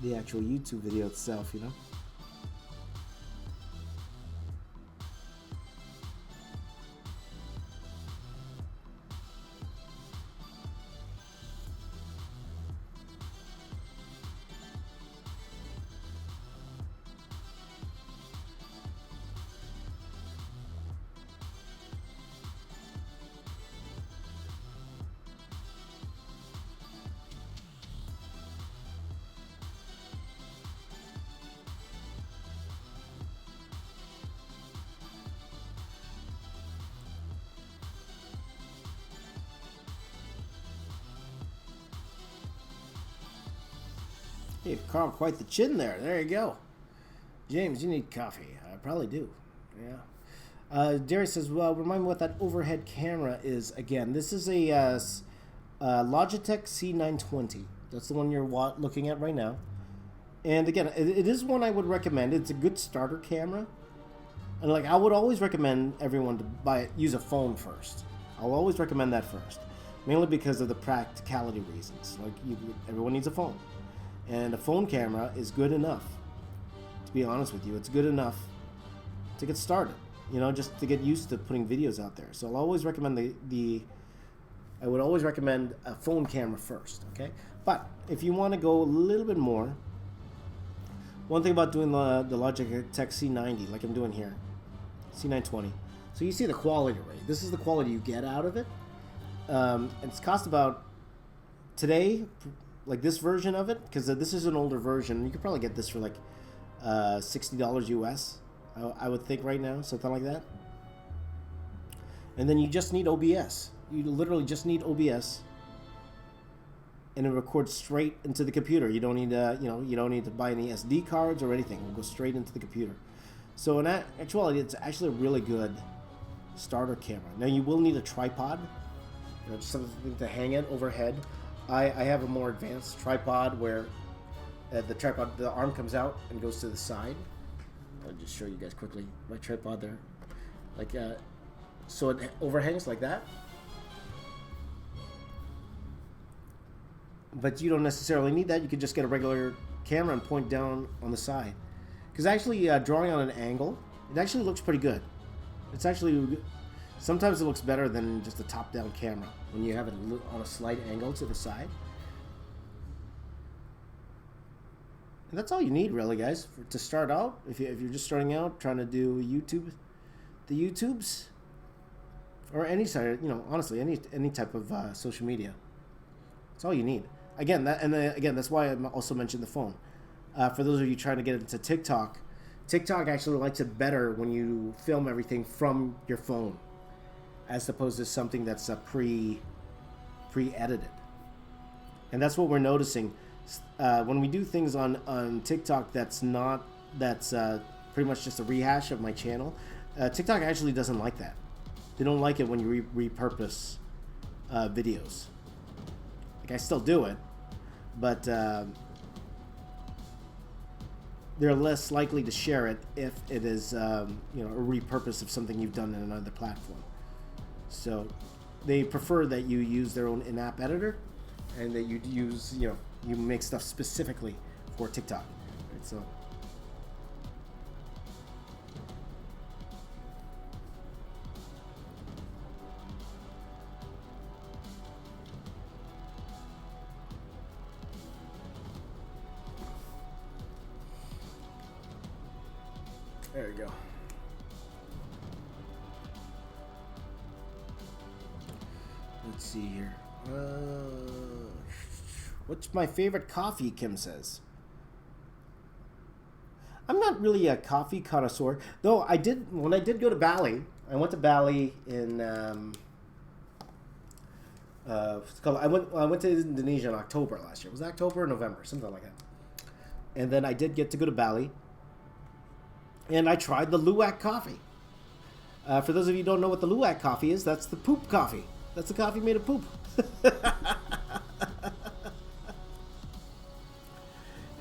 the actual YouTube video itself, you know. Hey, Carl, quite the chin there. There you go. James, you need coffee. I probably do. Yeah. Darius says, well, remind me what that overhead camera is again. This is a Logitech C920. That's the one you're looking at right now. And again, it is one I would recommend. It's a good starter camera. And like, I would always recommend everyone to use a phone first. I'll always recommend that first. Mainly because of the practicality reasons. Like, everyone needs a phone. And a phone camera is good enough. To be honest with you, it's good enough to get started. You know, just to get used to putting videos out there. So I'll always recommend I would always recommend a phone camera first, okay? But if you want to go a little bit more, one thing about doing the Logitech C90, like I'm doing here, C920, so you see the quality, right? This is the quality you get out of it. And it's cost about, today, like this version of it, because this is an older version, you could probably get this for like $60 US, I would think right now, something like that. And then you just need OBS. You literally just need OBS, and it records straight into the computer. You don't need to, you don't need to buy any SD cards or anything. It'll go straight into the computer. So in actuality, it's actually a really good starter camera. Now you will need a tripod, something to hang it overhead. I have a more advanced tripod where the arm comes out and goes to the side. I'll just show you guys quickly my tripod there, like so it overhangs like that. But you don't necessarily need that. You could just get a regular camera and point down on the side. Because actually, drawing on an angle, it actually looks pretty good. It's actually, sometimes it looks better than just a top-down camera when you have it on a slight angle to the side. And that's all you need, really, guys, to start out. If you're just starting out, trying to do the YouTubes, or any side, honestly, any type of social media. That's all you need. Again, that's why I also mentioned the phone. For those of you trying to get into TikTok, TikTok actually likes it better when you film everything from your phone, as opposed to something that's pre-edited. And that's what we're noticing when we do things on TikTok. That's pretty much just a rehash of my channel. TikTok actually doesn't like that. They don't like it when you repurpose videos. I still do it, but they're less likely to share it if it is a repurpose of something you've done in another platform. So they prefer that you use their own in-app editor, and that you use you make stuff specifically for TikTok. Right? So. There we go. Let's see here. What's my favorite coffee, Kim says. I'm not really a coffee connoisseur, though when I did go to Bali, I went to Bali in I went to Indonesia in October last year. Was it October or November? Something like that. And then I did get to go to Bali. And I tried the Luwak coffee. For those of you who don't know what the Luwak coffee is, that's the poop coffee. That's the coffee made of poop.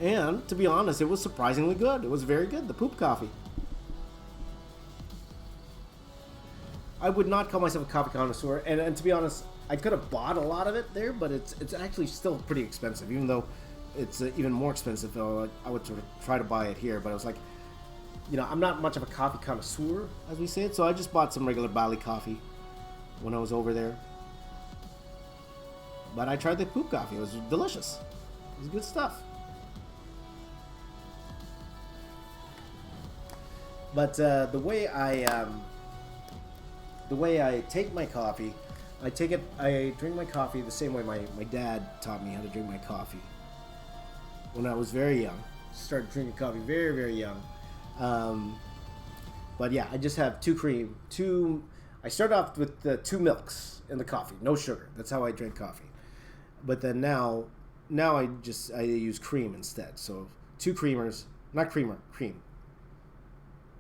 And to be honest, it was surprisingly good. It was very good, the poop coffee. I would not call myself a coffee connoisseur, and to be honest, I could have bought a lot of it there, but it's actually still pretty expensive, even though it's even more expensive. Though I would sort of try to buy it here, but I was like, I'm not much of a coffee connoisseur, as we say it, so I just bought some regular Bali coffee when I was over there. But I tried the poop coffee. It was delicious. It was good stuff. But the way I take my coffee, I drink my coffee the same way my dad taught me how to drink my coffee when I was very young. Started drinking coffee very, very young. But yeah, I just have I start off with the 2 milks in the coffee, no sugar. That's how I drink coffee. But then now I use cream instead. So 2 creamers, not creamer, cream.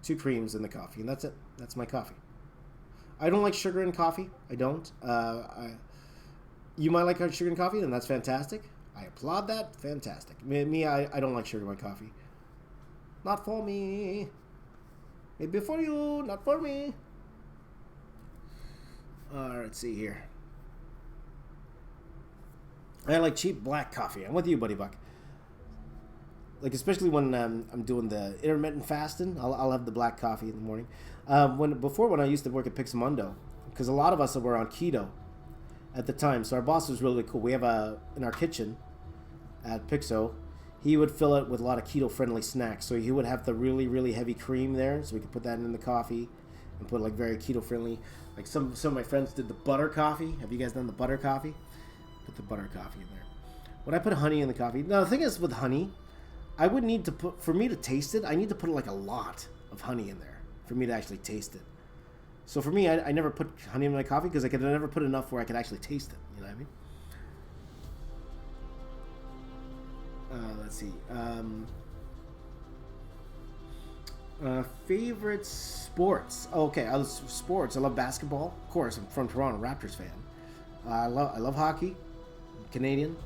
2 creams in the coffee, and that's it. That's my coffee. I don't like sugar in coffee. I don't. You might like sugar in coffee, then that's fantastic. I applaud that. Fantastic. I don't like sugar in my coffee. Not for me. Maybe for you, not for me. Let's see here. I like cheap black coffee. I'm with you, Buddy Buck. like especially when I'm doing the intermittent fasting, I'll have the black coffee in the morning. When I used to work at Pixamundo, because a lot of us were on keto at the time, so our boss was really cool. We have in our kitchen at Pixo, he would fill it with a lot of keto friendly snacks. So he would have the really really heavy cream there, so we could put that in the coffee and put like very keto friendly. Like some of my friends did the butter coffee. Have you guys done the butter coffee? Put the butter coffee in there. When I put honey in the coffee, now the thing is with honey, I would need to put, for me to taste it, I need to put like a lot of honey in there for me to actually taste it. So for me, I never put honey in my coffee because I could never put enough where I could actually taste it. You know what I mean? Let's see. Favorite sports? Oh, okay, sports. I love basketball. Of course, I'm from Toronto, Raptors fan. I love hockey. I'm Canadian.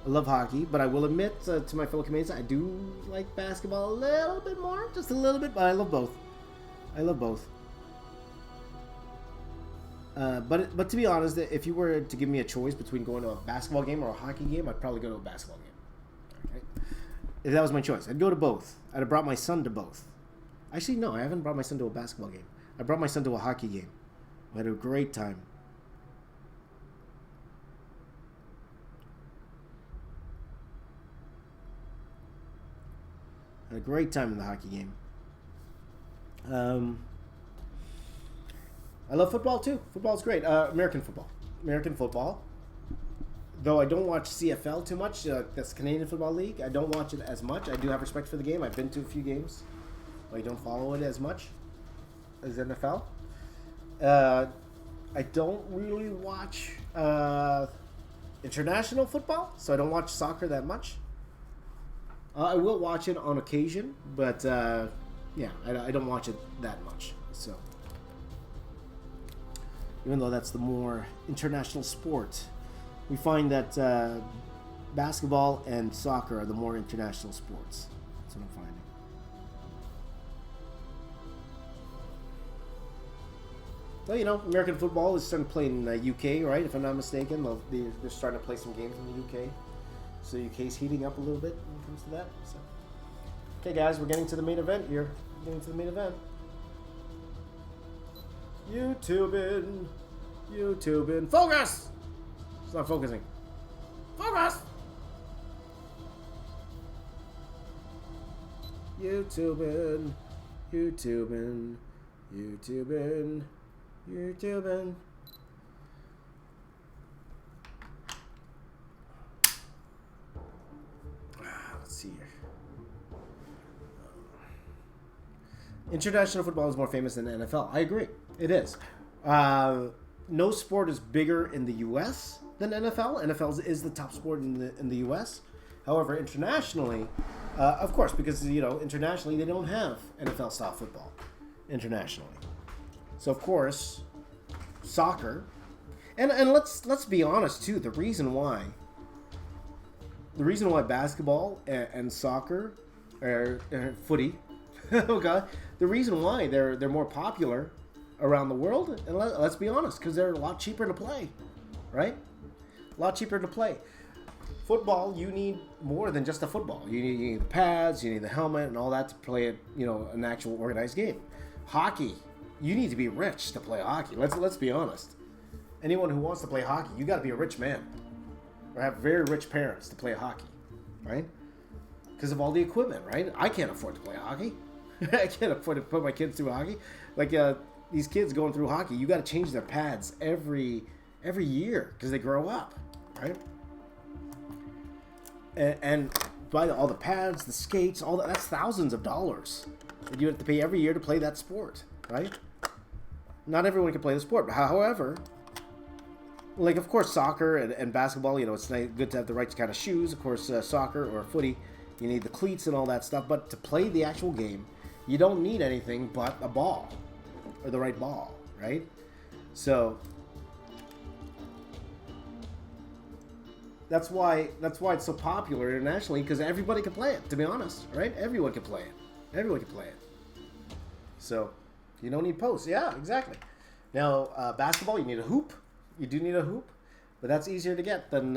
I love hockey, but I will admit to my fellow Canadians, I do like basketball a little bit more, just a little bit, but I love both. I love both. But to be honest, if you were to give me a choice between going to a basketball game or a hockey game, I'd probably go to a basketball game. Okay? If that was my choice, I'd go to both. I'd have brought my son to both. Actually, no, I haven't brought my son to a basketball game. I brought my son to a hockey game. I had a great time. Had a great time in the hockey game. I love football too. Football's great. American football. Though I don't watch CFL too much. That's Canadian Football League. I don't watch it as much. I do have respect for the game. I've been to a few games, but I don't follow it as much as NFL. I don't really watch international football, so I don't watch soccer that much. I will watch it on occasion, but yeah, I don't watch it that much. So, even though that's the more international sport, we find that basketball and soccer are the more international sports. That's what I'm finding. Well, you know, American football is starting to play in the UK, right? If I'm not mistaken, they're starting to play some games in the UK. So UK's heating up a little bit when it comes to that. So, okay, guys, we're getting to the main event here. YouTubing. Focus! It's not focusing. Focus! YouTubing. Let's see here. International football is more famous than the NFL. I agree. It is. No sport is bigger in the U.S. than NFL. NFL is the top sport in the U.S. However, internationally, of course, because internationally they don't have NFL style football internationally. So of course, soccer, and let's be honest too. The reason why basketball and soccer or footy, okay, the reason why they're more popular around the world, and let's be honest, because they're a lot cheaper to play, right? A lot cheaper to play. Football, you need more than just a football. You need the pads, you need the helmet, and all that to play an actual organized game. Hockey, you need to be rich to play hockey. Let's be honest. Anyone who wants to play hockey, you got to be a rich man or have very rich parents to play hockey, right? Because of all the equipment, right? I can't afford to play hockey. I can't afford to put my kids through hockey. Like these kids going through hockey, you got to change their pads every year because they grow up, right? And buy all the pads, the skates, all that. That's thousands of dollars that you have to pay every year to play that sport, right? Not everyone can play the sport. However, like, of course, soccer and basketball, it's good to have the right kind of shoes. Of course, soccer or footy, you need the cleats and all that stuff. But to play the actual game, you don't need anything but a ball or the right ball, right? So that's why it's so popular internationally, because everybody can play it, to be honest, right? Everyone can play it. So you don't need posts. Yeah, exactly. Now, basketball, you need a hoop. You do need a hoop, but that's easier to get than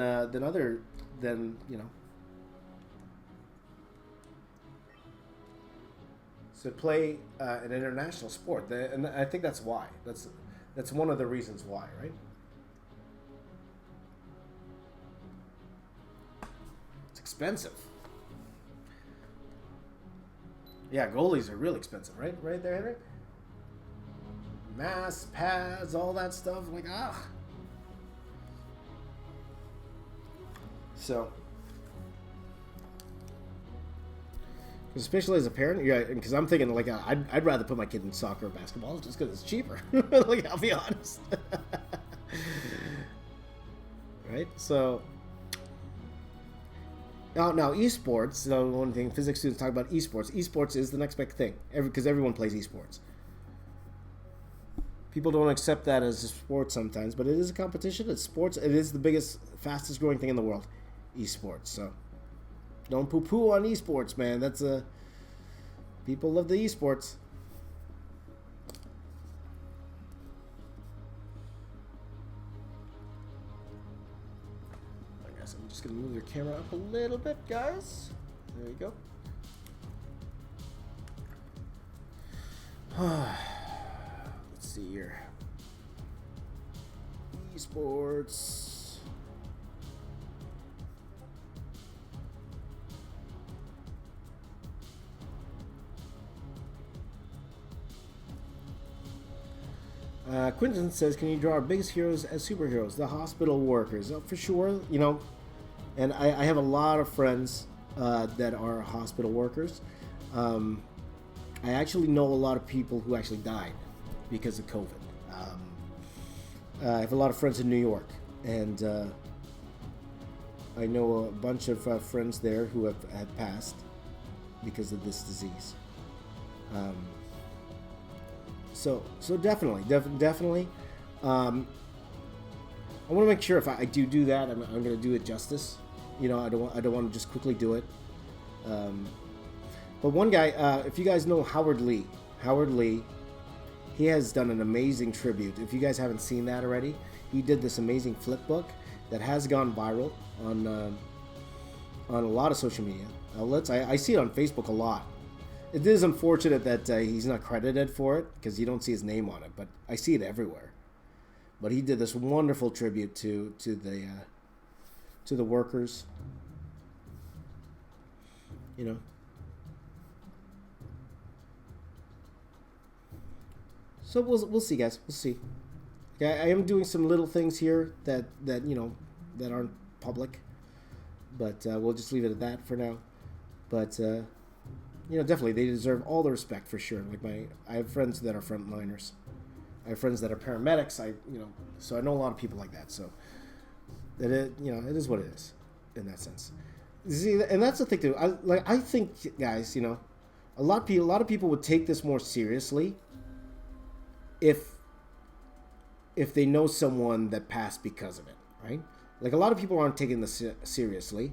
to play an international sport, and I think that's why. That's one of the reasons why, right? It's expensive. Yeah, goalies are real expensive, right? Right there, Henry. Masks, pads, all that stuff. Like So, especially as a parent, yeah, because I'm thinking like I'd rather put my kid in soccer or basketball just because it's cheaper. Like, I'll be honest. Right? So, now esports. So one thing physics students talk about esports. Esports is the next big thing because everyone plays esports. People don't accept that as a sport sometimes, but it is a competition. It's sports. It is the biggest, fastest growing thing in the world, esports. So don't poo-poo on esports, man. That's people love the esports. I guess I'm just gonna move your camera up a little bit, guys. There you go. Let's see here. Esports. Quinton says, can you draw our biggest heroes as superheroes? The hospital workers. Oh, for sure, and I have a lot of friends that are hospital workers. I actually know a lot of people who actually died because of COVID. I have a lot of friends in New York, and I know a bunch of friends there who have passed because of this disease. So definitely. I want to make sure if I do that, I'm going to do it justice. I don't want to just quickly do it. But one guy, if you guys know Howard Lee, he has done an amazing tribute. If you guys haven't seen that already, he did this amazing flip book that has gone viral on a lot of social media outlets. I see it on Facebook a lot. It is unfortunate that he's not credited for it because you don't see his name on it, but I see it everywhere. But he did this wonderful tribute to the workers. So we'll see, guys. We'll see. Yeah, I am doing some little things here that aren't public, but we'll just leave it at that for now. But definitely they deserve all the respect for sure. Like I have friends that are frontliners. I have friends that are paramedics. So I know a lot of people like that. So that it is what it is in that sense. See, and that's the thing too. I think, guys, a lot of people would take this more seriously if they know someone that passed because of it, right? Like, a lot of people aren't taking this seriously,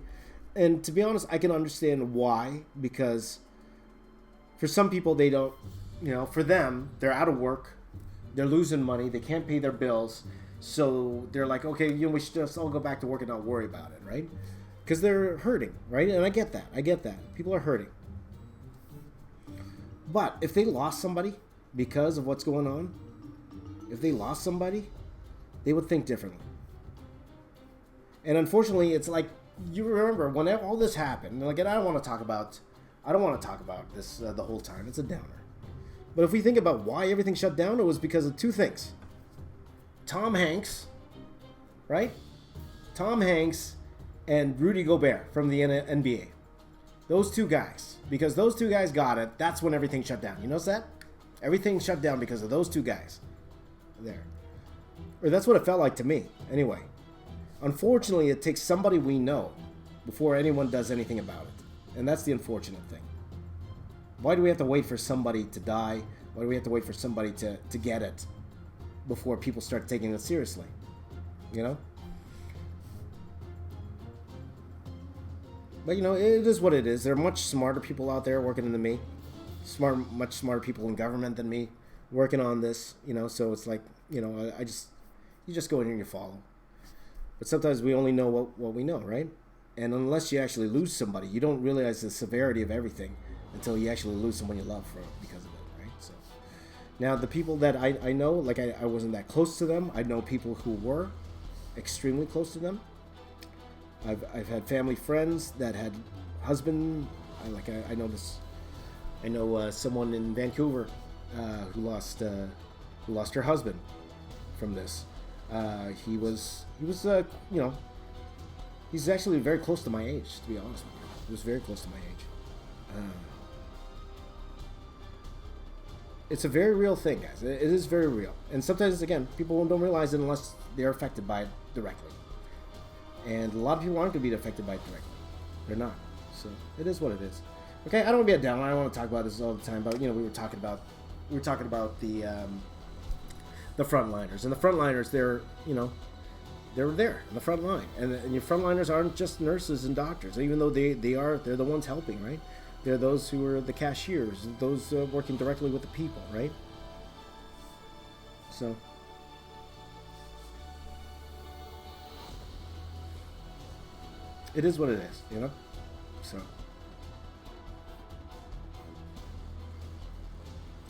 and to be honest, I can understand why. Because for some people, they don't, for them, they're out of work, they're losing money, they can't pay their bills, so they're like, okay, we should just all go back to work and not worry about it, right? Because they're hurting, right? And I get that. People are hurting. But if they lost somebody because of what's going on, they would think differently. And unfortunately, it's like, you remember whenever all this happened, like, and I don't want to talk about this the whole time. It's a downer. But if we think about why everything shut down, it was because of two things. Tom Hanks, right? Tom Hanks and Rudy Gobert from the NBA. Those two guys. Because those two guys got it, that's when everything shut down. You notice that? Everything shut down because of those two guys. There. Or that's what it felt like to me, anyway. Unfortunately, it takes somebody we know before anyone does anything about it. And that's the unfortunate thing. Why do we have to wait for somebody to die? Why do we have to wait for somebody to get it before people start taking it seriously? But it is what it is. There are much smarter people out there working than me. Much smarter people in government than me working on this. So it's like, you just go in here and you follow. But sometimes we only know what we know, right? And unless you actually lose somebody, you don't realize the severity of everything until you actually lose someone you love because of it, right? So now the people that I know, like I wasn't that close to them. I know people who were extremely close to them. I've had family friends that had husband. I know this. I know someone in Vancouver who lost her husband from this. He was he's actually very close to my age, to be honest with you. He was very close to my age. It's a very real thing, guys. It is very real. And sometimes, again, people don't realize it unless they're affected by it directly. And a lot of people aren't going to be affected by it directly. They're not. So it is what it is. Okay, I don't want to be a downer. I don't want to talk about this all the time. But we were talking about the frontliners, and the frontliners, they're there in the front line, and your frontliners aren't just nurses and doctors, even though they're the ones helping, right? They're those who are the cashiers, those working directly with the people, right? So it is what it is, So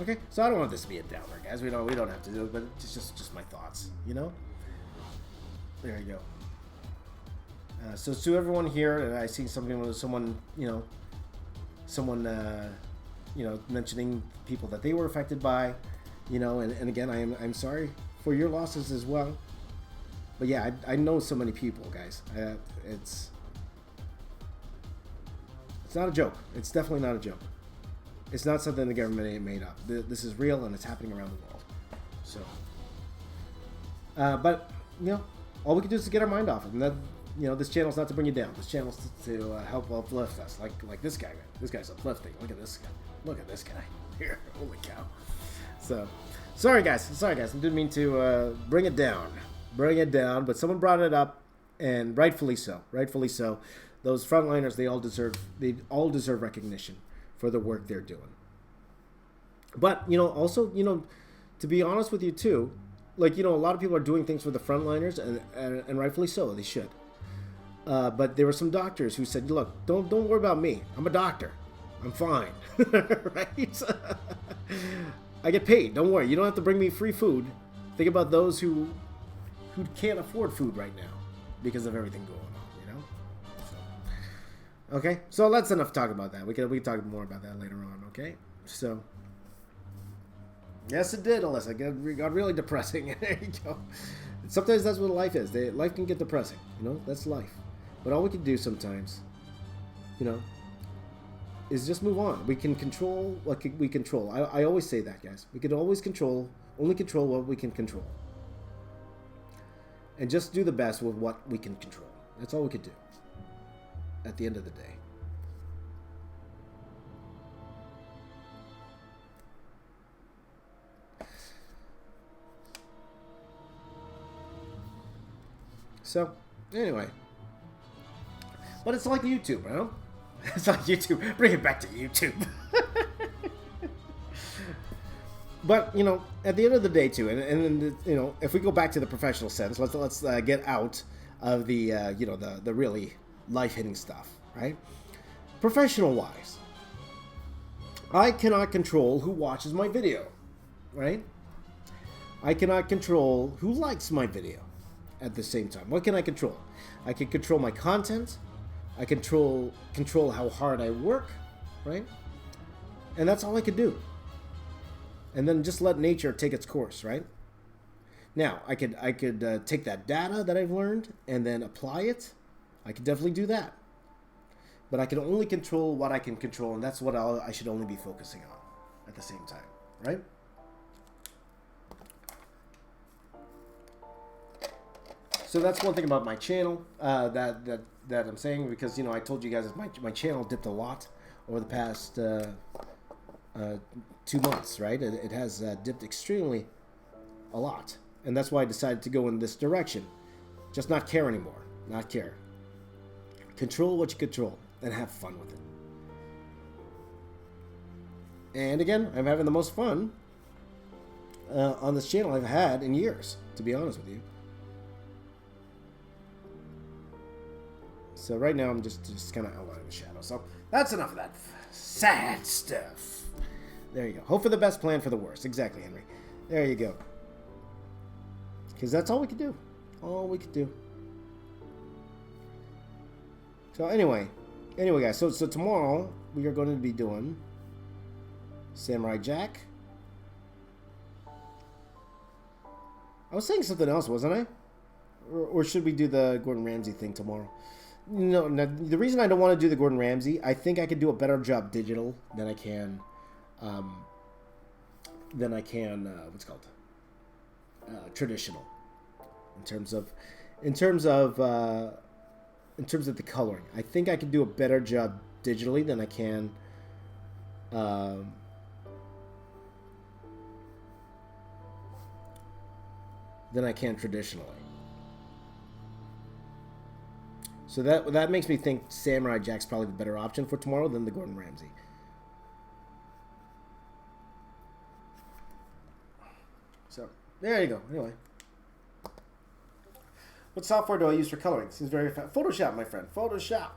okay, so I don't want this to be a downer, guys. We don't have to do it, but it's just my thoughts, There you go. So to everyone here, I see someone mentioning people that they were affected by, and again, I'm sorry for your losses as well. But yeah, I know so many people, guys. It's not a joke. It's definitely not a joke. It's not something the government ain't made up. This is real, and it's happening around the world. So, but all we can do is to get our mind off it. And that, this channel's not to bring you down. This channel's to help uplift us. Like this guy, man. This guy's uplifting. Look at this guy. Look at this guy. Here, holy cow. So, sorry guys. I didn't mean to bring it down. But someone brought it up, and rightfully so. Those frontliners, they all deserve recognition for the work they're doing. But, also, to be honest with you too, a lot of people are doing things for the frontliners, and rightfully so, they should. But there were some doctors who said, look, don't worry about me. I'm a doctor. I'm fine. Right? I get paid. Don't worry. You don't have to bring me free food. Think about those who can't afford food right now because of everything going on. Okay, so that's enough talk about that. We can talk more about that later on. Okay, so yes, it did, Alyssa. It got really depressing. There you go. Sometimes that's what life is. Life can get depressing. That's life. But all we can do sometimes, is just move on. We can control what we control. I always say that, guys. We can always only control what we can control, and just do the best with what we can control. That's all we could do. At the end of the day. So, anyway. But it's like YouTube, It's like YouTube. Bring it back to YouTube. But, at the end of the day, too, and if we go back to the professional sense, let's get out of the, the really life-hitting stuff, right? Professional-wise, I cannot control who watches my video, right? I cannot control who likes my video at the same time. What can I control? I can control my content. I control how hard I work, right? And that's all I could do. And then just let nature take its course, right? Now, I could take that data that I've learned and then apply it. I could definitely do that. But I can only control what I can control, and that's what I should only be focusing on at the same time, right? So that's one thing about my channel that I'm saying, because I told you guys that my channel dipped a lot over the past 2 months, right? It has dipped extremely a lot, and that's why I decided to go in this direction. Just not care anymore. Not care. Control what you control and have fun with it. And again, I'm having the most fun on this channel I've had in years, to be honest with you. So right now I'm just kind of outlining the shadow. So that's enough of that sad stuff. There you go. Hope for the best, plan for the worst. Exactly, Henry. There you go. Because that's all we could do. All we could do. So anyway, guys. So tomorrow we are going to be doing Samurai Jack. I was saying something else, wasn't I? Or should we do the Gordon Ramsay thing tomorrow? No, the reason I don't want to do the Gordon Ramsay, I think I could do a better job digital than I can, what's it called? Traditional. In terms of the coloring. I think I could do a better job digitally than I can, traditionally. So that makes me think Samurai Jack's probably the better option for tomorrow than the Gordon Ramsay. So there you go. Anyway, what software do I use for coloring? Seems very fast. Photoshop, my friend. Photoshop.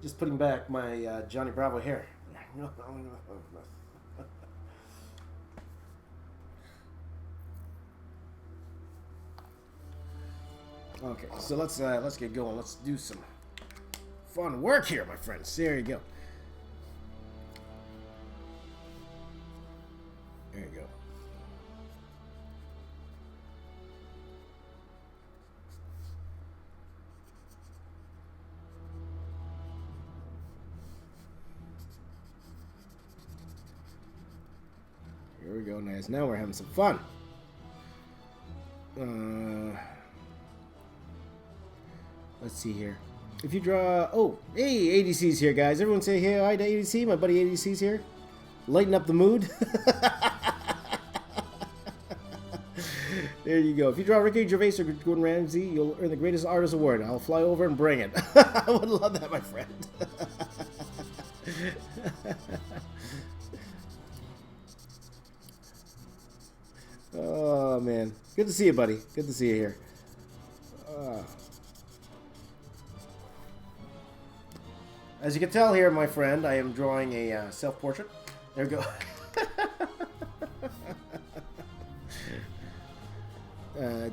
Just putting back my Johnny Bravo hair. Okay, so let's get going. Let's do some fun work here, my friends. There you go. There you go. Here we go, nice. Now we're having some fun. Let's see here. If you draw... Oh, hey, ADC's here, guys. Everyone say hey, hi to ADC. My buddy ADC's here. Lighten up the mood. There you go. If you draw Ricky Gervais or Gordon Ramsay, you'll earn the greatest artist award. I'll fly over and bring it. I would love that, my friend. Oh, man. Good to see you, buddy. Good to see you here. As you can tell here, my friend, I am drawing a self-portrait. There we go.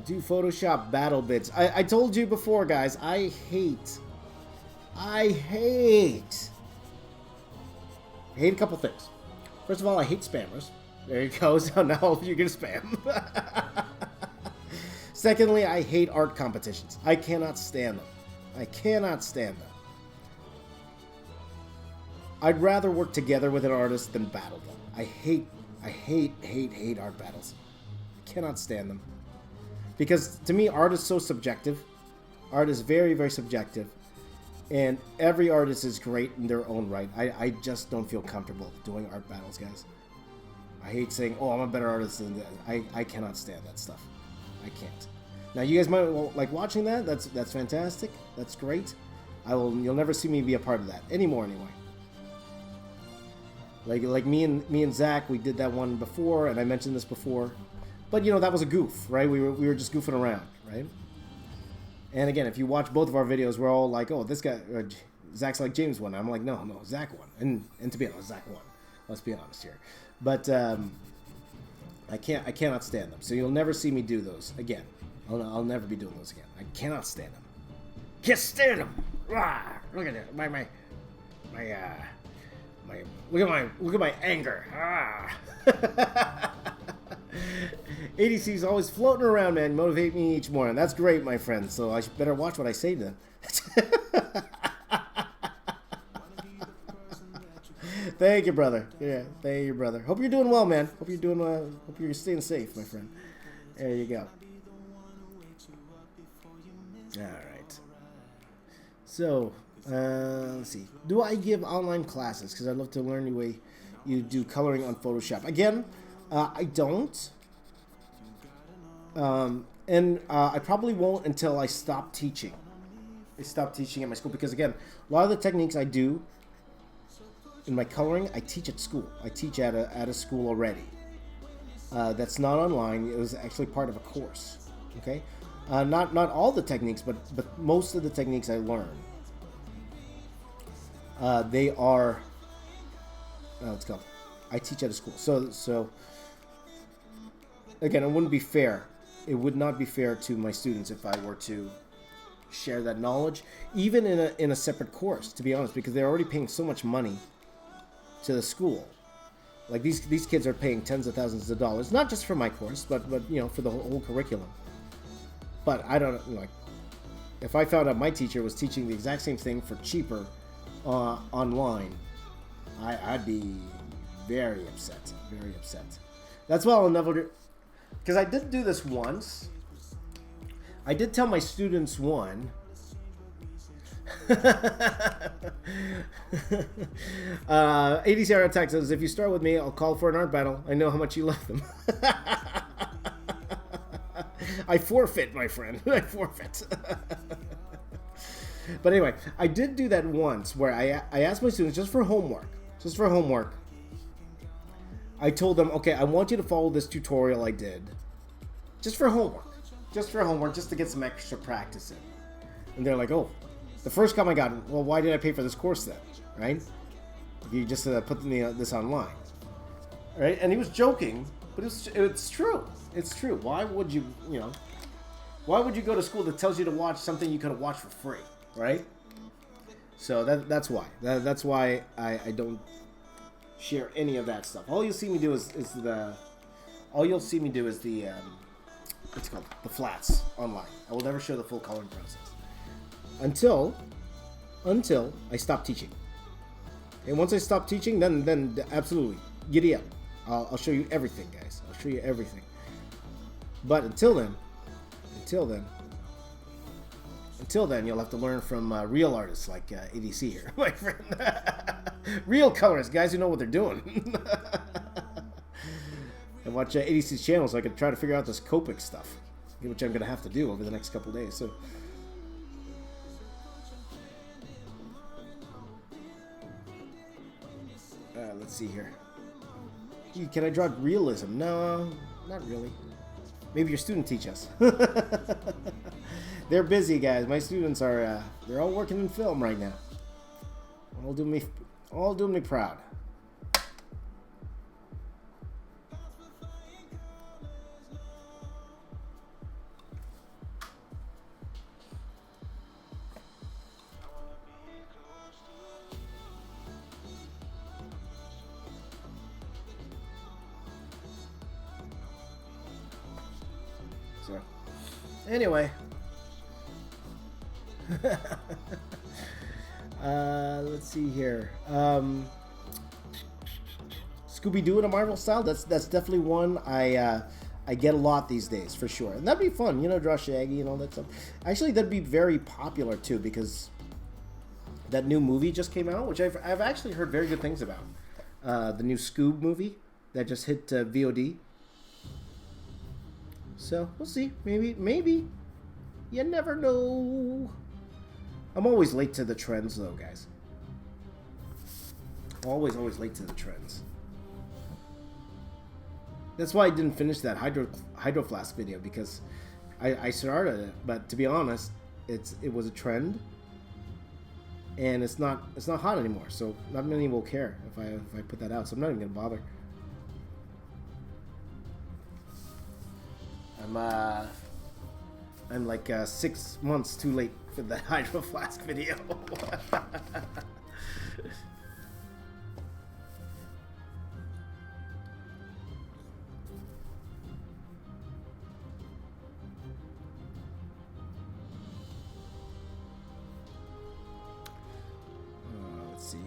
Do Photoshop battle bits. I told you before, guys, I hate a couple things. First of all, I hate spammers. There you go. So now you're going to spam. Secondly, I hate art competitions. I cannot stand them. I cannot stand them. I'd rather work together with an artist than battle them. I hate art battles. I cannot stand them. Because to me, art is so subjective. Art is very, very subjective. And every artist is great in their own right. I just don't feel comfortable doing art battles, guys. I hate saying, oh, I'm a better artist than that. I cannot stand that stuff. I can't. Now, you guys might like watching that. That's fantastic. That's great. You'll never see me be a part of that anymore, anyway. Like me and Zach, we did that one before, and I mentioned this before, but that was a goof, right? We were just goofing around, right? And again, if you watch both of our videos, we're all like, oh, this guy, Zach's like James won. I'm like, no, Zach won, and to be honest, Zach won. Let's be honest here, but I cannot stand them. So you'll never see me do those again. I'll never be doing those again. I cannot stand them. Can't stand them. Rah! Look at it, look at my anger. Ah. ADC's always floating around, man. Motivate me each morning. That's great, my friend. So I better watch what I say then. Thank you, brother. Yeah, thank you, brother. Hope you're doing well, man. Hope you're doing well. Hope you're staying safe, my friend. There you go. All right. So. Let's see. Do I give online classes? Because I'd love to learn the way you do coloring on Photoshop. Again, I don't. And I probably won't until I stop teaching. I stop teaching at my school because, again, a lot of the techniques I do in my coloring, I teach at school. I teach at a school already. That's not online. It was actually part of a course. Okay, not all the techniques, but most of the techniques I learn. They are. Let's go. I teach at a school, so again, it wouldn't be fair. It would not be fair to my students if I were to share that knowledge, even in a separate course. To be honest, because they're already paying so much money to the school. Like these kids are paying tens of thousands of dollars, not just for my course, but you know, for the whole curriculum. But I don't like. If I found out my teacher was teaching the exact same thing for cheaper online, I'd be very upset. Very upset. That's why I'll never do. Because I did do this once. I did tell my students one. ADCR Attack says, if you start with me, I'll call for an art battle. I know how much you love them. I forfeit, my friend. I forfeit. But anyway, I did do that once where I asked my students just for homework. Just for homework. I told them, okay, I want you to follow this tutorial I did. Just for homework. Just for homework, just to get some extra practice in. And they're like, oh. The first comment I got, well, why did I pay for this course then? Right? You just put this online. Right? And he was joking, but it's true. It's true. Why would you, why would you go to school that tells you to watch something you could have watched for free? Right? So that's why. That's why I don't share any of that stuff. All you'll see me do is the what's it called? The flats online. I will never show the full coloring process until I stop teaching. And once I stop teaching, then absolutely giddy up. I'll show you everything, guys. I'll show you everything. But until then, you'll have to learn from real artists like ADC here, my friend. Real colorists, guys who know what they're doing. And watch ADC's channel so I can try to figure out this Copic stuff, which I'm going to have to do over the next couple days. So, let's see here. Can I draw realism? No, not really. Maybe your student teach us. They're busy, guys. My students are, they're all working in film right now. All doing me proud. So, anyway. Let's see here. Scooby-Doo in a Marvel style. That's definitely one I get a lot these days for sure, and that'd be fun. Draw Shaggy and all that stuff. Actually, that'd be very popular too because that new movie just came out, which I've actually heard very good things about. The new Scoob movie that just hit VOD. So we'll see. Maybe. You never know. I'm always late to the trends, though, guys. Always late to the trends. That's why I didn't finish that Hydro Flask video, because I started it, but to be honest, it was a trend, and it's not hot anymore. So not many will care if I put that out. So I'm not even gonna bother. I'm like 6 months too late for the Hydro Flask video. Let's see.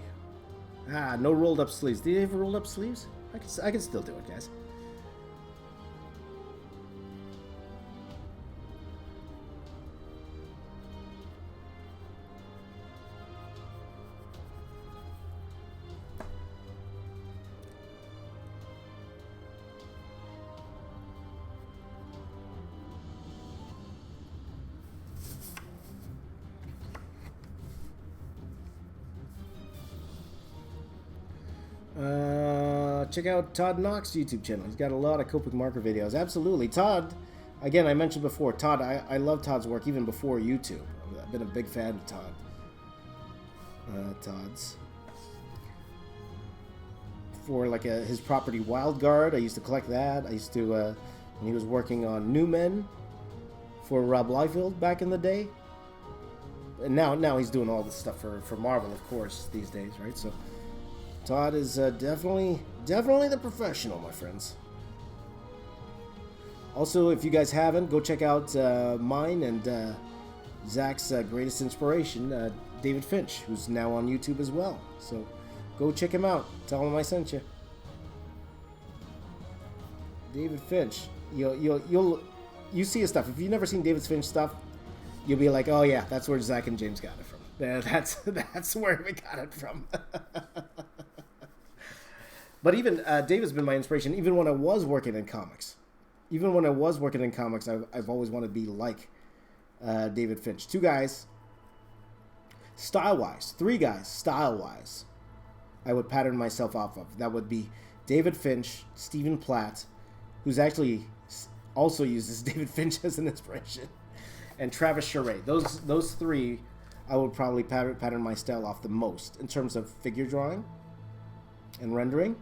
No rolled up sleeves. Do you have rolled up sleeves? I can still do it, guys. Check out Todd Knox YouTube channel. He's got a lot of Copic marker videos. Absolutely. Todd Again, I mentioned before, Todd, I love Todd's work even before YouTube. I've been a big fan of Todd's. For like his property Wild Guard, I used to collect that. I used to, when he was working on New Men for Rob Liefeld back in the day. And now he's doing all this stuff for Marvel, of course, these days, right? So Todd is definitely the professional, my friends. Also, if you guys haven't, go check out mine and Zach's greatest inspiration, David Finch, who's now on YouTube as well. So go check him out. Tell him I sent you. David Finch. You see his stuff. If you've never seen David Finch stuff, you'll be like, oh yeah, that's where Zach and James got it from. That's where we got it from. But even David's been my inspiration. Even when I was working in comics. I've always wanted to be like David Finch. Two guys, style-wise. Three guys, style-wise, I would pattern myself off of. That would be David Finch, Stephen Platt, who's actually also uses David Finch as an inspiration, and Travis Charest. Those three, I would probably pattern my style off the most in terms of figure drawing and rendering.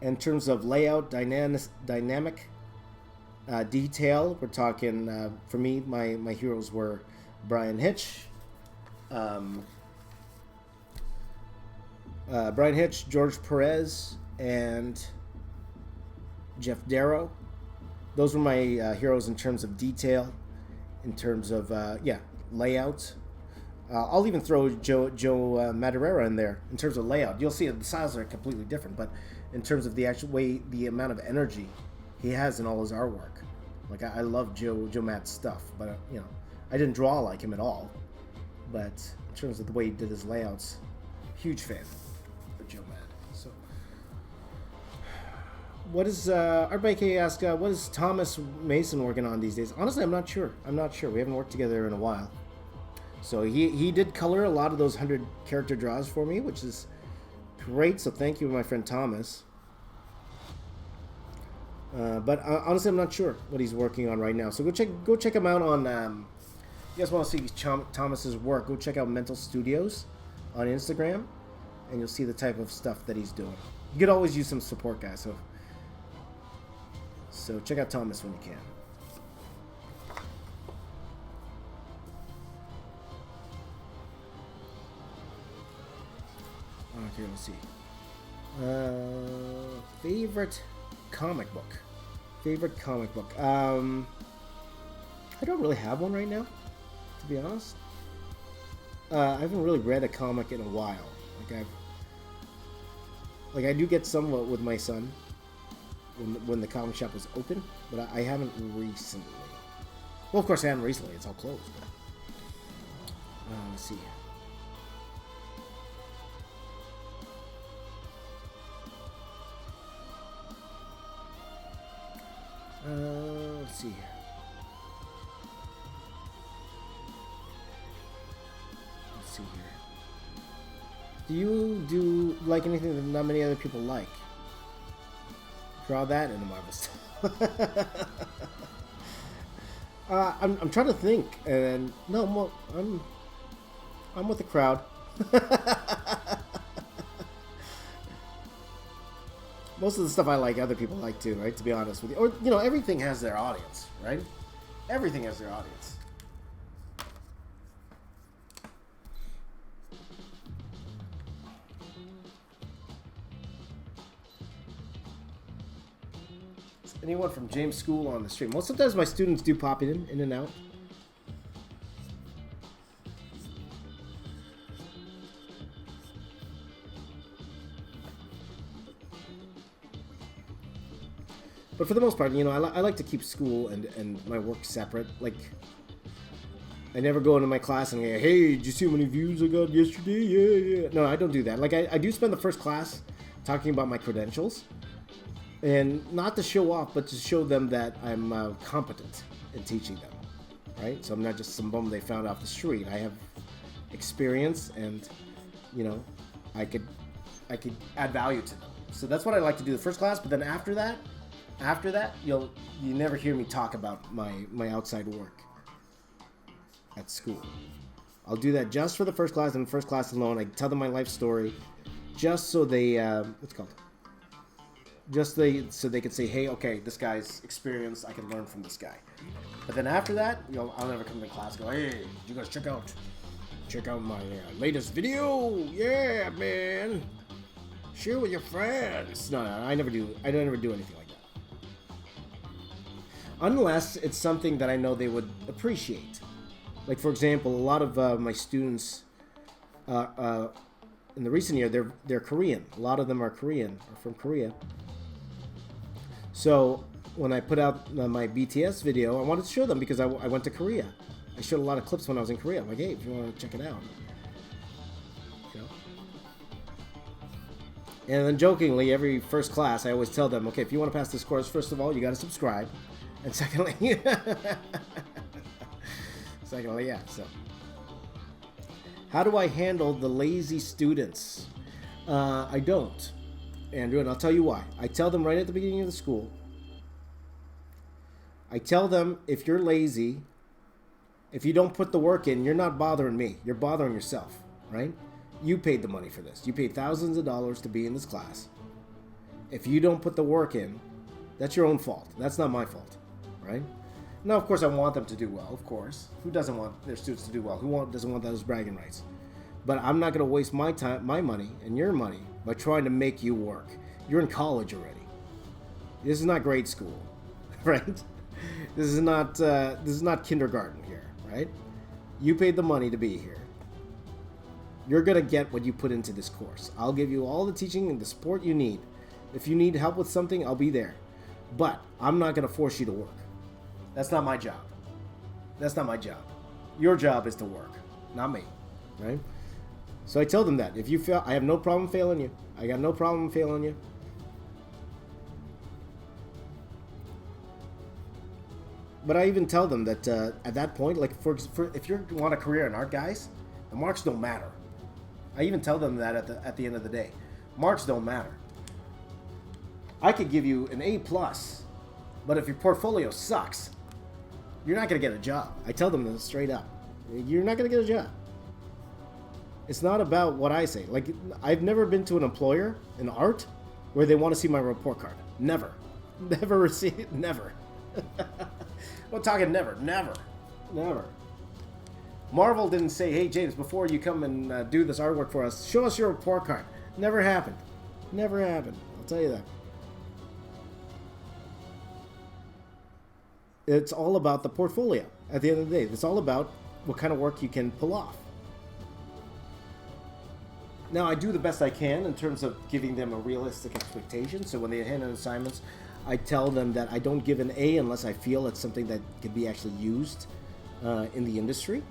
In terms of layout, dynamic detail, we're talking, for me, my heroes were Brian Hitch, George Perez, and Jeff Darrow. Those were my heroes in terms of detail, in terms of, layout. I'll even throw Joe Madureira in there in terms of layout. You'll see the styles are completely different, but in terms of the actual way, the amount of energy he has in all his artwork. Like, I love Joe Matt's stuff, but, I didn't draw like him at all. But in terms of the way he did his layouts, huge fan of Joe Matt. So, what is, RBK asked, what is Thomas Mason working on these days? Honestly, I'm not sure. We haven't worked together in a while. So he did color a lot of those 100 character draws for me, which is great. So thank you, my friend Thomas. But honestly, I'm not sure what he's working on right now. So go check him out on. You guys want to see Thomas's work? Go check out Mental Studios on Instagram, and you'll see the type of stuff that he's doing. You could always use some support, guys. So check out Thomas when you can. Okay, let's see. Favorite comic book. I don't really have one right now, to be honest. I haven't really read a comic in a while. I do get some with my son when the comic shop was open, but I haven't recently. Well, of course I haven't recently. It's all closed. But, let's see. Let's see. Let's see here. Do you like anything that not many other people like? Draw that in the Marvel style. I'm trying to think, and no, I'm with the crowd. Most of the stuff I like, other people like too, right? To be honest with you. Or, everything has their audience, right? Everything has their audience. Is anyone from James School on the stream? Well, sometimes my students do pop in and out. But for the most part, I like to keep school and my work separate. Like, I never go into my class and go, hey, did you see how many views I got yesterday? Yeah. No, I don't do that. Like, I do spend the first class talking about my credentials. And not to show off, but to show them that I'm competent in teaching them. Right? So I'm not just some bum they found off the street. I have experience and, I could add value to them. So that's what I like to do the first class. But then after that, After that, you never hear me talk about my outside work at school. I'll do that just for the first class and the first class alone. I tell them my life story, just so they so they can say, hey, okay, this guy's experienced. I can learn from this guy. But then after that, I'll never come to class and go, hey, did you guys check out my latest video? Yeah, man. Share with your friends. No, I never do. I don't ever do anything like that. Unless it's something that I know they would appreciate. Like, for example, a lot of my students in the recent year, they're Korean. A lot of them are Korean, or from Korea. So when I put out my BTS video, I wanted to show them because I went to Korea. I showed a lot of clips when I was in Korea. I'm like, hey, if you want to check it out. And then jokingly, every first class, I always tell them, okay, if you want to pass this course, first of all, you got to subscribe. And secondly, yeah, so. How do I handle the lazy students? I don't, Andrew, and I'll tell you why. I tell them right at the beginning of the school. I tell them, if you're lazy, if you don't put the work in, you're not bothering me. You're bothering yourself, right? You paid the money for this. You paid thousands of dollars to be in this class. If you don't put the work in, that's your own fault. That's not my fault, right? Now, of course, I want them to do well, of course. Who doesn't want their students to do well? Who doesn't want those bragging rights? But I'm not going to waste my time, my money, and your money by trying to make you work. You're in college already. This is not grade school, right? This is not kindergarten here, right? You paid the money to be here. You're going to get what you put into this course. I'll give you all the teaching and the support you need. If you need help with something, I'll be there. But I'm not going to force you to work. That's not my job. That's not my job. Your job is to work, not me, right? So I tell them that. If you fail, I have no problem failing you. I got no problem failing you. But I even tell them that at that point, like for if you want a career in art, guys, the marks don't matter. I even tell them that at the end of the day, marks don't matter. I could give you an A+, but if your portfolio sucks, you're not going to get a job. I tell them this straight up. You're not going to get a job. It's not about what I say. Like, I've never been to an employer in art where they want to see my report card. Never. Never receive it. Never. I'm talking never. Marvel didn't say, hey, James, before you come and do this artwork for us, show us your report card. Never happened. Never happened. I'll tell you that. It's all about the portfolio. At the end of the day, it's all about what kind of work you can pull off. Now, I do the best I can in terms of giving them a realistic expectation. So when they hand in assignments, I tell them that I don't give an A unless I feel it's something that could be actually used in the industry.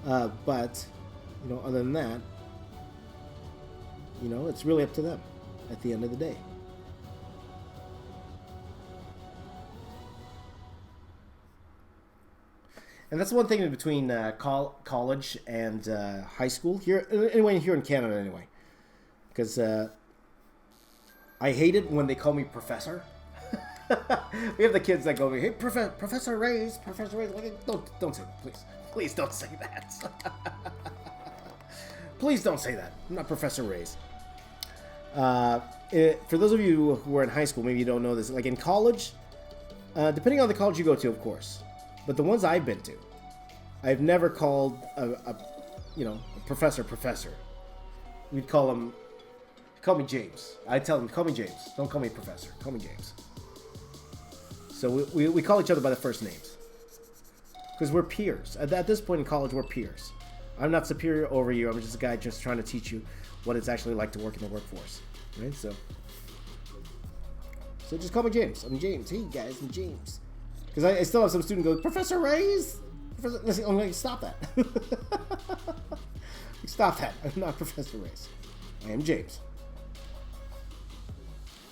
But, other than that, it's really up to them at the end of the day. And that's one thing between college and high school here in Canada anyway, because I hate it when they call me professor. We have the kids that go, hey, Professor Raiz. Like, don't say that, please don't say that. Please don't say that. I'm not Professor Raiz. For those of you who are in high school, maybe you don't know this. Like in college, depending on the college you go to, of course. But the ones I've been to, I've never called a professor. We'd call me James. I tell them, call me James. Don't call me professor. Call me James. So we call each other by the first names. Because we're peers. At this point in college, we're peers. I'm not superior over you. I'm just a guy just trying to teach you what it's actually like to work in the workforce. Right? So just call me James. I'm James. Hey, guys, I'm James. Because I still have some student go, Professor Raiz? I'm like, stop that. Stop that. I'm not Professor Raiz. I am James.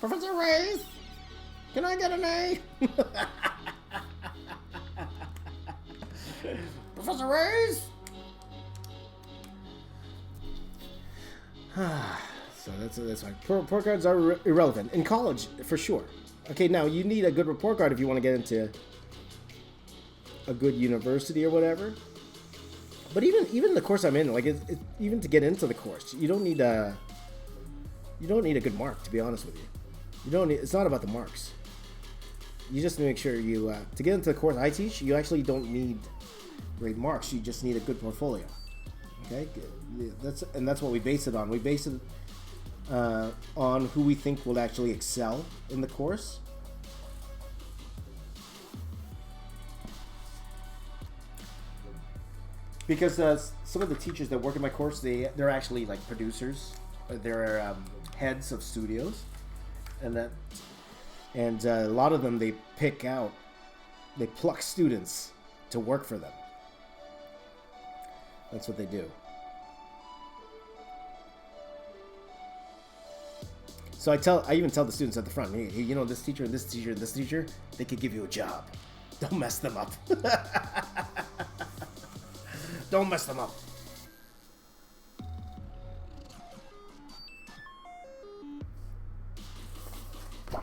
Professor Raiz? Can I get an A? Professor Raiz? So that's why. Report cards are irrelevant. In college, for sure. Okay, now you need a good report card if you want to get into a good university or whatever. But even the course I'm in, like even to get into the course, you don't need a good mark, to be honest with you. You don't need, it's not about the marks. You just make sure you to get into the course I teach, you actually don't need great marks. You just need a good portfolio. Okay, that's what we base it on. We base it on who we think will actually excel in the course. Because some of the teachers that work in my course, they're actually like producers. They're heads of studios, and a lot of them they pluck students to work for them. That's what they do. So I even tell the students at the front, hey, you know, this teacher, this teacher, this teacher, they could give you a job. Don't mess them up. Don't mess them up. So.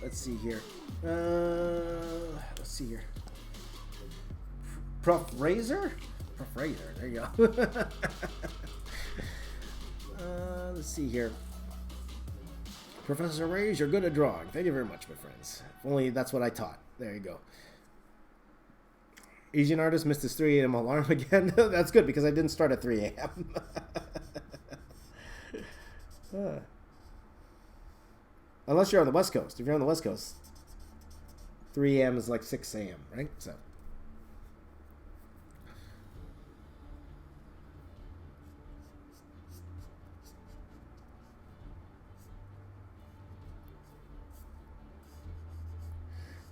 Let's see here. Let's see here. Prof Razor? Prof Razor, there you go. Let's see here. Professor Raiz, you're good at drawing. Thank you very much, my friends. If only that's what I taught. There you go. Asian artist missed his 3 a.m. alarm again. That's good because I didn't start at 3 a.m. Unless you're on the West Coast. If you're on the West Coast, 3 a.m. is like 6 a.m., right? So.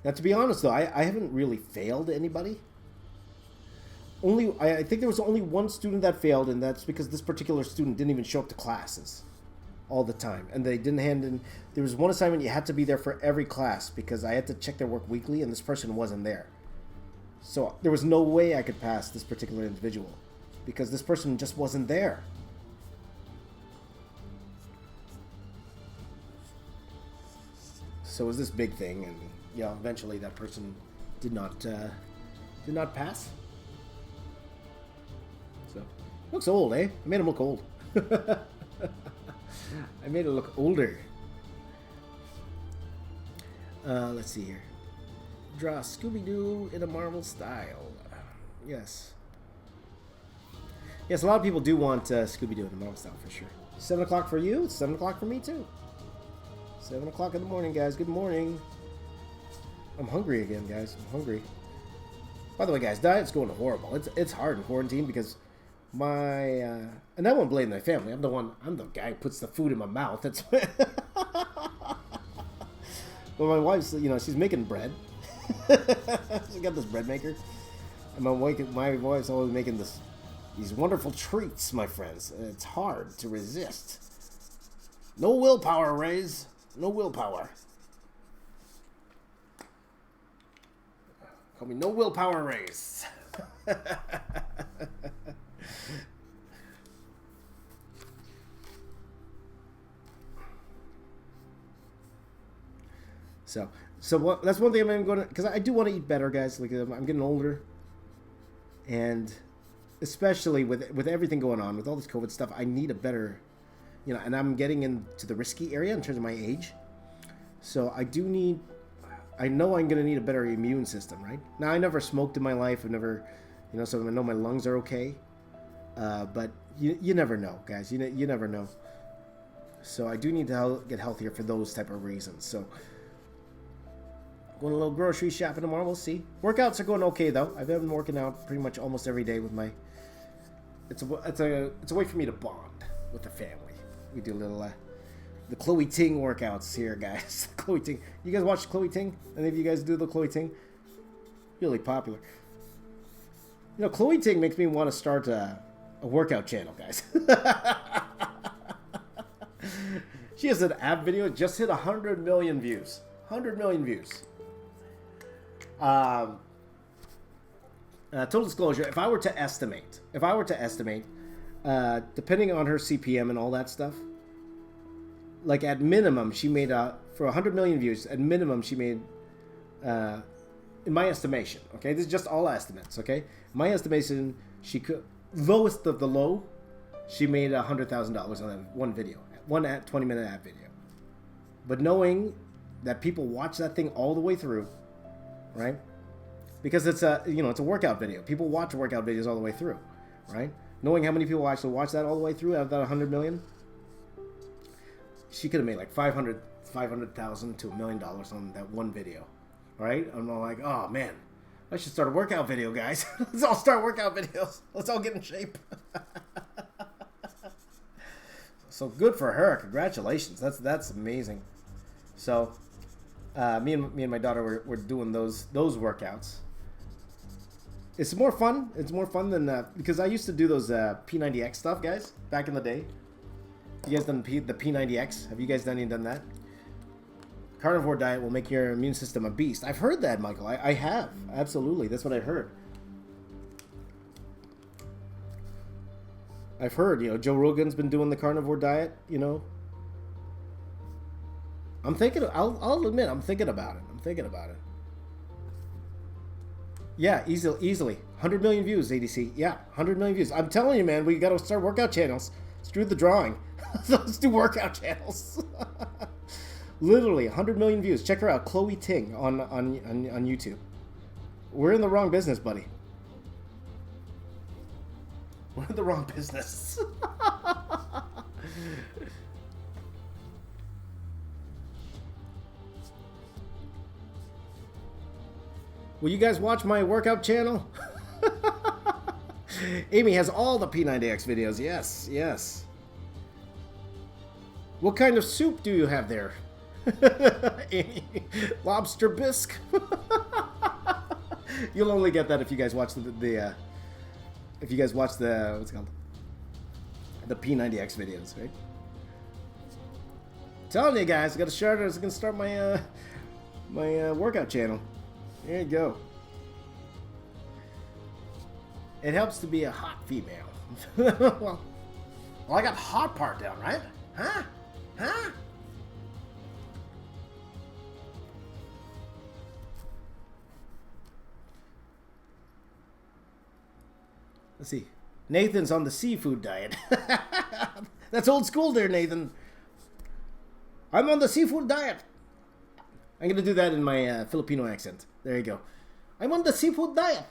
Now, to be honest, though, I haven't really failed anybody. I think there was only one student that failed, and that's because this particular student didn't even show up to classes all the time. And they didn't hand in... There was one assignment you had to be there for every class because I had to check their work weekly, and this person wasn't there. So there was no way I could pass this particular individual because this person just wasn't there. So it was this big thing, and... yeah, eventually that person did not pass. So, looks old, eh? I made him look old. I made it look older. Let's see here. Draw Scooby-Doo in a Marvel style. Yes. Yes, a lot of people do want Scooby-Doo in a Marvel style, for sure. 7 o'clock for you? It's 7 o'clock for me, too. 7 o'clock in the morning, guys. Good morning. I'm hungry again, guys. I'm hungry. By the way, guys, diet's going horrible. It's hard in quarantine because and I won't blame my family. I'm the guy who puts the food in my mouth. That's well, my wife's, you know, she's making bread. She's got this bread maker, and my wife's always making these wonderful treats, my friends. And it's hard to resist. No willpower, Raiz. No willpower. Call me no willpower Raiz. So that's one thing I'm going to, because I do want to eat better, guys. Like I'm getting older, and especially with everything going on, with all this COVID stuff, I need a better, you know. And I'm getting into the risky area in terms of my age, so I know I'm going to need a better immune system, right? Now, I never smoked in my life. I've never, you know, so I know my lungs are okay. But you never know, guys. You never know. So I do need to get healthier for those type of reasons. So going a little grocery shopping tomorrow. We'll see. Workouts are going okay, though. I've been working out pretty much almost every day with my... It's a way for me to bond with the family. We do a little... the Chloe Ting workouts here, guys. Chloe Ting. You guys watch Chloe Ting? Any of you guys do the Chloe Ting? Really popular. You know, Chloe Ting makes me want to start a workout channel, guys. She has an app video. Just hit 100 million views. 100 million views. Total disclosure, if I were to estimate, depending on her CPM and all that stuff, like at minimum, she made for 100 million views. At minimum, she made, in my estimation, okay, this is just all estimates, okay. My estimation, she could lowest of the low, she made $100,000 on that one video, one 20-minute ad video. But knowing that people watch that thing all the way through, right? Because it's a it's a workout video. People watch workout videos all the way through, right? Knowing how many people actually watch that all the way through out of that 100 million, she could have made like $500,000 to $1 million on that one video, right? I'm all like, oh man, I should start a workout video, guys. Let's all start workout videos. Let's all get in shape. So good for her. Congratulations. That's amazing. So me and my daughter were doing those workouts. It's more fun. It's more fun than because I used to do those P90X stuff, guys, back in the day. You guys done the P90X? Have you guys done that? Carnivore diet will make your immune system a beast. I've heard that, Michael. I have. Absolutely. That's what I heard. I've heard, Joe Rogan's been doing the carnivore diet, I'm thinking, I'll admit, I'm thinking about it. Yeah, easily. 100 million views, ADC. Yeah, 100 million views. I'm telling you, man, we got to start workout channels. Screw the drawing. Let's do workout channels. Literally, 100 million views. Check her out, Chloe Ting on YouTube. We're in the wrong business, buddy. We're in the wrong business. Will you guys watch my workout channel? Amy has all the P90X videos. Yes. What kind of soup do you have there? Amy, lobster bisque? You'll only get that if you guys watch the what's it called? The P90X videos, right? I'm telling you guys, I got to start my my workout channel. There you go. It helps to be a hot female. well, I got hot part down, right? Huh? Let's see. Nathan's on the seafood diet. That's old school there, Nathan. I'm on the seafood diet. I'm going to do that in my Filipino accent. There you go. I'm on the seafood diet.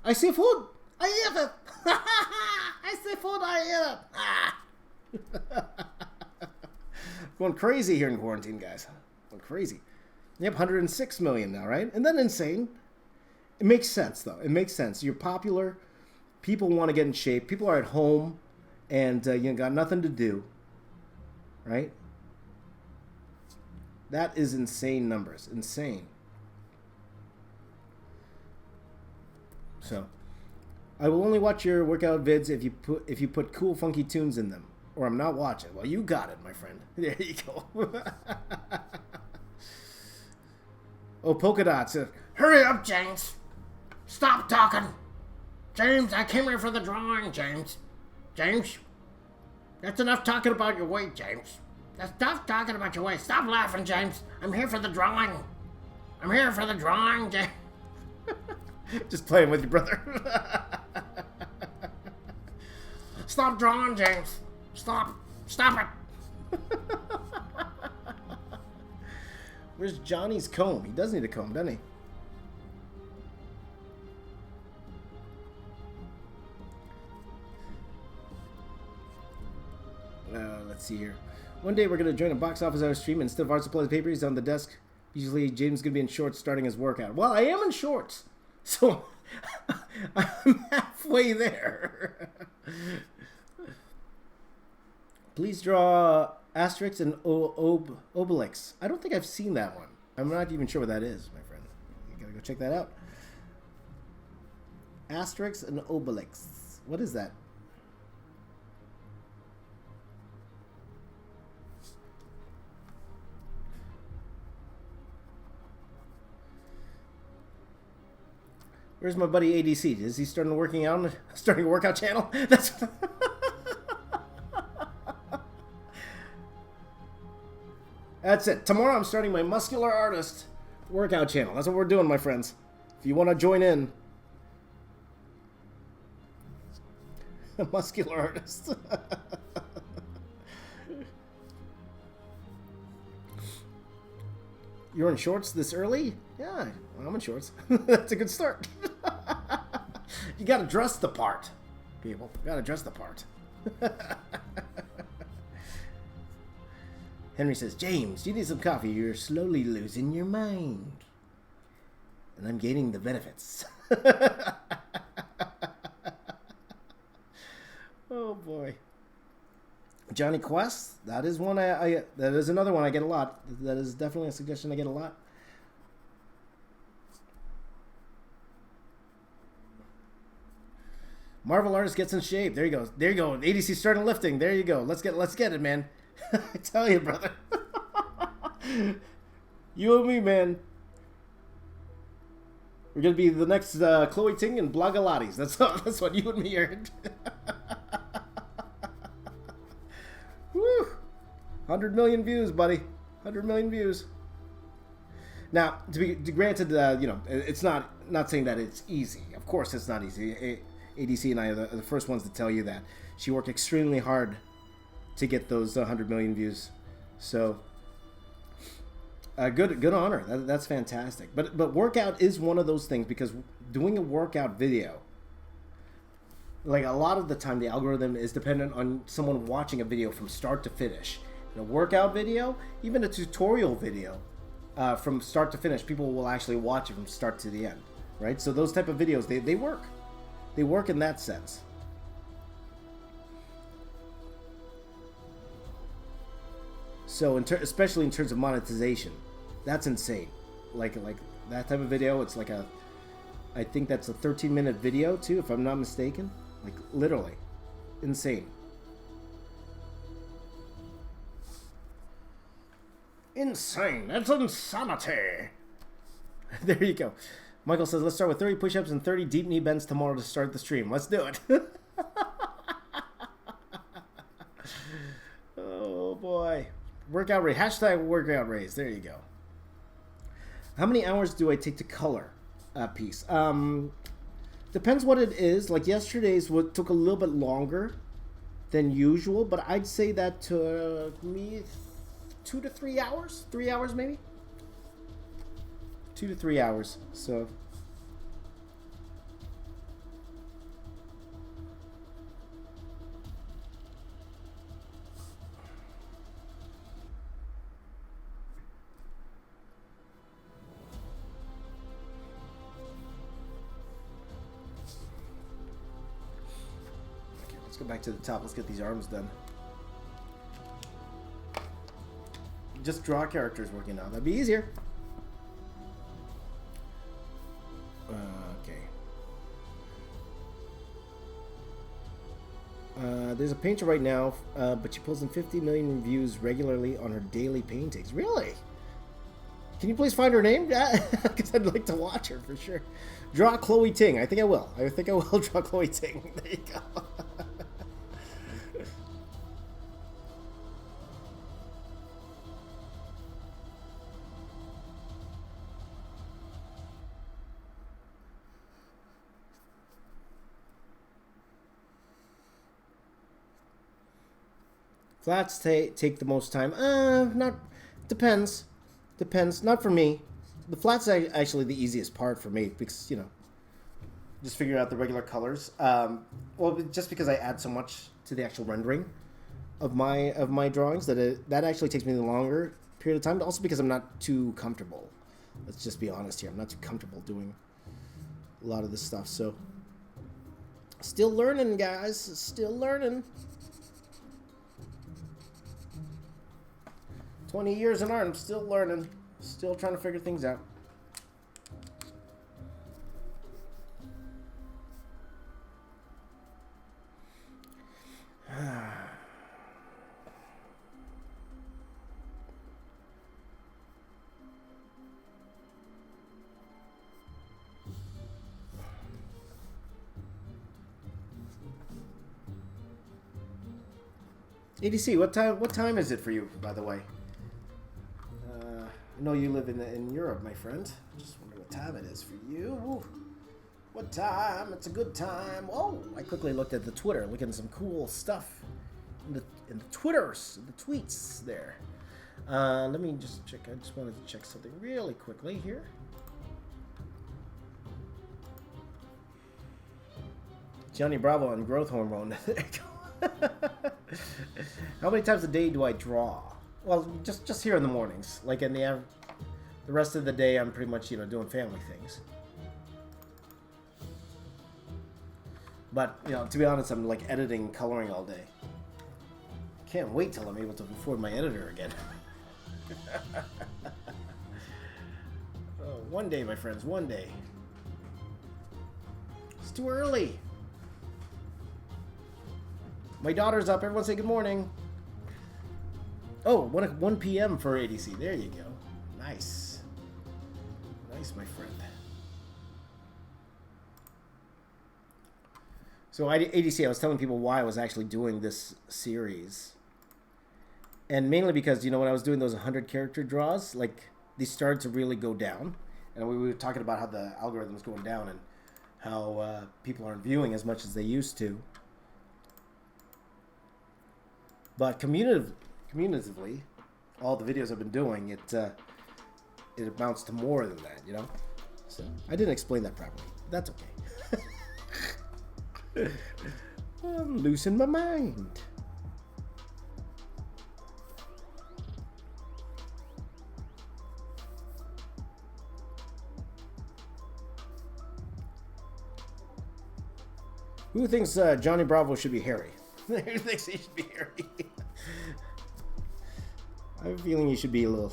I see food. I eat it. I see food. I eat it. Going crazy here in quarantine, guys. Going crazy. Yep, 106 million now, right? Isn't that insane? It makes sense, though. It makes sense. You're popular. People want to get in shape. People are at home and got nothing to do, right? That is insane numbers. Insane. So, I will only watch your workout vids if you put cool, funky tunes in them, or I'm not watching. Well, you got it, my friend. There you go. Oh, polka dots. Hurry up, James. Stop talking. James, I came here for the drawing, James. James, that's enough talking about your weight, James. That's enough talking about your weight. Stop laughing, James. I'm here for the drawing. I'm here for the drawing, James. Just playing with you, brother. Stop drawing, James. Stop it. Where's Johnny's comb? He does need a comb, doesn't he? Let's see here. One day we're going to join a box office hour stream, and instead of art supplies paper, he's on the desk. Usually James is going to be in shorts starting his workout. Well, I am in shorts, so I'm halfway there. Please draw Asterix and Obelix. I don't think I've seen that one. I'm not even sure what that is, my friend. You got to go check that out. Asterix and Obelix. What is that? Where's my buddy ADC? Is he starting to starting a workout channel? That's That's it. Tomorrow I'm starting my muscular artist workout channel. That's what we're doing, my friends. If you want to join in. Muscular artist. You're in shorts this early? Yeah, I'm in shorts. That's a good start. You gotta dress the part, people. You gotta dress the part. Henry says, James, you need some coffee. You're slowly losing your mind. And I'm gaining the benefits. Oh boy. Johnny Quest, that is one that is another one I get a lot. That is definitely a suggestion I get a lot. Marvel Artist gets in shape. There you go. There you go. ADC starting lifting. There you go. Let's get it, man. I tell you, brother. You and me, man. We're gonna be the next Chloe Ting and Blogalates. That's what you and me are. Woo! 100 million views, buddy. 100 million views. Now, granted, you know, it's not saying that it's easy. Of course, it's not easy. ADC and I are the first ones to tell you that. She worked extremely hard to get those 100 million views. So, good on her. That's fantastic. But workout is one of those things, because doing a workout video, like a lot of the time, the algorithm is dependent on someone watching a video from start to finish. In a workout video, even a tutorial video, from start to finish, people will actually watch it from start to the end, right? So those type of videos, they work. They work in that sense. So, especially in terms of monetization, that's insane. Like that type of video, it's like I think that's a 13-minute video too, if I'm not mistaken. Like literally, insane. Insane. That's insanity. There you go. Michael says, let's start with 30 push-ups and 30 deep knee bends tomorrow to start the stream. Let's do it. Oh boy. Workout Raiz. Hashtag workout Raiz. There you go. How many hours do I take to color a piece? Depends what it is. Like yesterday's took a little bit longer than usual, but I'd say that took me 2 to 3 hours. 3 hours maybe? 2 to 3 hours. So let's go back to the top. Let's get these arms done. Just draw characters working out. That'd be easier. Okay. There's a painter right now, but she pulls in 50 million views regularly on her daily paintings. Really? Can you please find her name? Because I'd like to watch her for sure. Draw Chloe Ting. I think I will. I think I will draw Chloe Ting. There you go. Flats take the most time. Not depends. Depends. Not for me. The flats are actually the easiest part for me because, you know, just figure out the regular colors. Well, just because I add so much to the actual rendering of my drawings that actually takes me the longer period of time. Also because I'm not too comfortable. Let's just be honest here. I'm not too comfortable doing a lot of this stuff. So still learning, guys. Still learning. 20 years in art, I'm still learning. Still trying to figure things out. ADC, what time is it for you, by the way? I know you live in Europe, my friend. Just wonder what time it is for you. What time? It's a good time. Oh, I quickly looked at the Twitter, looking at some cool stuff in the Twitters, the tweets there. Let me just check. I just wanted to check something really quickly here. Johnny Bravo on growth hormone. How many times a day do I draw? Well, just here in the mornings. Like in the rest of the day, I'm pretty much doing family things. But to be honest, I'm like editing, coloring all day. Can't wait till I'm able to afford my editor again. Oh, one day, my friends, one day. It's too early. My daughter's up. Everyone say good morning. Oh, 1 p.m. for ADC. There you go. Nice. Nice, my friend. So ADC, I was telling people why I was actually doing this series. And mainly because, when I was doing those 100 character draws, like, they started to really go down. And we were talking about how the algorithm's going down and how people aren't viewing as much as they used to. But cumulatively, all the videos I've been doing, it amounts to more than that, So I didn't explain that properly. That's okay. I'm losing my mind. Who thinks Johnny Bravo should be hairy? Who thinks he should be hairy? I have a feeling he should be a little...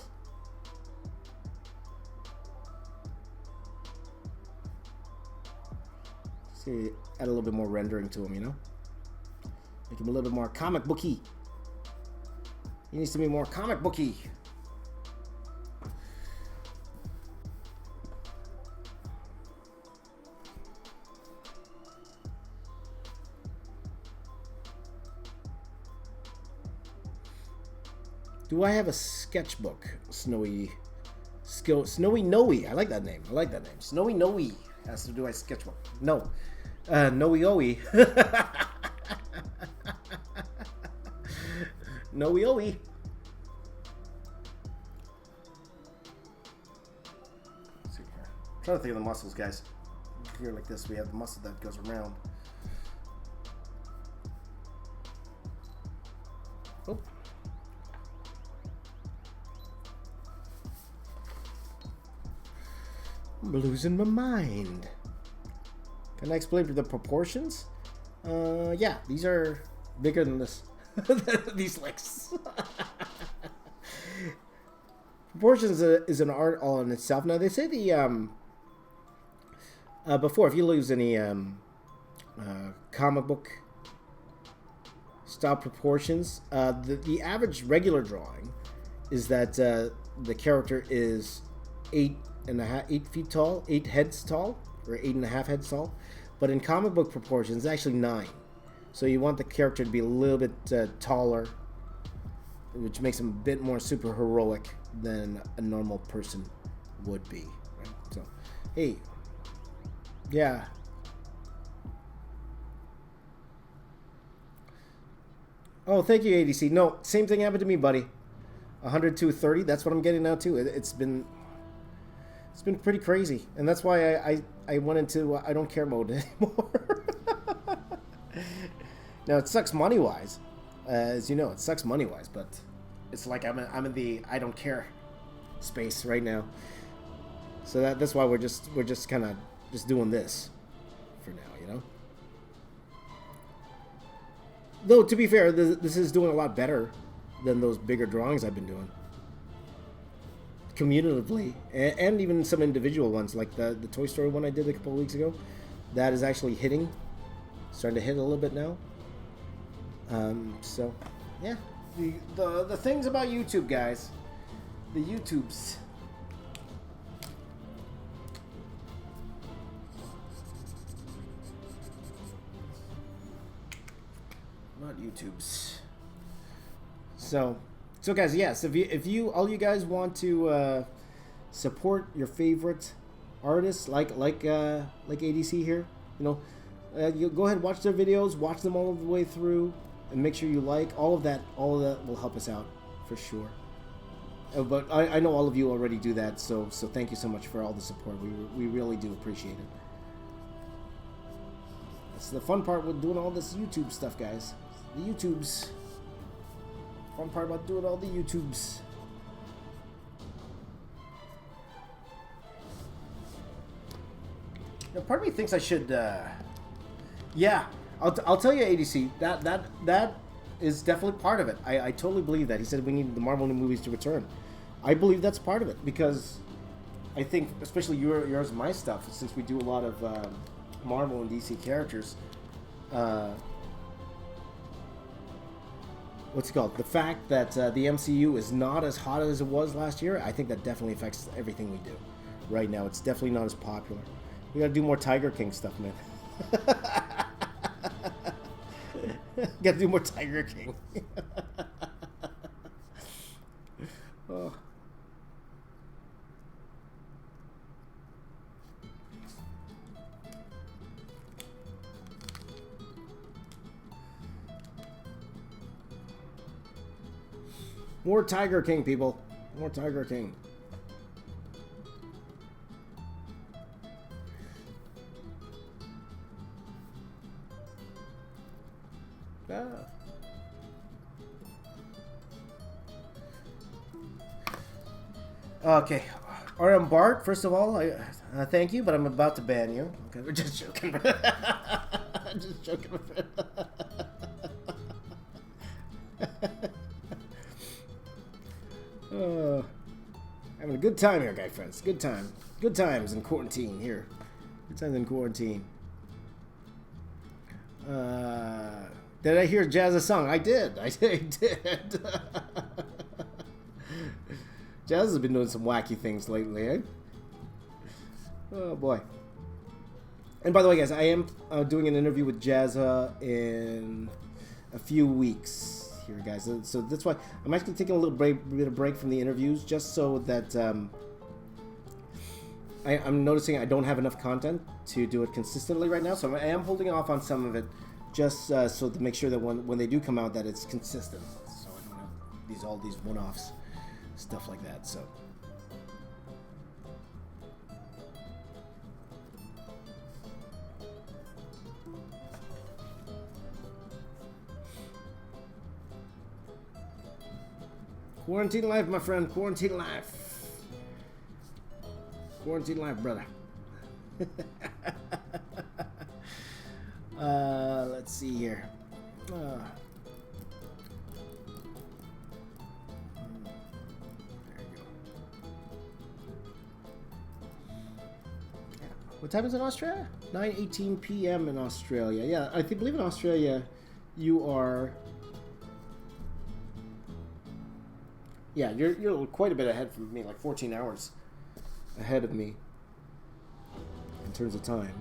See, add a little bit more rendering to him, Make him a little bit more comic booky. He needs to be more comic booky. Do I have a sketchbook? Snowy Noe. I like that name. Snowy Noe. Has to do a sketchbook. No. Noe. Noe. I'm trying to think of the muscles, guys. Here like this, we have the muscle that goes around. Oh. I'm losing my mind. Can I explain the proportions? Yeah, these are bigger than this. These legs. Proportions is an art all in itself. Now they say the before, if you lose any comic book style proportions, the average regular drawing is that the character is 8 feet tall, 8 heads tall, or 8.5 heads tall. But in comic book proportions, it's actually 9. So you want the character to be a little bit taller, which makes him a bit more super heroic than a normal person would be. Right? So, hey, yeah. Oh, thank you, ADC. No, same thing happened to me, buddy. 100-30. That's what I'm getting now too. It's been pretty crazy, and that's why I went into I don't care mode anymore. Now it sucks money wise, as you know, it sucks money wise, but it's like I'm in the I don't care space right now. So that's why we're just kind of just doing this for now, Though to be fair, this is doing a lot better than those bigger drawings I've been doing. Cumulatively, and even some individual ones, like the Toy Story one I did a couple of weeks ago, that is actually starting to hit a little bit now. So, yeah, the things about YouTube, guys, the YouTubes. Not YouTubes. So guys, yes, if you all you guys want to support your favorite artists like ADC here, you know, you go ahead and watch their videos, watch them all the way through, and make sure you like all of that. All of that will help us out for sure. But I know all of you already do that, so thank you so much for all the support. We really do appreciate it. That's the fun part with doing all this YouTube stuff, guys. The YouTubes. Fun part about doing all the YouTubes. Now, part of me thinks I should. Yeah, I'll tell you, ADC. That is definitely part of it. I totally believe that. He said we need the Marvel new movies to return. I believe that's part of it because I think, especially yours and my stuff, since we do a lot of Marvel and DC characters. What's it called? The fact that the MCU is not as hot as it was last year, I think that definitely affects everything we do. Right now, it's definitely not as popular. We gotta do more Tiger King stuff, man. Gotta do more Tiger King. Oh. More Tiger King, people. More Tiger King. Ah. Okay. RM Bart, first of all, I thank you, but I'm about to ban you. Okay, we're just joking. Just joking. Having a good time here, guy friends. Good time. Good times in quarantine here. Good times in quarantine. Did I hear Jazz's song? I did. I did. Jazz has been doing some wacky things lately, eh? Oh, boy. And by the way, guys, I am doing an interview with Jazza in a few weeks here, guys. So that's why I'm actually taking a little bit of break from the interviews, just so that I'm noticing I don't have enough content to do it consistently right now. So I am holding off on some of it, just so to make sure that when they do come out, that it's consistent. So I don't have all these one-offs, stuff like that. So. Quarantine life, my friend. Quarantine life. Quarantine life, brother. Let's see here. There you go. What time is it in Australia? 9:18 p.m. in Australia. Yeah, I believe in Australia you are... Yeah, you're quite a bit ahead from me, like 14 hours ahead of me in terms of time.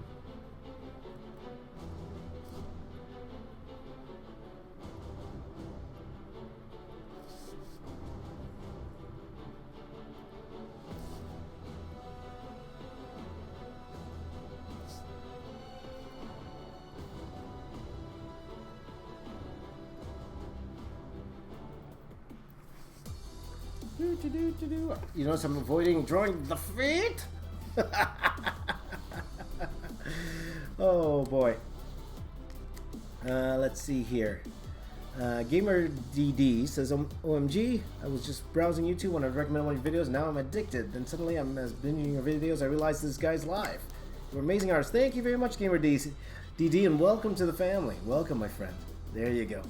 You notice I'm avoiding drawing the feet? Oh boy. Let's see here. Gamer DD says, OMG, I was just browsing YouTube when I recommended one of your videos. Now I'm addicted. Then suddenly I'm binging your videos. I realized this guy's live. You're amazing artists. Thank you very much, Gamer DD, and welcome to the family. Welcome, my friend. There you go.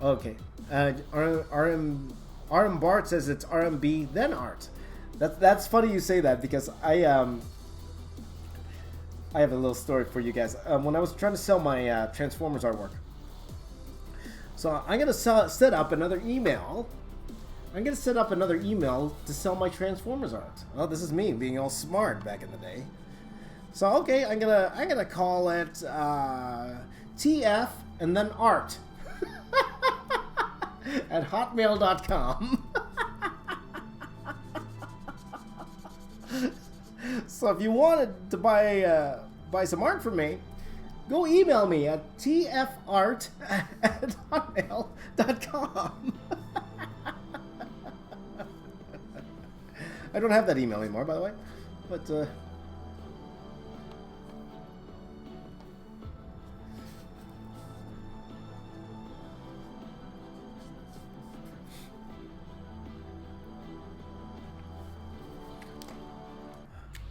Okay. RM Bart says it's RMB then art. That's funny you say that, because I have a little story for you guys. When I was trying to sell my Transformers artwork, so I'm gonna set up another email. I'm gonna set up another email to sell my Transformers art. Well, this is me being all smart back in the day. So okay, I'm gonna call it TF and then art. at hotmail.com. So if you wanted to buy some art from me, go email me at tfart@hotmail.com. I don't have that email anymore, by the way, but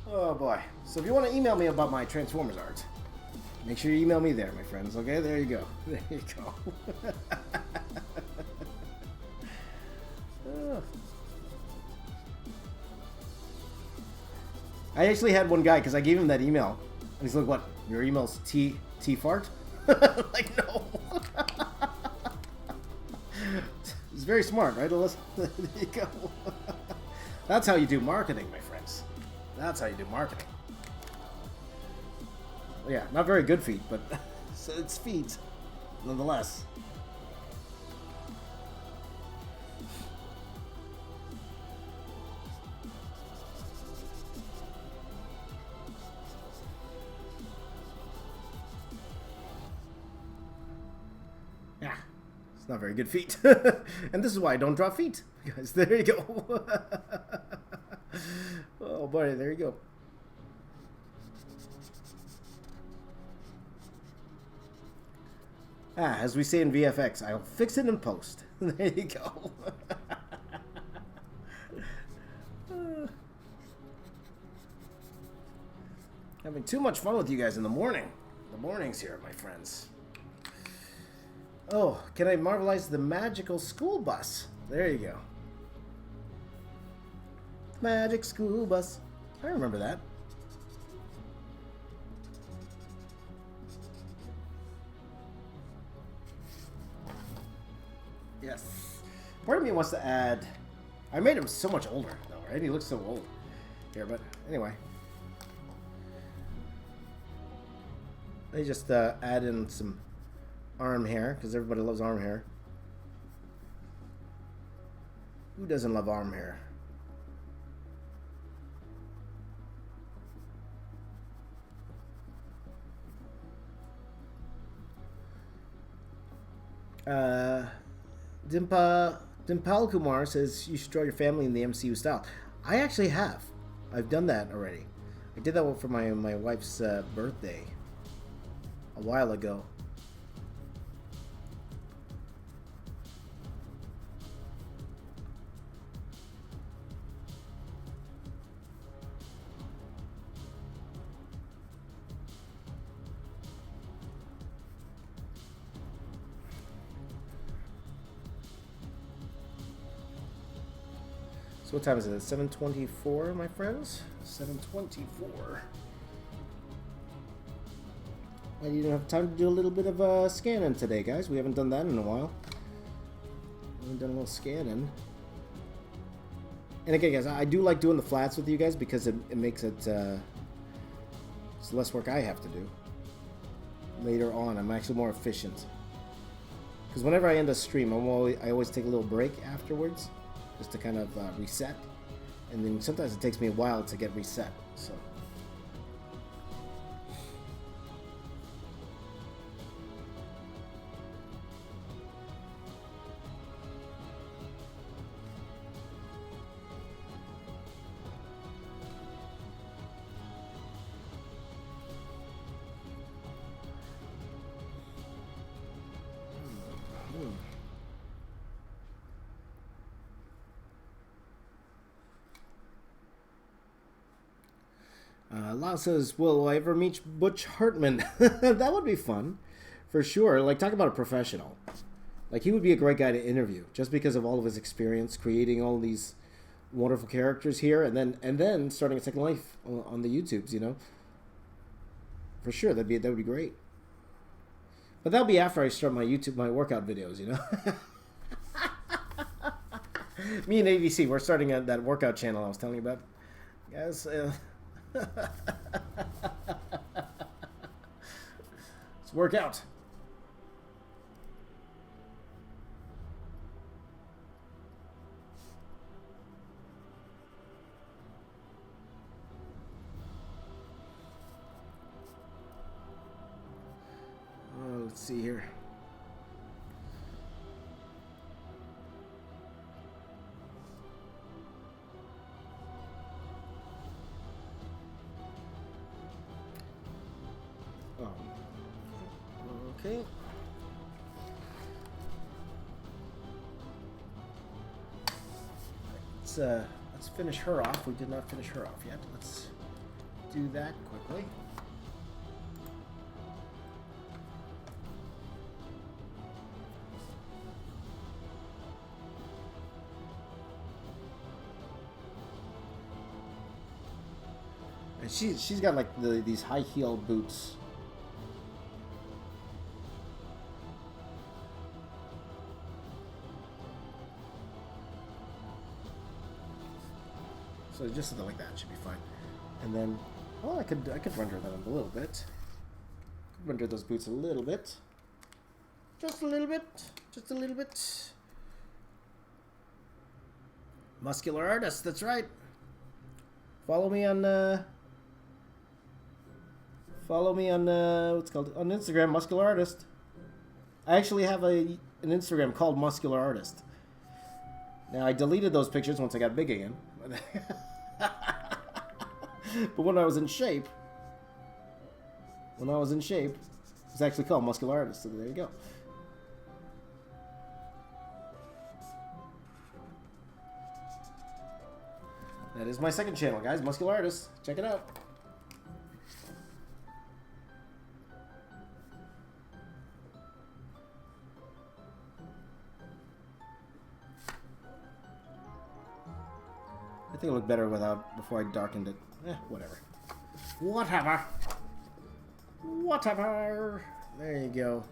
oh boy. So if you want to email me about my Transformers art, make sure you email me there, my friends. Okay, there you go. There you go. I actually had one guy, because I gave him that email, and he's like, what, your email's T-fart? Like, no. It's very smart, right? There you go. That's how you do marketing, my friends. That's how you do marketing. Yeah, not very good feet, but it's feet, nonetheless. Yeah, it's not very good feet. And this is why I don't draw feet. Guys, there you go. Oh boy, there you go. As we say in VFX, I'll fix it in post. There you go. Having too much fun with you guys in the morning. The mornings here, my friends. Oh, can I marvelize the magical school bus? There you go. Magic school bus. I remember that. Yes. Part of me wants to add... I made him so much older, though, right? He looks so old here, but anyway. They just add in some arm hair, because everybody loves arm hair. Who doesn't love arm hair? Dimpal Kumar says you should draw your family in the MCU style. I actually have. I've done that already. I did that one for my wife's birthday a while ago. So what time is it? 7:24, my friends? 7:24. I didn't have time to do a little bit of scanning today, guys. We haven't done that in a while. We haven't done a little scanning. And again, guys, I do like doing the flats with you guys because it makes it... it's less work I have to do. Later on, I'm actually more efficient. Because whenever I end a stream, I always take a little break afterwards. Just to kind of reset, and then sometimes it takes me a while to get reset. So, Lau says, will I ever meet Butch Hartman? That would be fun, for sure. Like, talk about a professional. Like, he would be a great guy to interview, just because of all of his experience creating all these wonderful characters here, and then starting a second life on the YouTubes, you know. For sure, that'd be great. But that'll be after I start my workout videos, you know. Me and ADC, we're starting that workout channel I was telling you about, guys. Let's work out. see here. Oh. Okay. Let's finish her off. We did not finish her off yet. Let's do that quickly. And she's got like these high heel boots. So just something like that should be fine. And then, well, I could render that a little bit. Render those boots a little bit. Just a little bit. Just a little bit. Muscular artist, that's right. Follow me on what's it called on Instagram, Muscular Artist. I actually have an Instagram called Muscular Artist. Now I deleted those pictures once I got big again. But when I was in shape, it's actually called Muscular Artist. So there you go. That is my second channel, guys. Muscular Artist. Check it out. I think it looked better before I darkened it. Whatever. Whatever. Whatever. There you go.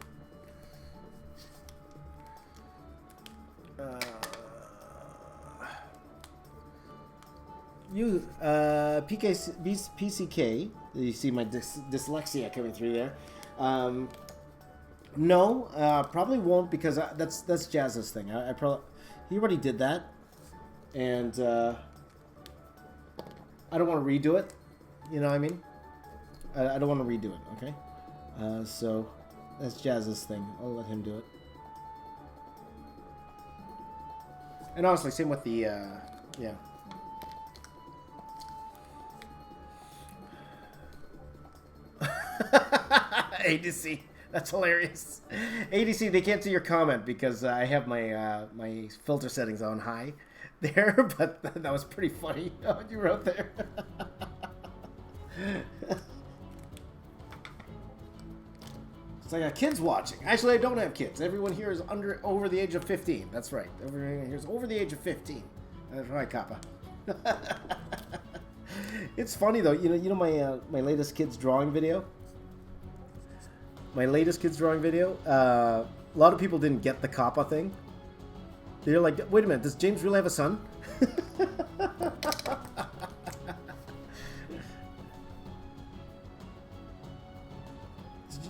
PCK. You see my dyslexia coming through there. No, probably won't because that's Jazz's thing. He already did that, and I don't want to redo it. You know what I mean? I don't want to redo it. Okay, so that's Jazz's thing. I'll let him do it. And honestly, same with the yeah. ADC, that's hilarious. ADC, they can't see your comment because I have my my filter settings on high there, but that was pretty funny what you wrote there. It's like kids watching. Actually, I don't have kids. Everyone here is over the age of 15. That's right. Everyone here is over the age of 15. That's right, Kappa. It's funny though. You know my latest kids drawing video. A lot of people didn't get the Kappa thing. They're like, wait a minute, does James really have a son?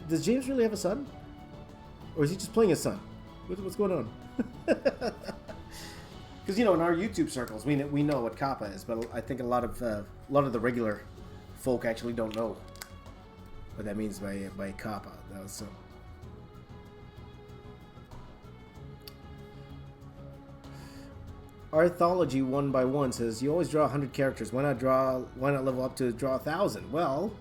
Does James really have a son? Or is he just playing his son? What's going on? Because, in our YouTube circles, we know what Kappa is, but I think a lot of the regular folk actually don't know what that means by Kappa. That was so. Arthology 1x1 says you always draw 100 characters. Why not level up to draw 1,000? Well,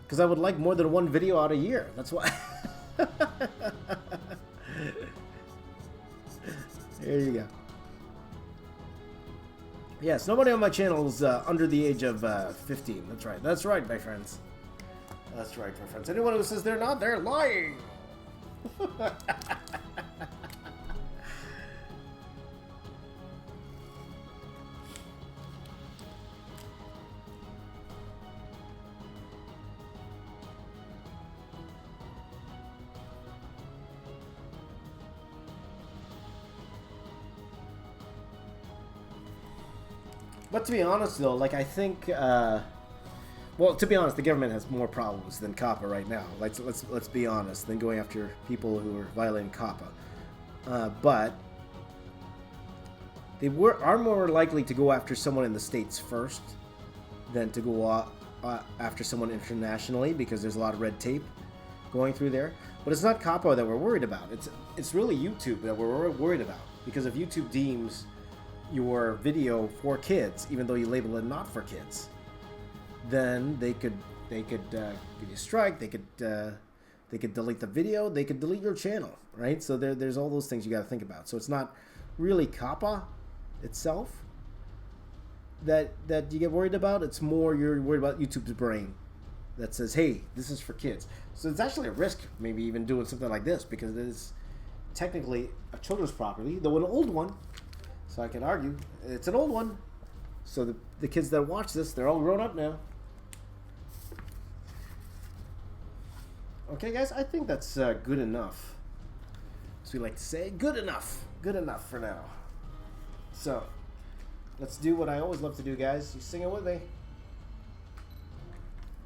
because I would like more than one video out a year. That's why. There you go. Yes, nobody on my channel is under the age of 15. That's right. That's right, my friends. That's right, my friends. Anyone who says they're not, they're lying. But to be honest, though, like I think, well, to be honest, the government has more problems than Kappa right now. Let's be honest, than going after people who are violating Kappa. But they are more likely to go after someone in the States first than to go after someone internationally because there's a lot of red tape going through there. But it's not COPPA that we're worried about. It's really YouTube that we're worried about. Because if YouTube deems your video for kids, even though you label it not for kids, then they could give you a strike. They could delete the video. They could delete your channel, right? So there's all those things you got to think about. So it's not really COPPA itself that you get worried about. It's more you're worried about YouTube's brain that says, hey, this is for kids. So it's actually a risk, maybe even doing something like this, because it is technically a children's property, though an old one. So I can argue it's an old one. So the kids that watch this, they're all grown up now. Okay, guys, I think that's good enough. As we like to say, good enough. Good enough for now. So, let's do what I always love to do, guys. You sing it with me.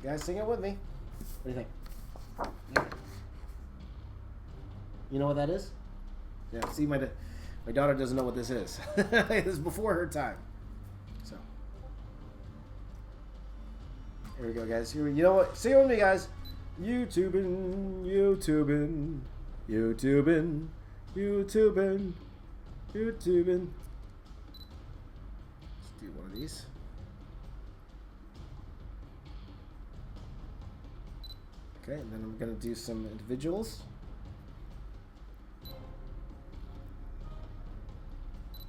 Guys, sing it with me. What do you think? You know what that is? Yeah, see, my daughter doesn't know what this is. It's before her time. So, here we go, guys. You know what? Sing it with me, guys. YouTubing, YouTubing, YouTubing, YouTubing, YouTubing. Let's do one of these. Okay, and then I'm gonna do some individuals.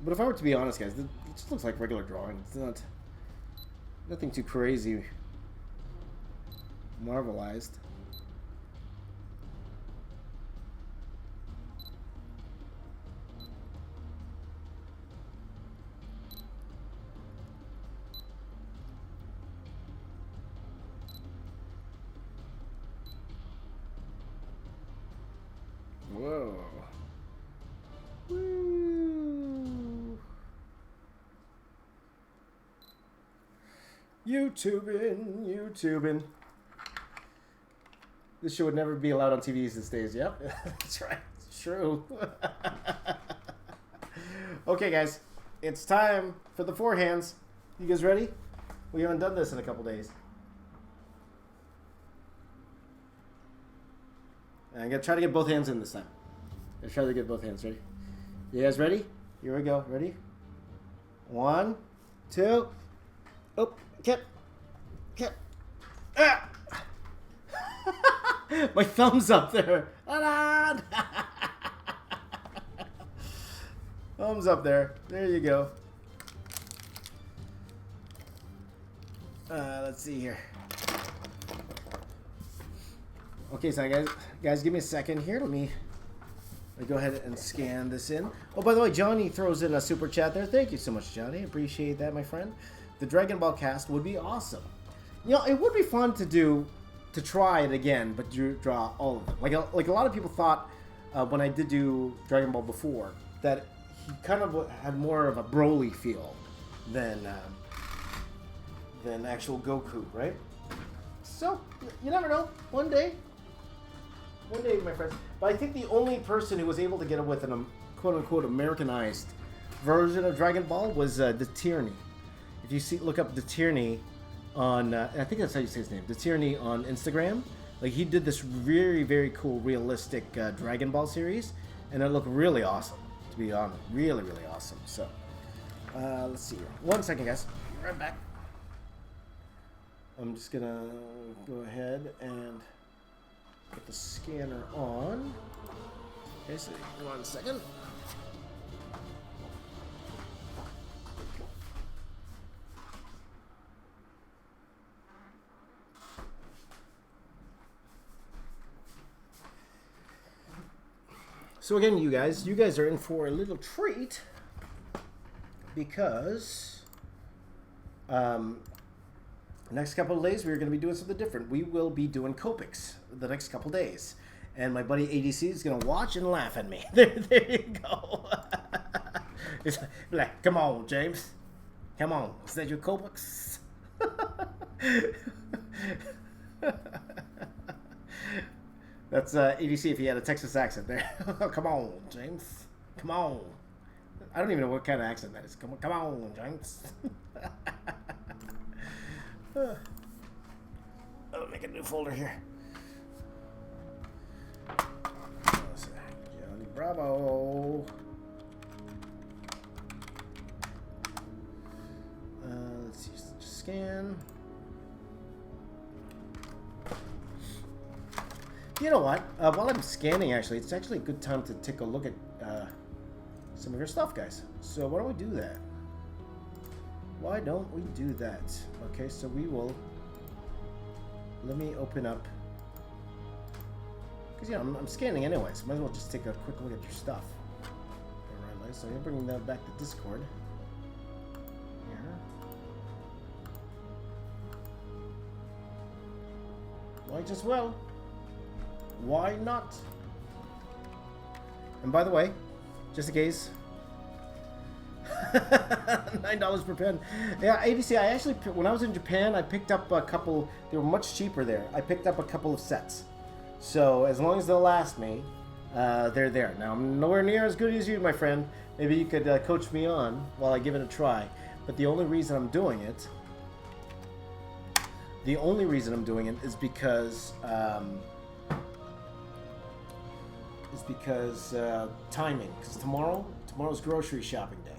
But if I were to be honest, guys, it just looks like regular drawing. It's nothing too crazy, marvelized. Whoa. Woo. YouTubing. This show would never be allowed on TVs these days. Yep, that's right. It's true. Okay, guys. It's time for the forehands. You guys ready? We haven't done this in a couple days. I'm going to try to get both hands in this time. I'm going to try to get both hands ready. You guys ready? Here we go. Ready? 1, 2. Oh, Kip. Ah! My thumb's up there. Thumbs up there. There you go. Let's see here. Okay, so guys, give me a second here. Let me go ahead and scan this in. Oh, by the way, Johnny throws in a super chat there. Thank you so much, Johnny. Appreciate that, my friend. The Dragon Ball cast would be awesome. You know, it would be fun to try it again, but draw all of them. Like a lot of people thought when I did do Dragon Ball before that he kind of had more of a Broly feel than actual Goku, right? So you never know. One day, my friends. But I think the only person who was able to get it with an quote-unquote Americanized version of Dragon Ball was the Tierney. If you look up the Tierney on, I think that's how you say his name, the Tierney on Instagram. Like, he did this very, very cool, realistic Dragon Ball series, and it looked really awesome, to be honest. Really, really awesome. So, let's see here. 1 second, guys. Be right back. I'm just gonna go ahead and put the scanner on. Okay, so 1 second. So again, you guys are in for a little treat because next couple of days we're going to be doing something different. We will be doing Copics the next couple of days, and my buddy ADC is going to watch and laugh at me. There you go. It's like, come on, James, come on, is that your Copics? That's EDC if he had a Texas accent there. Come on, James. Come on. I don't even know what kind of accent that is. Come on, James. I'll make a new folder here. Bravo. Let's see, just scan. You know what? While I'm scanning, actually, it's actually a good time to take a look at some of your stuff, guys. So why don't we do that? Why don't we do that? Okay, so we will... Let me open up... Because, you know, I'm scanning anyway, so might as well just take a quick look at your stuff. Alright, so you're bringing that back to Discord. Here. Might as well. Why not? And by the way, just in case, $9 per pen. Yeah, ADC, I actually, when I was in Japan, I picked up a couple, they were much cheaper there. I picked up a couple of sets. So as long as they'll last me, they're there. Now, I'm nowhere near as good as you, my friend. Maybe you could coach me on while I give it a try. But the only reason I'm doing it, is because, timing. Because tomorrow's grocery shopping day.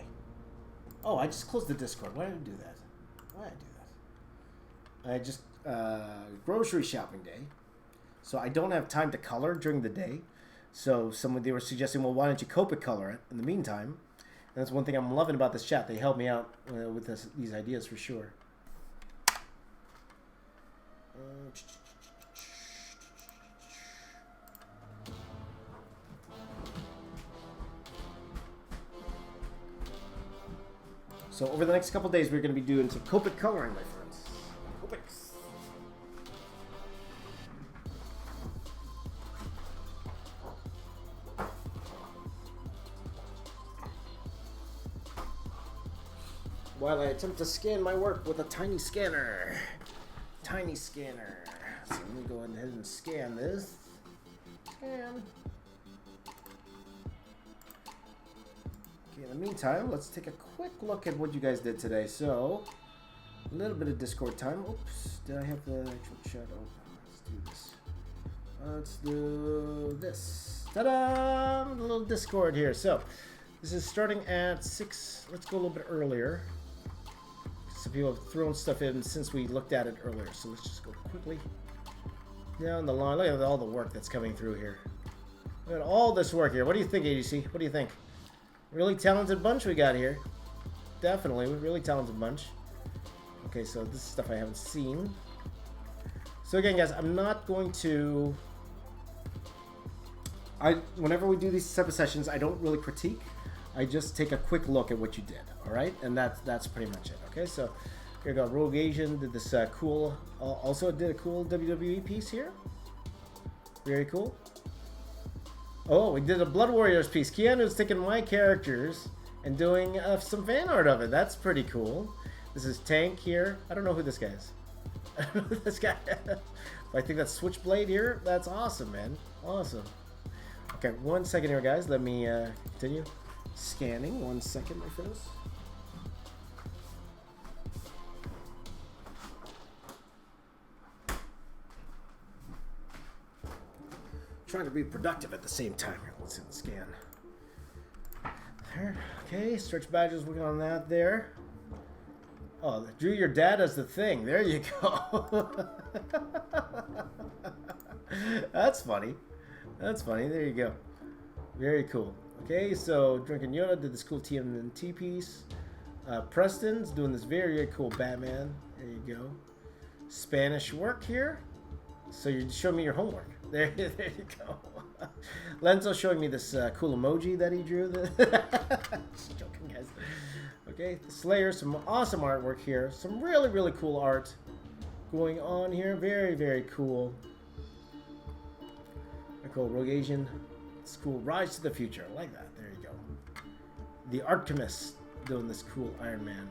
Oh, I just closed the Discord. Why did I do that? I just grocery shopping day. So I don't have time to color during the day. So they were suggesting, well, why don't you Copic color it in the meantime? And that's one thing I'm loving about this chat. They help me out with these ideas for sure. So over the next couple days, we're going to be doing some Copic coloring, my friends. Copics. While I attempt to scan my work with a tiny scanner. Tiny scanner. So let me go ahead and scan this. Scan. Okay, in the meantime, let's take a quick look at what you guys did today. So, a little bit of Discord time. Oops, did I have the actual chat open? Let's do this. Let's do this. Ta-da! A little Discord here. So, this is starting at 6. Let's go a little bit earlier. Some people have thrown stuff in since we looked at it earlier. So, let's just go quickly down the line. Look at all the work that's coming through here. Look at all this work here. What do you think, ADC? What do you think? Really talented bunch we got here. Definitely, a really talented bunch. Okay, so this is stuff I haven't seen. So again, guys, I'm not going to... Whenever we do these type of sessions, I don't really critique. I just take a quick look at what you did, all right? And that's pretty much it, okay? So here we go. Rogue Asian did this cool... also did a cool WWE piece here. Very cool. Oh, we did a Blood Warriors piece. Keanu's taking my characters and doing some fan art of it. That's pretty cool. This is Tank here. I don't know who this guy is. I don't know who this guy is. I think that's Switchblade here. That's awesome, man. Awesome. Okay, 1 second here, guys. Let me continue scanning. 1 second, my friends. Trying to be productive at the same time. Let's hit the scan. There. Okay, stretch badges, working on that there. Oh, Drew, your dad does the thing. There you go. That's funny. That's funny. There you go. Very cool. Okay, so Drunken Yoda did this cool TMNT piece. Preston's doing this very, very cool Batman. There you go. Spanish work here. So you're showing me your homework. There you go. Lenzo showing me this cool emoji that he drew. Just joking, guys. Okay, Slayer, some awesome artwork here. Some really, really cool art going on here. Very, very cool. Very cool. Rogue Asian. It's cool. Rise to the Future. I like that. There you go. The Artemis doing this cool Iron Man.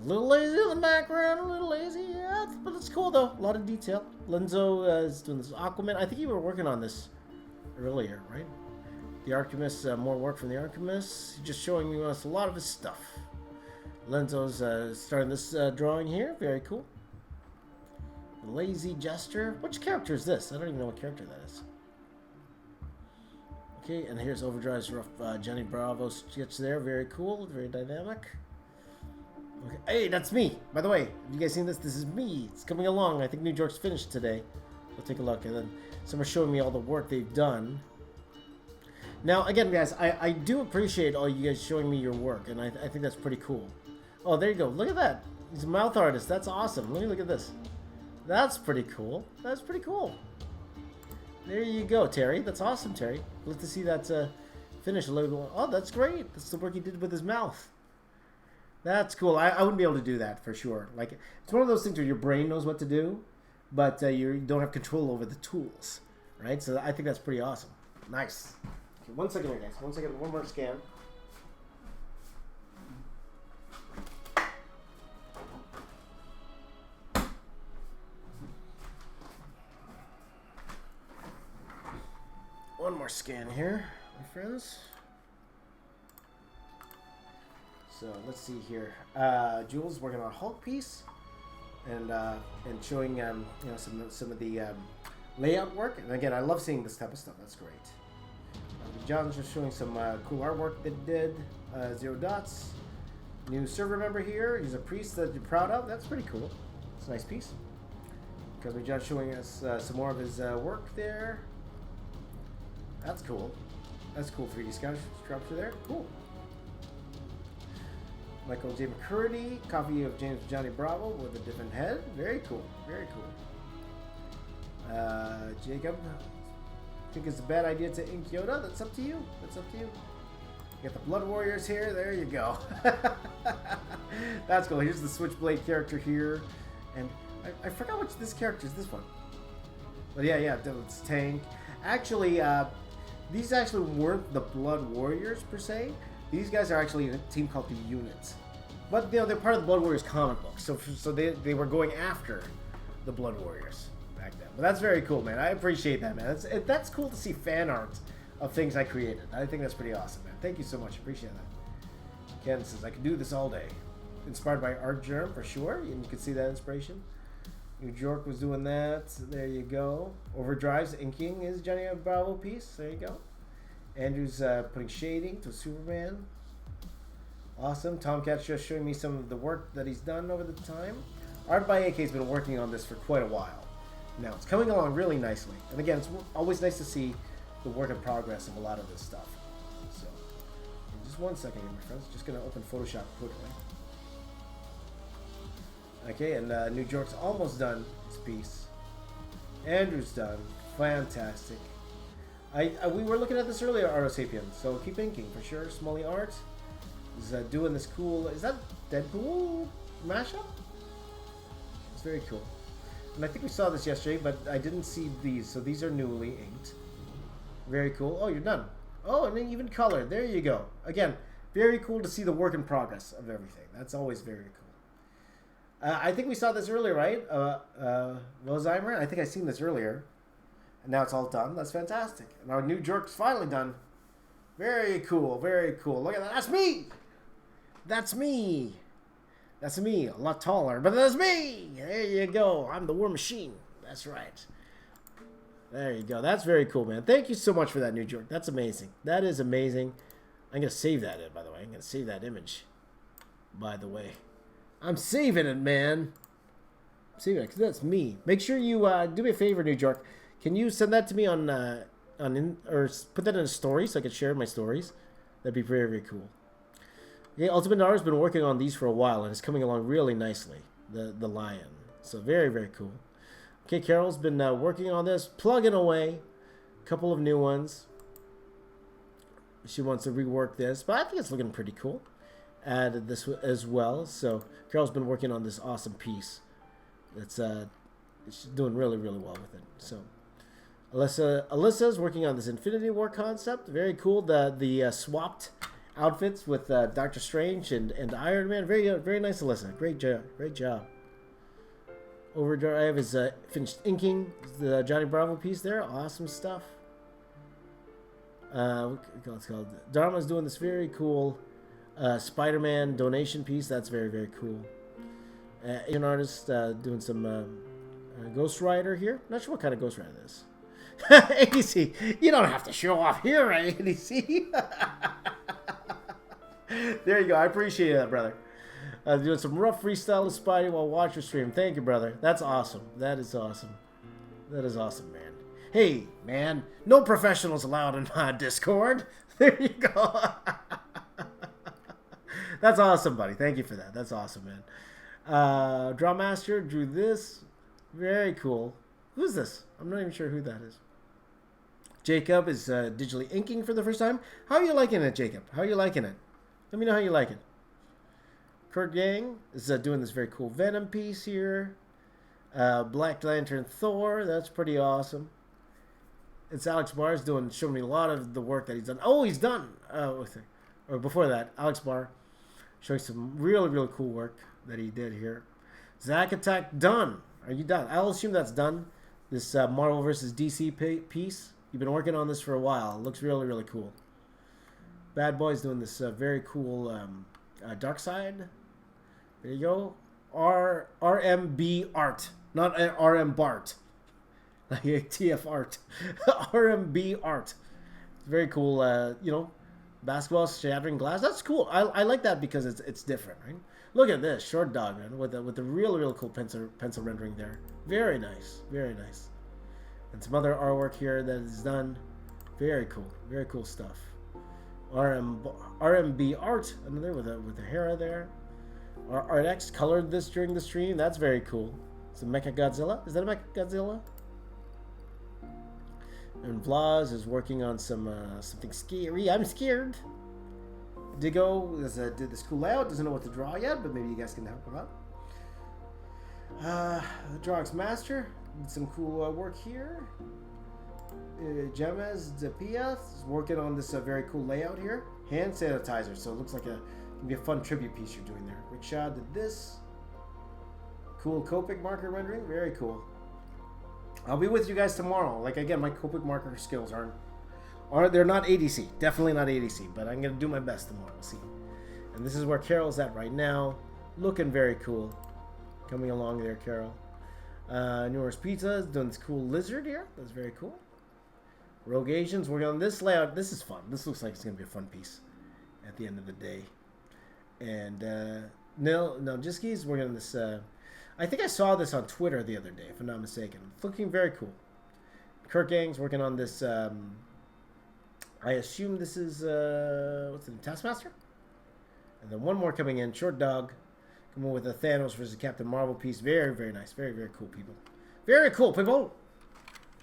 A little lazy in the background, a little lazy, yeah, but it's cool though. A lot of detail. Lenzo is doing this Aquaman. I think you were working on this earlier, right? The Artemis, more work from the Artemis. He's just showing us a lot of his stuff. Lenzo's starting this drawing here. Very cool. The Lazy Jester. Which character is this? I don't even know what character that is. Okay, and here's Overdrive's rough Johnny Bravo sketch there. Very cool, very dynamic. Okay. Hey, that's me! By the way, have you guys seen this? This is me. It's coming along. I think New York's finished today. We'll take a look. And then someone's showing me all the work they've done. Now, again, guys, I do appreciate all you guys showing me your work, and I think that's pretty cool. Oh, there you go. Look at that. He's a mouth artist. That's awesome. Let me look at this. That's pretty cool. That's pretty cool. There you go, Terry. That's awesome, Terry. I'd love to see that finish a little bit. Oh, that's great. That's the work he did with his mouth. That's cool. I wouldn't be able to do that for sure. Like, it's one of those things where your brain knows what to do, but you don't have control over the tools, right? So I think that's pretty awesome. Nice. Okay, 1 second here, guys. 1 second. One more scan. One more scan here, my friends. So let's see here. Jules working on a Hulk piece, and showing you know, some of the layout work. And again, I love seeing this type of stuff. That's great. John's just showing some cool artwork that he did. 0 dots. New server member here. He's a priest that you're proud of. That's pretty cool. It's a nice piece. Cosmic John's showing us some more of his work there. That's cool. That's cool 3D sculpture there. Cool. Michael J. McCurdy, copy of James Johnny Bravo with a different head. Very cool. Very cool. Jacob, think it's a bad idea to ink Yoda? That's up to you. That's up to you. You got the Blood Warriors here. There you go. That's cool. Here's the Switchblade character here. And I forgot which this character is. This one. But yeah, it's Tank. Actually, these actually weren't the Blood Warriors per se. These guys are actually a team called the Units. But you know, they're part of the Blood Warriors comic book. So they were going after the Blood Warriors back then. But that's very cool, man. I appreciate that, man. That's cool to see fan art of things I created. I think that's pretty awesome, man. Thank you so much. Appreciate that. Ken says, I could do this all day. Inspired by Art Germ, for sure. And you can see that inspiration. New York was doing that. There you go. Overdrive's inking his Johnny Bravo piece. There you go. Andrew's putting shading to Superman. Awesome. Tomcat's just showing me some of the work that he's done over the time. Art by AK has been working on this for quite a while. Now, it's coming along really nicely. And again, it's always nice to see the work in progress of a lot of this stuff. So, just 1 second here, my friends. Just going to open Photoshop quickly. Okay, and New York's almost done his piece. Andrew's done. Fantastic. We were looking at this earlier, Arto Sapien, so keep inking for sure. Smolly Art is doing this cool. Is that Deadpool mashup? It's very cool. And I think we saw this yesterday, but I didn't see these, so these are newly inked. Very cool. Oh, you're done. Oh, and then even colored. There you go. Again, very cool to see the work in progress of everything. That's always very cool. I think we saw this earlier, right? Alzheimer? I think I seen this earlier. And now it's all done. That's fantastic. And our new jerk's finally done. Very cool. Very cool. Look at that. That's me. That's me. That's me. A lot taller, but that's me. There you go. I'm the War Machine. That's right. There you go. That's very cool, man. Thank you so much for that, New York. That's amazing. That is amazing. I'm going to save that, by the way. I'm going to save that image, by the way. I'm saving it, man. I'm saving it because that's me. Make sure you do me a favor, New York. Can you send that to me or put that in a story so I can share my stories? That'd be very, very cool. Okay, Ultimate Daughter's been working on these for a while, and it's coming along really nicely, the lion. So very, very cool. Okay, Carol's been working on this, plugging away. A couple of new ones. She wants to rework this, but I think it's looking pretty cool. Added this as well. So Carol's been working on this awesome piece. She's doing really, really well with it. So Alyssa's working on this Infinity War concept. Very cool. The swapped outfits with Doctor Strange and Iron Man. Very, very nice, Alyssa. Great job. Great job. Overdrive is finished inking the Johnny Bravo piece there. Awesome stuff. What's called? Dharma's doing this very cool Spider-Man donation piece. That's very, very cool. An artist doing some Ghost Rider here. Not sure what kind of Ghost Rider this is. ADC, you don't have to show off here, right, ADC? There you go. I appreciate that, brother. Doing some rough freestyle with Spidey while watching your stream. Thank you, brother. That's awesome. That is awesome. That is awesome, man. Hey, man, no professionals allowed in my Discord. There you go. That's awesome, buddy. Thank you for that. That's awesome, man. Draw Master drew this. Very cool. Who's this? I'm not even sure who that is. Jacob is digitally inking for the first time. How are you liking it, Jacob? How are you liking it? Let me know how you like it. Kurt Gang is doing this very cool Venom piece here. Black Lantern Thor. That's pretty awesome. It's Alex Barr's showing me a lot of the work that he's done. Oh, he's done. Or before that, Alex Barr showing some really, really cool work that he did here. Zack Attack done. Are you done? I'll assume that's done. This Marvel vs. DC piece. You've been working on this for a while. It looks really, really cool. Bad Boy's doing this very cool Dark Side. There you go. RMB Art. Not RM Bart. Like TF Art. RMB Art. It's very cool, you know, basketball shattering glass. That's cool. I like that because it's different, right? Look at this. Short Dog, man, with the real cool pencil rendering there. Very nice. Very nice. And some other artwork here that is done. Very cool. Very cool stuff. RMB Art, another with the Hera there. RX colored this during the stream. That's very cool. It's a Mecha Godzilla. Is that a Mecha Godzilla? And Vlaz is working on something scary. I'm scared. Diggo did this cool layout. Doesn't know what to draw yet, but maybe you guys can help him out. Drawings Master did some cool work here. Gemez Zapia is working on this very cool layout here. Hand sanitizer, so it looks like it can be a fun tribute piece you're doing there. Richard did this. Cool Copic marker rendering, very cool. I'll be with you guys tomorrow. Like again, my Copic marker skills they're not ADC, definitely not ADC, but I'm gonna do my best tomorrow. We'll see. And this is where Carol's at right now, looking very cool. Coming along there, Carol. Newer's Pizza is doing this cool lizard here. That's very cool. Rogue Asians working on this layout. This is fun. This looks like it's gonna be a fun piece at the end of the day. And Jiski's working on this. I think I saw this on Twitter the other day, if I'm not mistaken. It's looking very cool. Kurt Gang's working on this. I assume this is what's it, Taskmaster? And then one more coming in, Short Dog, coming with a Thanos versus Captain Marvel piece. Very, very nice. Very, very cool, people. Very cool, people.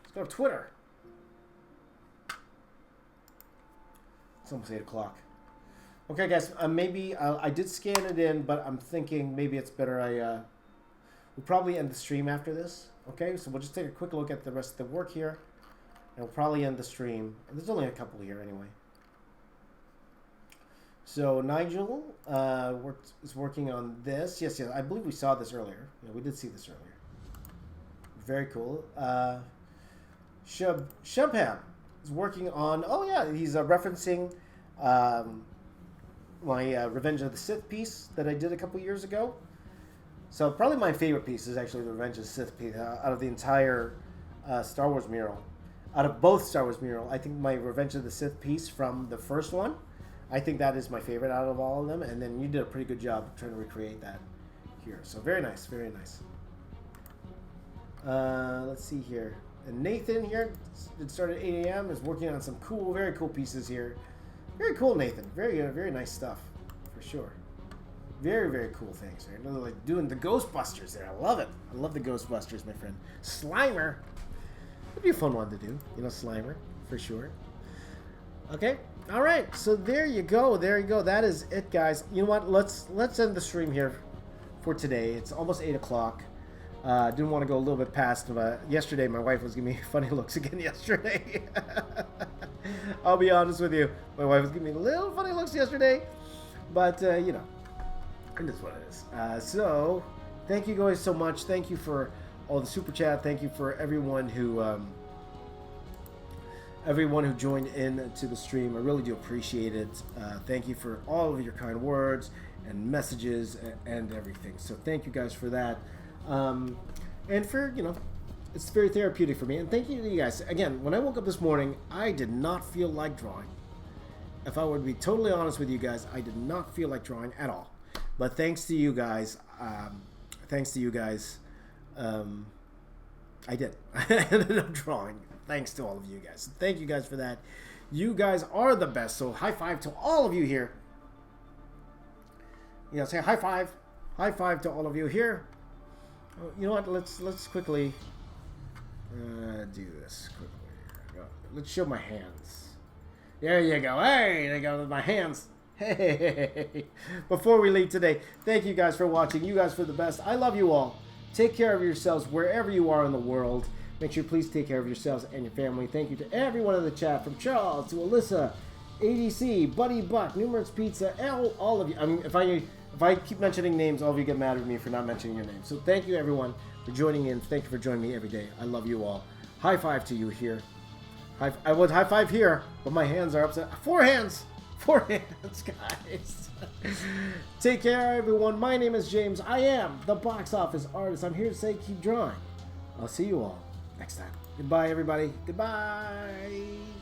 Let's go to Twitter. It's almost 8 o'clock. Okay, guys. Maybe I did scan it in, but I'm thinking maybe it's better we'll probably end the stream after this. Okay, so we'll just take a quick look at the rest of the work here. And we'll probably end the stream. There's only a couple here anyway. So Nigel is working on this. Yes, I believe we saw this earlier. Yeah, we did see this earlier. Very cool. Shubham is working on... Oh, yeah, he's referencing my Revenge of the Sith piece that I did a couple years ago. So probably my favorite piece is actually the Revenge of the Sith piece out of the entire Star Wars mural. Out of both Star Wars mural, I think my Revenge of the Sith piece from the first one, I think that is my favorite out of all of them. And then you did a pretty good job trying to recreate that here. So very nice, very nice. Let's see here. And Nathan here, it started at 8 a.m., is working on some cool, very cool pieces here. Very cool, Nathan. Very nice stuff, for sure. Very, very cool things. Right? Like doing the Ghostbusters there. I love it. I love the Ghostbusters, my friend. Slimer. Would be a fun one to do. You know, Slimer, for sure. Okay. All right. So there you go. There you go. That is it, guys. You know what? Let's end the stream here for today. It's almost 8 o'clock. Didn't want to go a little bit past. Yesterday, my wife was giving me funny looks again yesterday. I'll be honest with you. My wife was giving me little funny looks yesterday. But, you know, it is what it is. So, thank you guys so much. Thank you for all the super chat. Thank you for everyone who joined in to the stream. I really do appreciate it. Thank you for all of your kind words and messages and everything. So thank you guys for that. And for, you know, It's very therapeutic for me. And thank you to you guys. Again, when I woke up this morning, I did not feel like drawing. If I were to be totally honest with you guys, I did not feel like drawing at all. But thanks to you guys, I did. I ended up drawing. Thanks to all of you guys. Thank you guys for that. You guys are the best. So high five to all of you here. You know, say high five. High five to all of you here. Oh, you know what? Let's quickly do this quickly. Let's show my hands. There you go. Hey, there you go. My hands. Hey. Before we leave today, thank you guys for watching. You guys for the best. I love you all. Take care of yourselves wherever you are in the world. Make sure you please take care of yourselves and your family. Thank you to everyone in the chat, from Charles to Alyssa, ADC, Buddy Buck, Numerous Pizza, all of you. I mean, if I keep mentioning names, all of you get mad at me for not mentioning your name. So thank you, everyone, for joining in. Thank you for joining me every day. I love you all. High five to you here. I would high five here, but my hands are upset. 4 hands. 4 hands, guys. Take care, everyone. My name is James. I am the box office artist. I'm here to say keep drawing. I'll see you all next time. Goodbye, everybody. Goodbye.